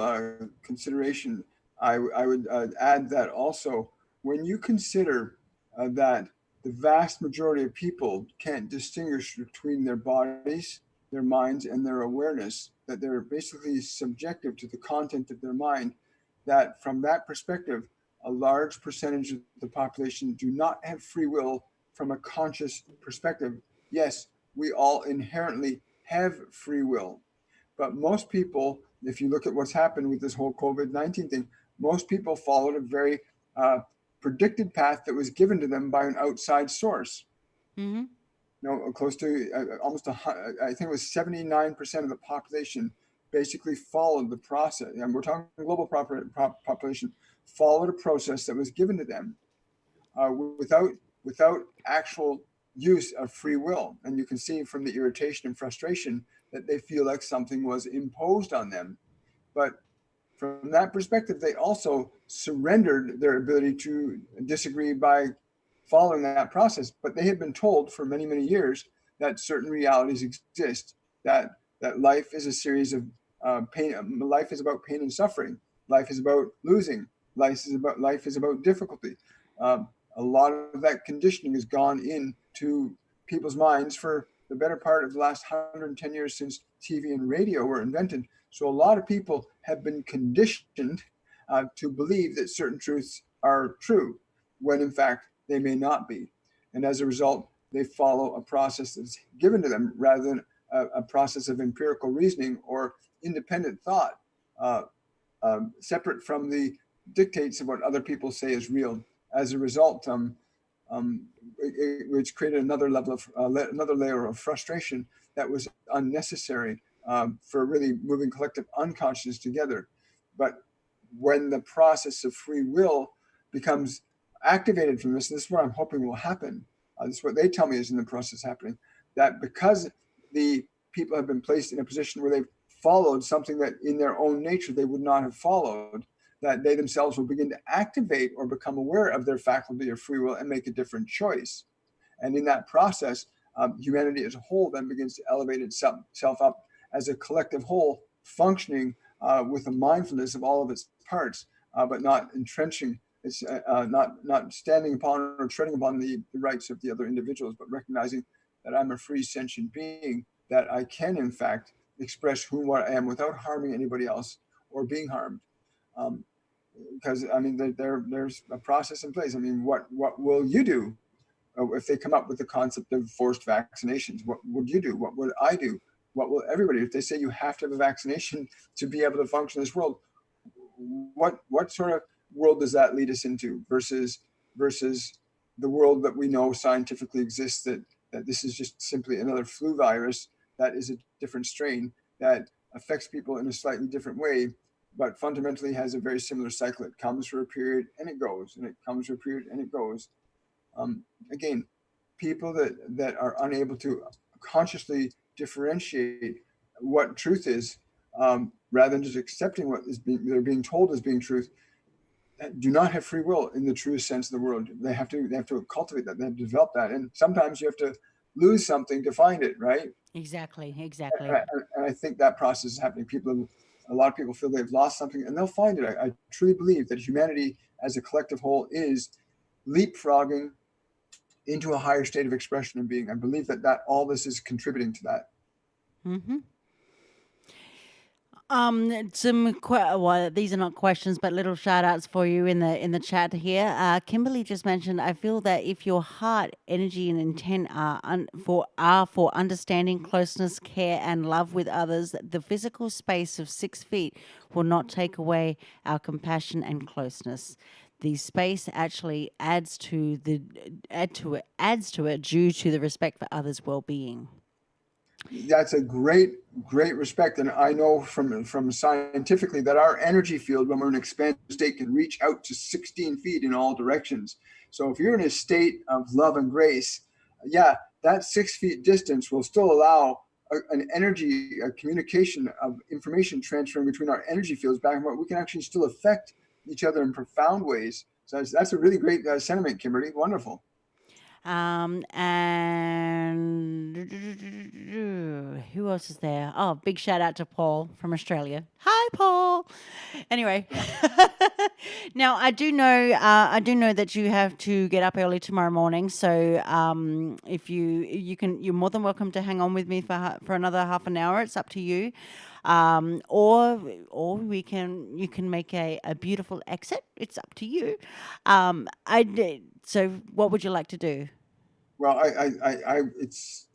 consideration. I would add that also, when you consider that the vast majority of people can't distinguish between their bodies, their minds, and their awareness, that they're basically subjective to the content of their mind, that from that perspective, a large percentage of the population do not have free will from a conscious perspective. Yes, we all inherently have free will. But most people, if you look at what's happened with this whole COVID-19 thing, most people followed a very predicted path that was given to them by an outside source. Mm-hmm. Close to almost, I think it was 79% of the population basically followed the process. And we're talking global population, followed a process that was given to them without actual use of free will. And you can see from the irritation and frustration that they feel like something was imposed on them. But from that perspective, they also surrendered their ability to disagree by following that process. But they had been told for many, many years that certain realities exist, that life is a series of pain. Life is about pain and suffering. Life is about losing. Life is about difficulty. A lot of that conditioning has gone into people's minds for the better part of the last 110 years since TV and radio were invented. So a lot of people have been conditioned to believe that certain truths are true, when in fact they may not be. And as a result, they follow a process that's given to them rather than a process of empirical reasoning or independent thought, separate from the dictates of what other people say is real. As a result, which created another layer of frustration that was unnecessary for really moving collective unconscious together. But when the process of free will becomes activated from this is what I'm hoping will happen. This is what they tell me is in the process happening, that because the people have been placed in a position where they've followed something that in their own nature they would not have followed, that they themselves will begin to activate or become aware of their faculty of free will and make a different choice. And in that process, humanity as a whole then begins to elevate itself up as a collective whole, functioning with a mindfulness of all of its parts, but not entrenching, it's not standing upon or treading upon the rights of the other individuals, but recognizing that I'm a free sentient being, that I can in fact express who I am without harming anybody else or being harmed. Because I mean, there's a process in place. I mean, what will you do if they come up with the concept of forced vaccinations? What would you do? What would I do? What will everybody? If they say you have to have a vaccination to be able to function in this world, what sort of world does that lead us into versus the world that we know scientifically exists, that this is just simply another flu virus that is a different strain that affects people in a slightly different way, but fundamentally has a very similar cycle. It comes for a period and it goes, and it comes for a period and it goes. Again, people that are unable to consciously differentiate what truth is, rather than just accepting what they're being told as being truth, do not have free will in the truest sense of the word. They have to cultivate that. They have to develop that, and sometimes you have to lose something to find it, right? Exactly. And I think that process is happening. A lot of people feel they've lost something, and they'll find it. I truly believe that humanity as a collective whole is leapfrogging into a higher state of expression and being. I believe that all this is contributing to that. Mm-hmm. Well, these are not questions, but little shout outs for you in the chat here. Kimberly just mentioned, I feel that if your heart, energy, and intent are for understanding, closeness, care, and love with others, the physical space of 6 feet will not take away our compassion and closeness. The space actually adds to it due to the respect for others' well-being. That's a great respect. And I know from scientifically that our energy field, when we're in an expanded state, can reach out to 16 feet in all directions. So if you're in a state of love and grace, that 6 feet distance will still allow an energy, a communication of information transferring between our energy fields back and forth. We can actually still affect each other in profound ways. So that's a really great sentiment, Kimberly. Wonderful. And who else is there? Oh, big shout out to Paul from Australia. Hi, Paul. Anyway, now I do know that you have to get up early tomorrow morning. So if you're more than welcome to hang on with me for another half an hour. It's up to you. Or you can make a beautiful exit. It's up to you. So what would you like to do? Well, it's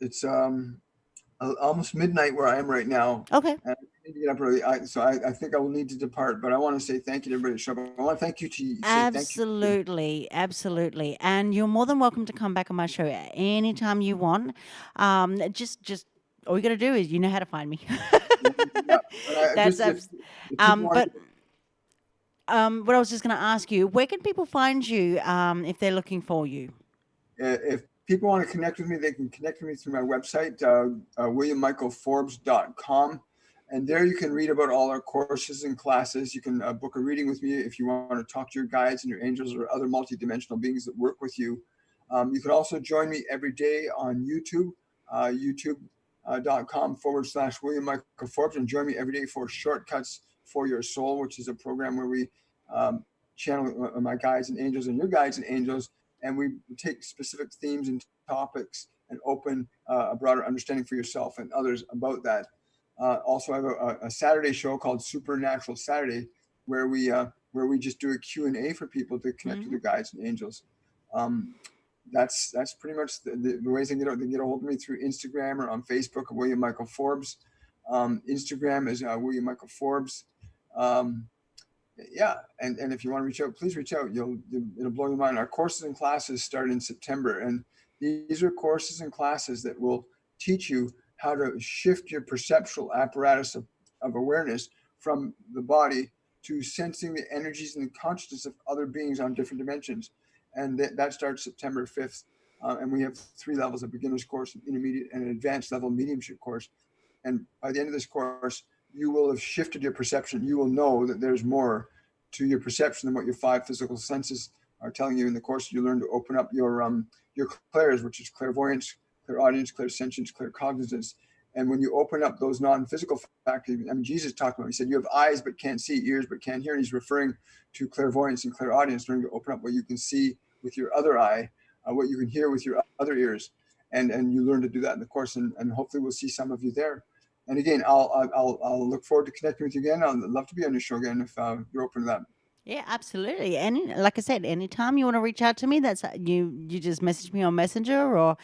almost midnight where I am right now. Okay. And I need to get up early. So I think I will need to depart, but I want to say thank you to everybody. I want to thank you Absolutely. And you're more than welcome to come back on my show anytime you want. Just all you got to do is, you know how to find me. What I was just going to ask you, where can people find you if they're looking for you? If people want to connect with me, they can connect with me through my website, williammichaelforbes.com. And there you can read about all our courses and classes. You can book a reading with me if you want to talk to your guides and your angels or other multidimensional beings that work with you. You can also join me every day on YouTube, youtube.com/William Michael Forbes, and join me every day for Shortcuts for Your Soul, which is a program where we channel my guides and angels and your guides and angels, and we take specific themes and topics and open a broader understanding for yourself and others about that. Also, I have a Saturday show called Supernatural Saturday, where we just do a Q&A for people to connect with the guides and angels. That's pretty much the ways they get a hold of me, through Instagram or on Facebook, William Michael Forbes. Instagram is William Michael Forbes. And if you want to reach out, please reach out. It'll blow your mind. Our courses and classes start in September, and these are courses and classes that will teach you how to shift your perceptual apparatus of awareness from the body to sensing the energies and the consciousness of other beings on different dimensions. And that starts September 5th. And we have 3 levels: a beginner's course, an intermediate, and an advanced level mediumship course. And by the end of this course, you will have shifted your perception. You will know that there's more to your perception than what your 5 physical senses are telling you. In the course, you learn to open up your clairs, which is clairvoyance, clairaudience, clairsentience, claircognizance. And when you open up those non-physical faculties, Jesus talked about it. He said, you have eyes but can't see, ears but can't hear. And he's referring to clairvoyance and clairaudience, learning to open up what you can see with your other eye, what you can hear with your other ears. And you learn to do that in the course, and hopefully we'll see some of you there. And again, I'll look forward to connecting with you again. I'd love to be on your show again if you're open to that. Yeah, absolutely. And like I said, anytime you want to reach out to me, that's you just message me on Messenger or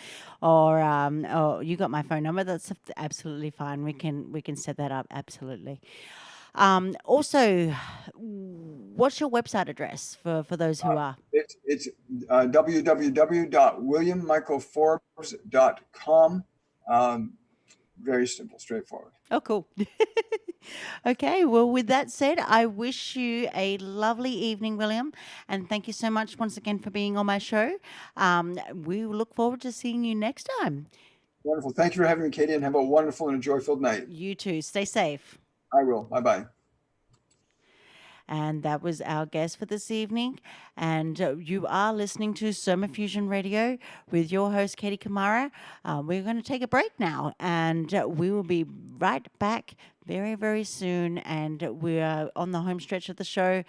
you got my phone number. That's absolutely fine. We can set that up. Absolutely. Also, what's your website address for those who are? It's www.williammichaelforbes.com. Very simple, straightforward. Oh, cool. Okay, well, with that said, I wish you a lovely evening, William, and thank you so much once again for being on my show. We look forward to seeing you next time. Wonderful. Thank you for having me, Katie, and have a wonderful and joy-filled night. You too. Stay safe. I will. Bye-bye. And that was our guest for this evening. And you are listening to Soma Fusion Radio with your host, Katie Kamara. We're going to take a break now, and we will be right back very, very soon. And we are on the home stretch of the show.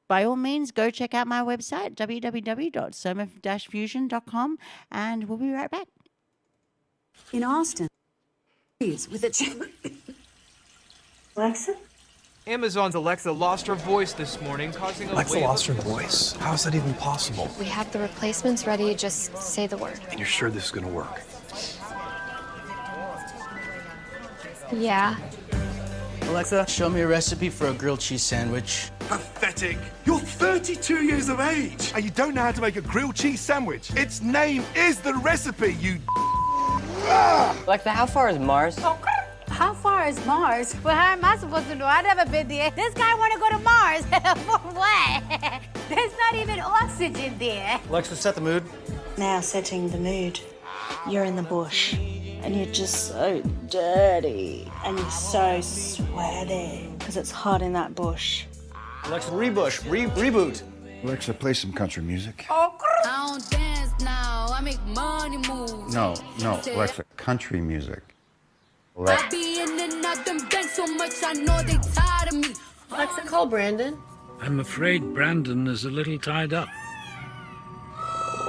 By all means, go check out my website, www.soma-fusion.com, and we'll be right back. In Austin, with a Alexa? Amazon's Alexa lost her voice this morning, causing a Alexa lost her voice? How is that even possible? We have the replacements ready. Just say the word. And you're sure this is going to work? Yeah. Alexa, show me a recipe for a grilled cheese sandwich. Pathetic. You're 32 years of age, and you don't know how to make a grilled cheese sandwich. Its name is the recipe, you... Alexa, how far is Mars? How far is Mars? Well, how am I supposed to know? I've never been there. This guy want to go to Mars. For what? There's not even oxygen there. Alexa, set the mood. Now setting the mood. You're in the bush, and you're just so dirty, and you're so sweaty, because it's hot in that bush. Alexa, reboot. Alexa, play some country music. I don't dance now. I make money move. No, Alexa, country music. I be in and out them banks so much I know they tired of me. Alexa, call Brandon. I'm afraid Brandon is a little tied up.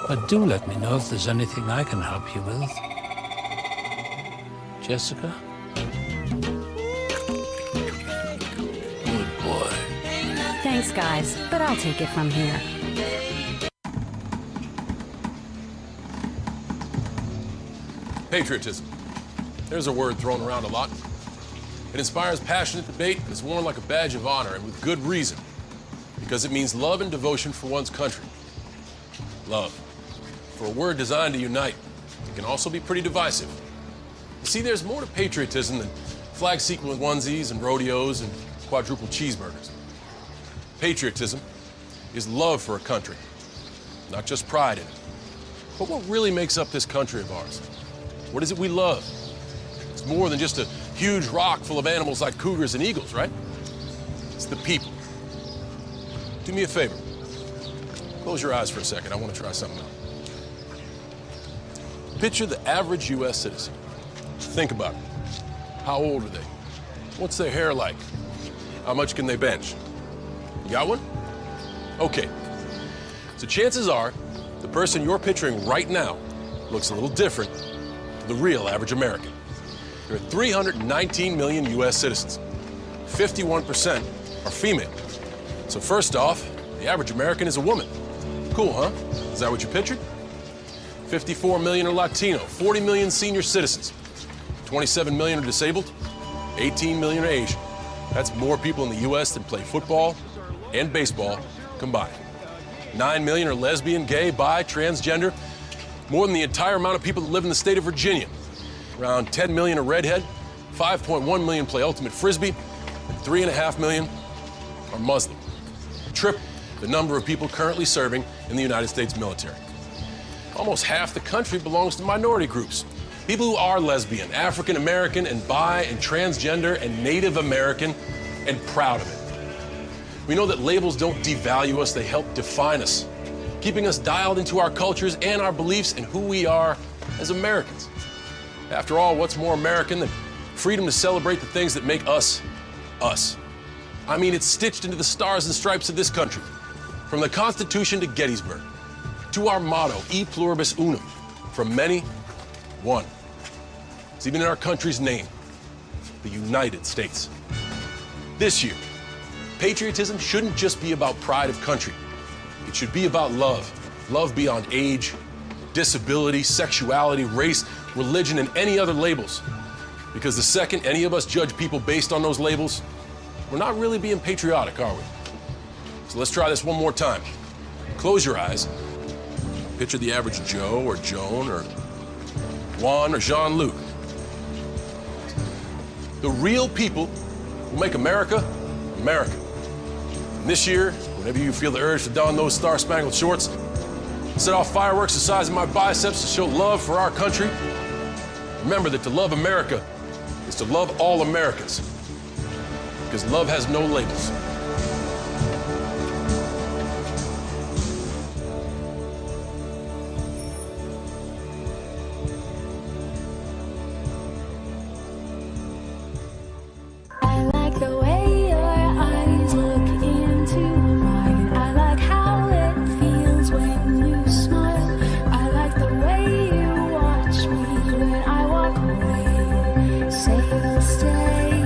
But do let me know if there's anything I can help you with. Jessica? Good boy. Thanks, guys, but I'll take it from here. Patriotism. There's a word thrown around a lot. It inspires passionate debate and is worn like a badge of honor, and with good reason. Because it means love and devotion for one's country. Love. For a word designed to unite, it can also be pretty divisive. You see, there's more to patriotism than flag sequin onesies and rodeos and quadruple cheeseburgers. Patriotism is love for a country, not just pride in it. But what really makes up this country of ours? What is it we love? It's more than just a huge rock full of animals like cougars and eagles, right? It's the people. Do me a favor. Close your eyes for a second. I want to try something out. Picture the average U.S. citizen. Think about it. How old are they? What's their hair like? How much can they bench? You got one? Okay. So chances are, the person you're picturing right now looks a little different to the real average American. There are 319 million U.S. citizens. 51% are female. So first off, the average American is a woman. Cool, huh? Is that what you pictured? 54 million are Latino, 40 million senior citizens, 27 million are disabled, 18 million are Asian. That's more people in the U.S. than play football and baseball combined. 9 million are lesbian, gay, bi, transgender, more than the entire amount of people that live in the state of Virginia. Around 10 million are redhead, 5.1 million play ultimate frisbee, and 3.5 million are Muslim. Triple the number of people currently serving in the United States military. Almost half the country belongs to minority groups. People who are lesbian, African American, and bi, and transgender, and Native American, and proud of it. We know that labels don't devalue us, they help define us, keeping us dialed into our cultures and our beliefs and who we are as Americans. After all, what's more American than freedom to celebrate the things that make us, us? I mean, it's stitched into the stars and stripes of this country, from the Constitution to Gettysburg, to our motto, E pluribus unum, from many, one. It's even in our country's name, the United States. This year, patriotism shouldn't just be about pride of country. It should be about love. Love beyond age, disability, sexuality, race, religion, and any other labels. Because the second any of us judge people based on those labels, we're not really being patriotic, are we? So let's try this one more time. Close your eyes. Picture the average Joe or Joan or Juan or Jean-Luc. The real people who make America, America. And this year, whenever you feel the urge to don those star-spangled shorts, set off fireworks the size of my biceps to show love for our country, remember that to love America is to love all Americans. Because love has no labels. I like the way your eyes look into mine. I like how it feels when you smile. I like the way you watch me when I walk away. Say you'll stay.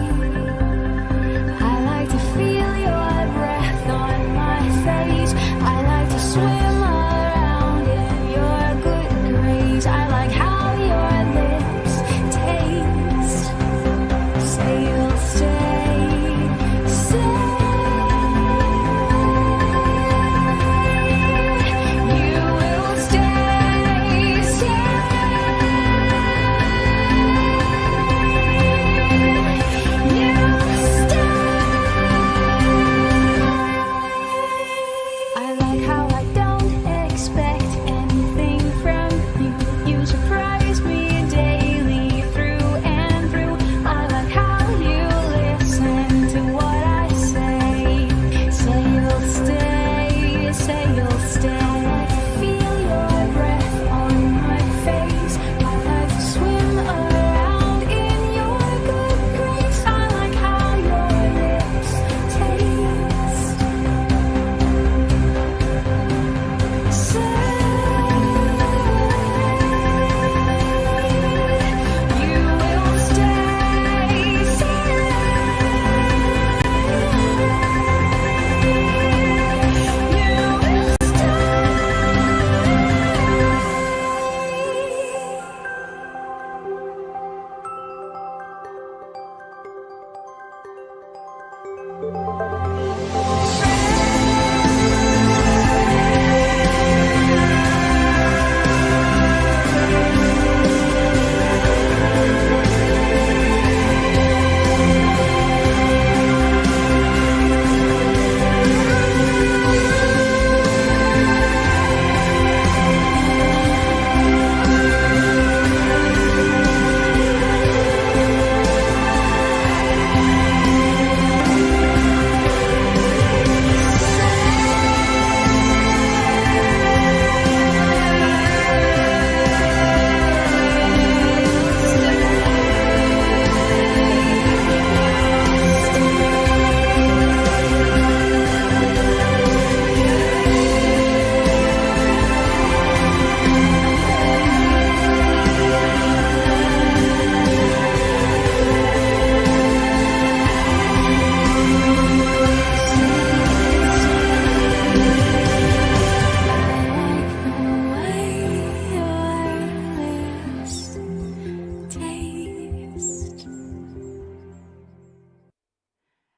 I like to feel your breath on my face. I like to swim around in your good grace. I like how your lips taste. Say you'll stay. Say you will stay. I like how I don't expect anything from you. You surprise me daily through and through. I like how you listen to what I say. Say you'll stay, say you'll stay. I like to feel your breath on my face. I like to swim around in your good grace. I like how your lips taste. Say you will stay.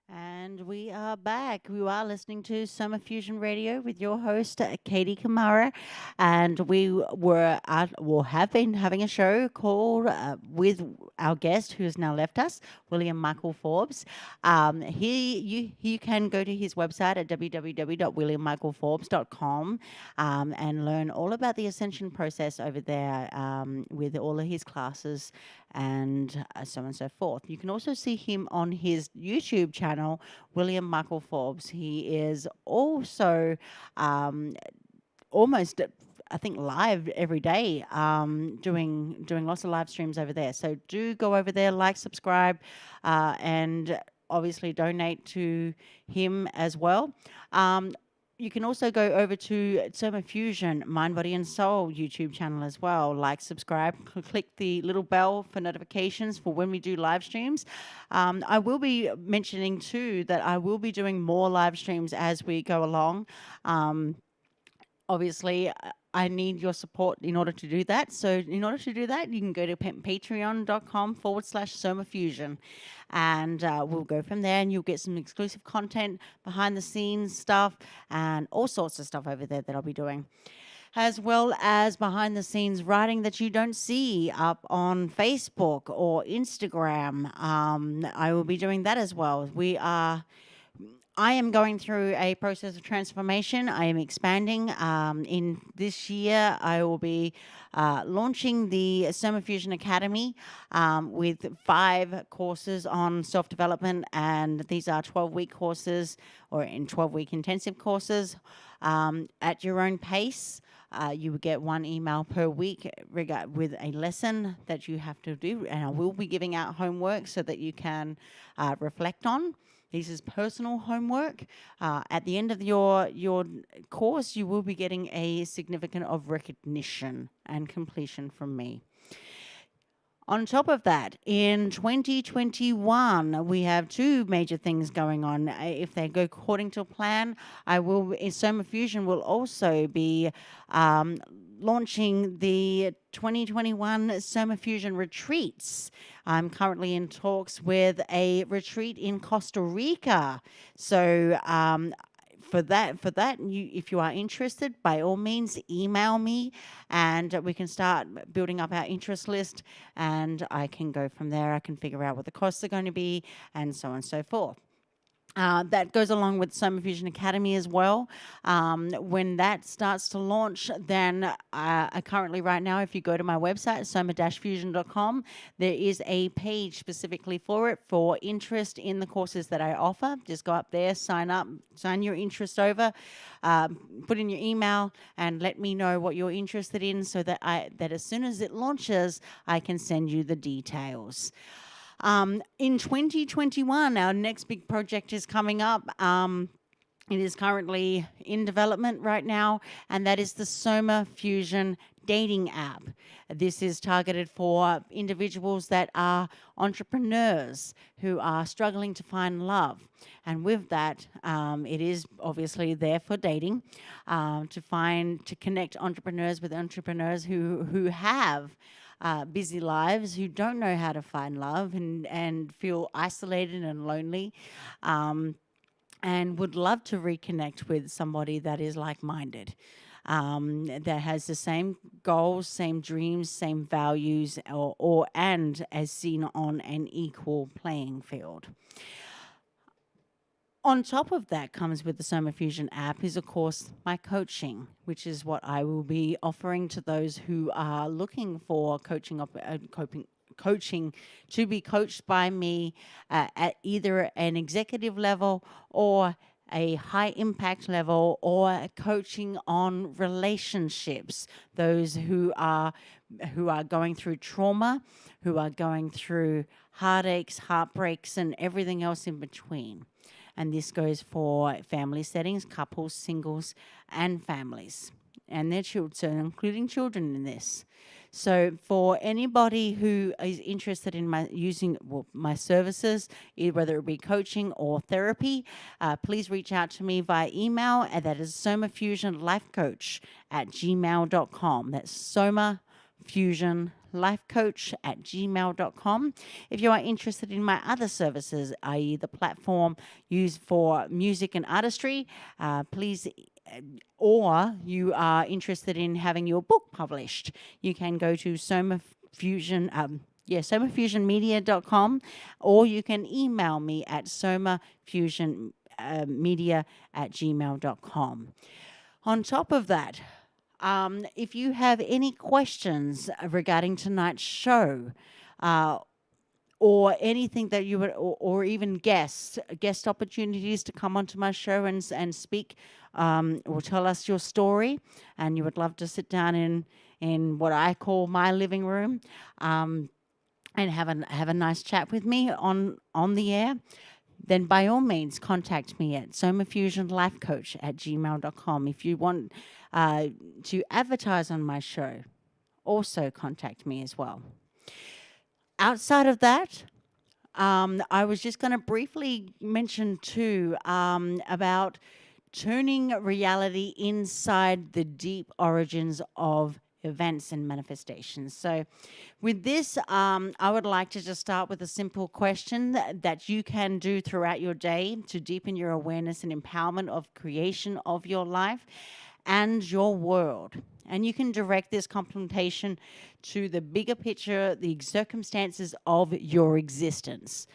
And we are back. You are listening to Soma Fusion Radio with your host, Katie Kamara. And we were have been having a show called with our guest who has now left us, William Michael Forbes. You can go to his website at www.williammichaelforbes.com and learn all about the Ascension process over there with all of his classes and so on and so forth. You can also see him on his YouTube channel, William Michael Forbes. He is also almost, I think, live every day, doing lots of live streams over there. So do go over there, like, subscribe, and obviously donate to him as well. You can also go over to Soma Fusion, Mind, Body and Soul YouTube channel as well. Like, subscribe, click the little bell for notifications for when we do live streams. I will be mentioning too that I will be doing more live streams as we go along. Obviously, I need your support in order to do that. So in order to do that, you can go to patreon.com/Soma Fusion. And we'll go from there, and you'll get some exclusive content, behind the scenes stuff, and all sorts of stuff over there that I'll be doing. as well as behind the scenes writing that you don't see up on Facebook or Instagram. I will be doing that as well. I am going through a process of transformation. I am expanding. In this year, I will be launching the Soma Fusion Academy with 5 courses on self-development, and these are 12-week courses or in 12-week intensive courses at your own pace. You will get 1 email per week with a lesson that you have to do, and I will be giving out homework so that you can reflect on. This is personal homework. At the end of your course, you will be getting a significant of recognition and completion from me. On top of that, in 2021, we have 2 major things going on. If they go according to plan, Soma Fusion will also be launching the 2021 Soma Fusion retreats. I'm currently in talks with a retreat in Costa Rica. So for that, if you are interested, by all means, email me, and we can start building up our interest list, and I can go from there. I can figure out what the costs are going to be, and so on and so forth. That goes along with Soma Fusion Academy as well. When that starts to launch, then currently right now, if you go to my website, soma-fusion.com, there is a page specifically for it for interest in the courses that I offer. Just go up there, sign up, sign your interest over, put in your email, and let me know what you're interested in so that as soon as it launches, I can send you the details. In 2021, our next big project is coming up. It is currently in development right now, and that is the Soma Fusion dating app. This is targeted for individuals that are entrepreneurs who are struggling to find love. And with that, it is obviously there for dating, to connect entrepreneurs with entrepreneurs who have busy lives, who don't know how to find love and feel isolated and lonely, and would love to reconnect with somebody that is like-minded, that has the same goals, same dreams, same values, and as seen on an equal playing field. On top of that comes with the Soma Fusion app is, of course, my coaching, which is what I will be offering to those who are looking for coaching to be coached by me at either an executive level or a high impact level, or coaching on relationships, those who are going through trauma, who are going through heartaches, heartbreaks, and everything else in between. And this goes for family settings, couples, singles, and families, and their children, so including children in this. So for anybody who is interested in my services, whether it be coaching or therapy, please reach out to me via email, and that is somafusionlifecoach@gmail.com. That's somafusionlifecoach@gmail.com. If you are interested in my other services, i.e. the platform used for music and artistry, or you are interested in having your book published, you can go to somafusionmedia.com, or you can email me at somafusionmedia@gmail.com. On top of that, if you have any questions regarding tonight's show, or anything that you would, or even guest opportunities to come onto my show and speak, or tell us your story, and you would love to sit down in what I call my living room, and have a nice chat with me on the air, then by all means contact me at somafusionlifecoach@gmail.com. If you want to advertise on my show, also contact me as well. Outside of that, I was just going to briefly mention too about turning reality inside the deep origins of events and manifestations. So with this, I would like to just start with a simple question that you can do throughout your day to deepen your awareness and empowerment of creation of your life. and your world. And you can direct this contemplation to the bigger picture, the circumstances of your existence,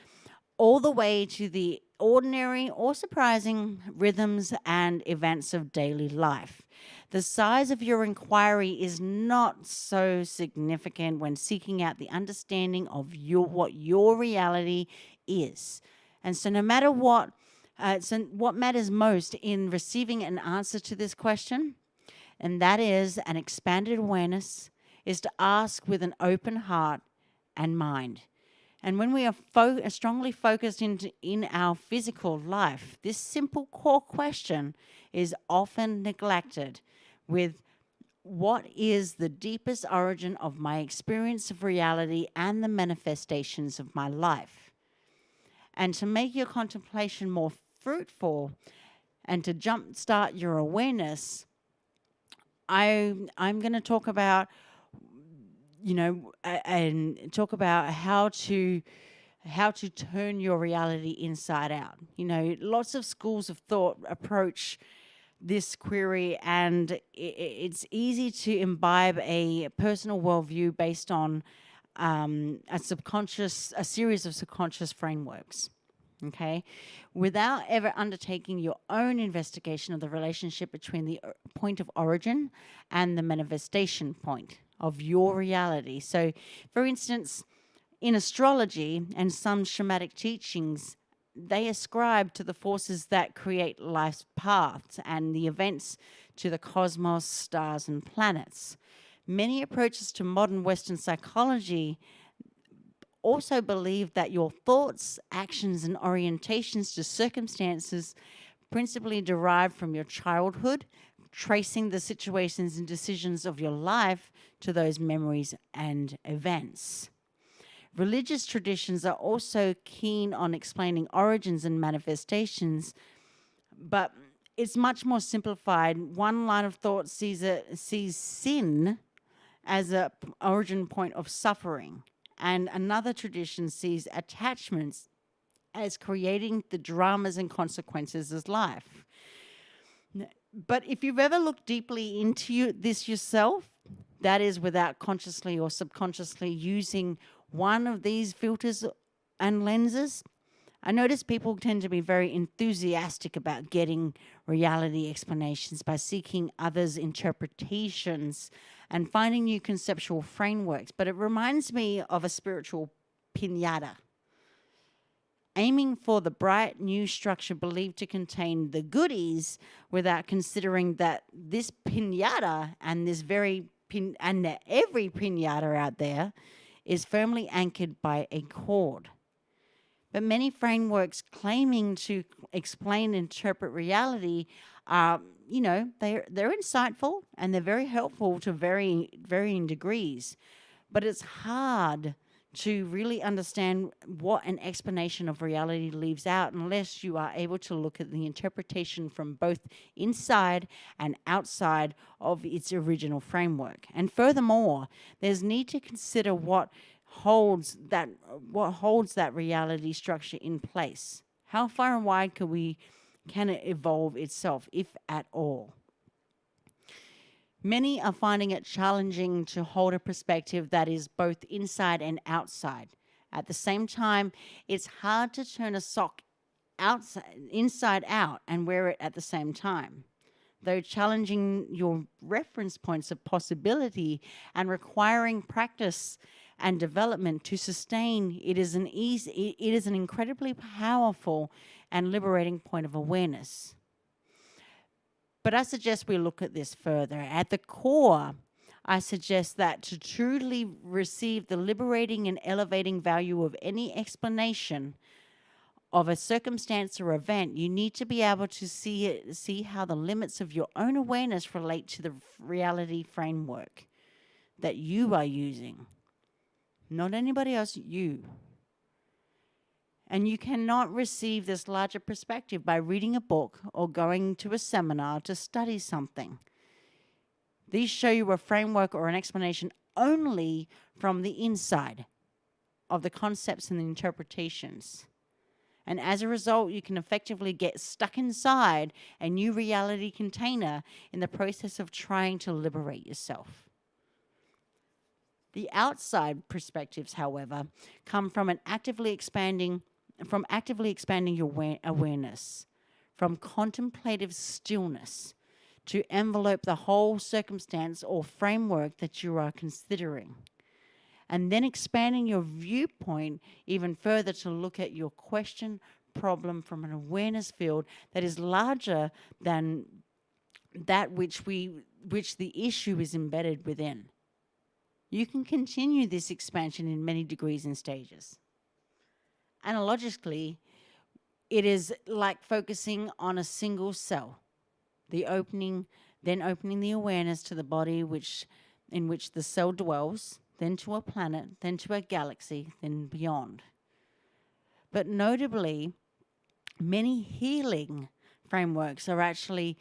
all the way to the ordinary or surprising rhythms and events of daily life. The size of your inquiry is not so significant when seeking out the understanding of what your reality is. And so no matter what, what matters most in receiving an answer to this question, and that is an expanded awareness, is to ask with an open heart and mind. And when we are strongly focused in our physical life, this simple core question is often neglected with what is the deepest origin of my experience of reality and the manifestations of my life. And to make your contemplation more fruitful and to jumpstart your awareness, I'm going to talk about, and talk about how to turn your reality inside out. Lots of schools of thought approach this query, and it's easy to imbibe a personal worldview based on a series of subconscious frameworks. Okay, without ever undertaking your own investigation of the relationship between the point of origin and the manifestation point of your reality. So, for instance, in astrology and some shamanic teachings, they ascribe to the forces that create life's paths and the events to the cosmos, stars, and planets. Many approaches to modern Western psychology also believe that your thoughts, actions, and orientations to circumstances principally derive from your childhood, tracing the situations and decisions of your life to those memories and events. Religious traditions are also keen on explaining origins and manifestations, but it's much more simplified. One line of thought sees sin as an origin point of suffering, and another tradition sees attachments as creating the dramas and consequences of life. But if you've ever looked deeply into this yourself, that is without consciously or subconsciously using one of these filters and lenses, I notice people tend to be very enthusiastic about getting reality explanations by seeking others' interpretations and finding new conceptual frameworks. But it reminds me of a spiritual piñata, aiming for the bright new structure believed to contain the goodies without considering that this piñata and every piñata out there is firmly anchored by a cord. But many frameworks claiming to explain and interpret reality are, they're insightful and they're very helpful to varying degrees. But it's hard to really understand what an explanation of reality leaves out unless you are able to look at the interpretation from both inside and outside of its original framework. And furthermore, there's need to consider what holds that reality structure in place. How far and wide can it evolve itself, if at all? Many are finding it challenging to hold a perspective that is both inside and outside. At the same time, it's hard to turn a sock inside out and wear it at the same time. Though challenging your reference points of possibility and requiring practice and development to sustain, it is an incredibly powerful and liberating point of awareness. But I suggest we look at this further. At the core, I suggest that to truly receive the liberating and elevating value of any explanation of a circumstance or event, you need to be able to see how the limits of your own awareness relate to the reality framework that you are using. Not anybody else, you. And you cannot receive this larger perspective by reading a book or going to a seminar to study something. These show you a framework or an explanation only from the inside of the concepts and the interpretations. And as a result, you can effectively get stuck inside a new reality container in the process of trying to liberate yourself. The outside perspectives, however, come from actively expanding your awareness, from contemplative stillness to envelope the whole circumstance or framework that you are considering, and then expanding your viewpoint even further to look at your problem from an awareness field that is larger than that which the issue is embedded within. You can continue this expansion in many degrees and stages. Analogically, it is like focusing on a single cell, then opening the awareness to the body in which the cell dwells, then to a planet, then to a galaxy, then beyond. But notably, many healing frameworks are actually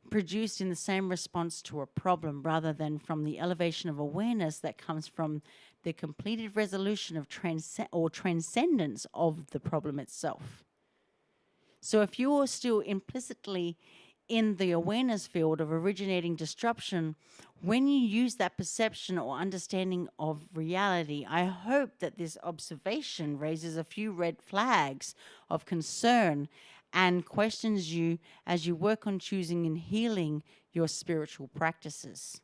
produced in the same response to a problem rather than from the elevation of awareness that comes from the completed resolution of transcendence of the problem itself. So if you're still implicitly in the awareness field of originating disruption, when you use that perception or understanding of reality, I hope that this observation raises a few red flags of concern and questions you as you work on choosing and healing your spiritual practices.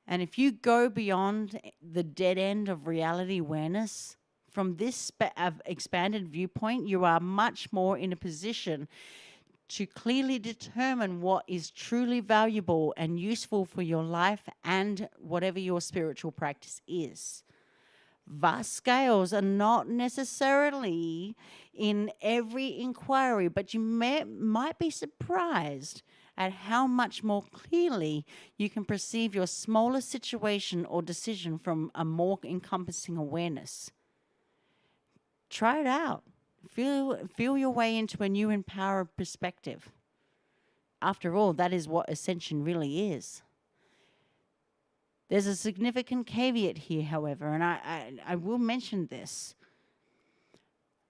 And if you go beyond the dead end of reality awareness, from this expanded viewpoint, you are much more in a position to clearly determine what is truly valuable and useful for your life and whatever your spiritual practice is. Vast scales are not necessarily in every inquiry, but you might be surprised at how much more clearly you can perceive your smaller situation or decision from a more encompassing awareness. Try it out. Feel your way into a new empowered perspective. After all, that is what Ascension really is. There's a significant caveat here, however, and I will mention this.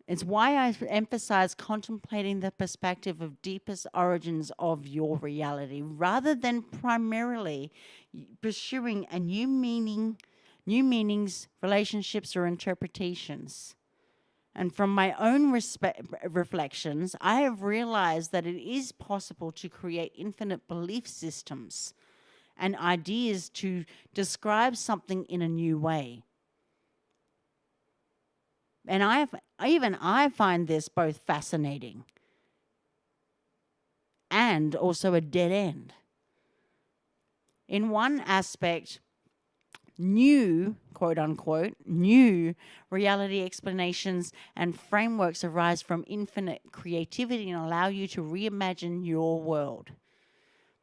It's why I emphasize contemplating the perspective of deepest origins of your reality, rather than primarily pursuing a new meanings, relationships, or interpretations. And from my own reflections, I have realized that it is possible to create infinite belief systems and ideas to describe something in a new way. And I find this both fascinating and also a dead end. In one aspect, new, quote unquote, new reality explanations and frameworks arise from infinite creativity and allow you to reimagine your world.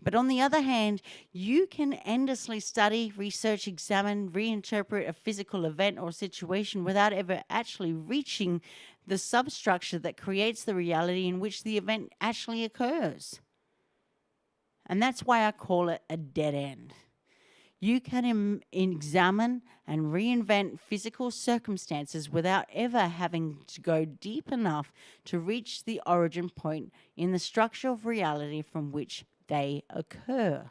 But on the other hand, you can endlessly study, research, examine, reinterpret a physical event or situation without ever actually reaching the substructure that creates the reality in which the event actually occurs. And that's why I call it a dead end. You can examine and reinvent physical circumstances without ever having to go deep enough to reach the origin point in the structure of reality from which they occur.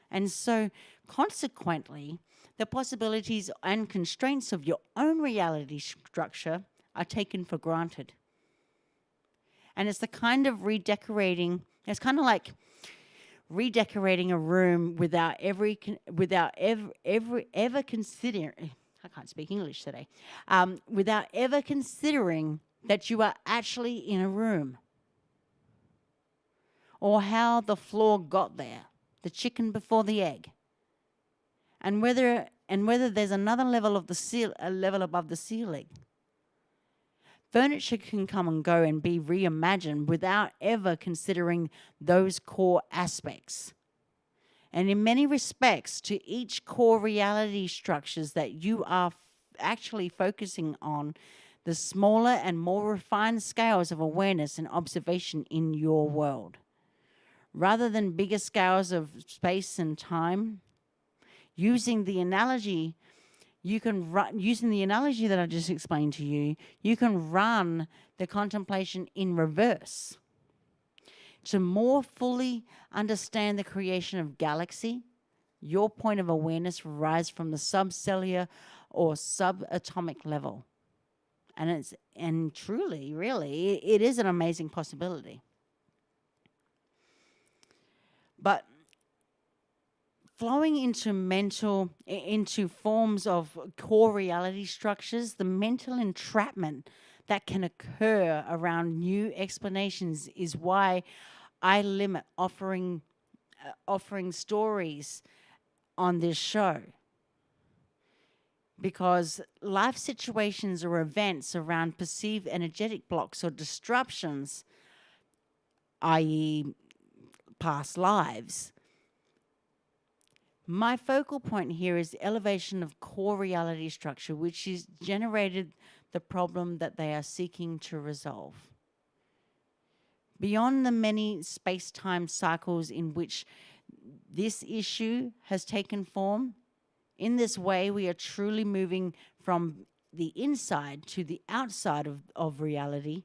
And so, consequently, the possibilities and constraints of your own reality structure are taken for granted. And it's the kind of redecorating, it's kind of like redecorating a room without ever considering, I can't speak English today, without ever considering that you are actually in a room, or how the floor got there, the chicken before the egg, and whether there's another level of a level above the ceiling. Furniture can come and go and be reimagined without ever considering those core aspects. And in many respects, to each core reality structures that you are actually focusing on, the smaller and more refined scales of awareness and observation in your world. Rather than bigger scales of space and time, using the analogy you can run, using the analogy that I just explained to you, you can run the contemplation in reverse. To more fully understand the creation of galaxy, your point of awareness rise from the subcellular or subatomic level. And truly, really, it is an amazing possibility. But flowing into forms of core reality structures, the mental entrapment that can occur around new explanations is why I limit offering stories on this show. Because life situations or events around perceived energetic blocks or disruptions, i.e. past lives, my focal point here is the elevation of core reality structure, which has generated the problem that they are seeking to resolve. Beyond the many space-time cycles in which this issue has taken form, in this way, we are truly moving from the inside to the outside of reality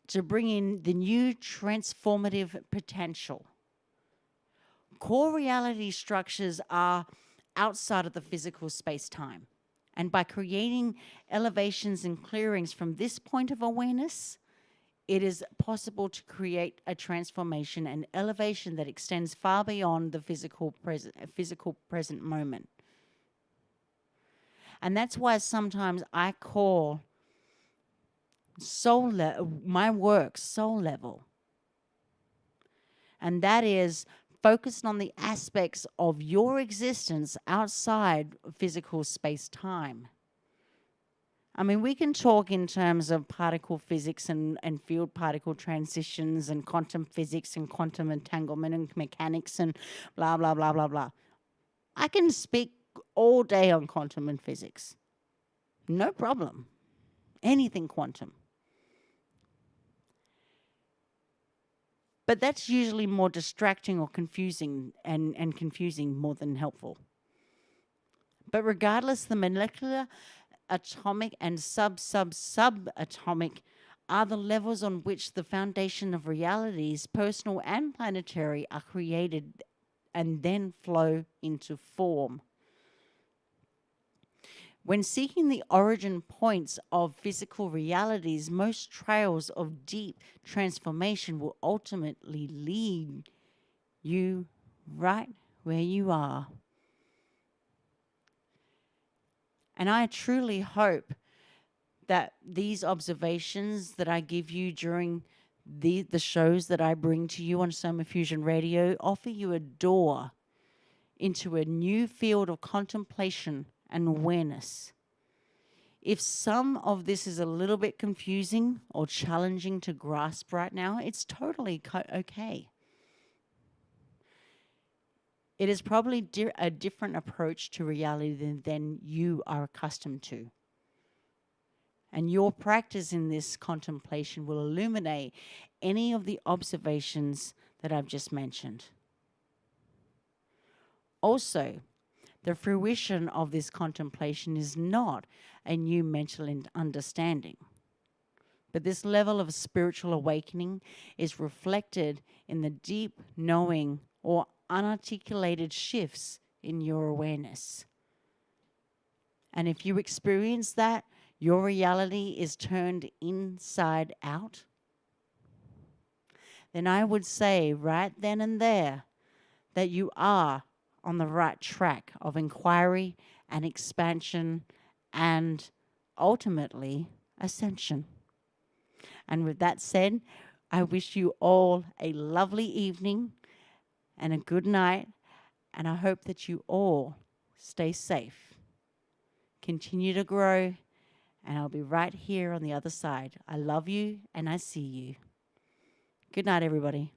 to bring in the new transformative potential. Core reality structures are outside of the physical space-time. And by creating elevations and clearings from this point of awareness, it is possible to create a transformation and elevation that extends far beyond the physical present moment. And that's why sometimes I call my work soul level. And that is focused on the aspects of your existence outside physical space-time. I mean, we can talk in terms of particle physics and field particle transitions and quantum physics and quantum entanglement and mechanics and blah, blah, blah, blah, blah. I can speak all day on quantum and physics. No problem. Anything quantum. But that's usually more distracting or confusing and confusing more than helpful. But regardless, the molecular, atomic and subatomic are the levels on which the foundation of realities, personal and planetary, are created and then flow into form. When seeking the origin points of physical realities, most trails of deep transformation will ultimately lead you right where you are. And I truly hope that these observations that I give you during the shows that I bring to you on Soma Fusion Radio offer you a door into a new field of contemplation and awareness. If some of this is a little bit confusing or challenging to grasp right now, it's totally okay. It is probably a different approach to reality than you are accustomed to. And your practice in this contemplation will illuminate any of the observations that I've just mentioned. Also, the fruition of this contemplation is not a new mental understanding, but this level of spiritual awakening is reflected in the deep knowing or unarticulated shifts in your awareness. And if you experience that, your reality is turned inside out, then I would say right then and there that you are on the right track of inquiry and expansion and ultimately ascension. And with that said, I wish you all a lovely evening and a good night, and I hope that you all stay safe. Continue to grow, and I'll be right here on the other side. I love you and I see you. Good night, everybody.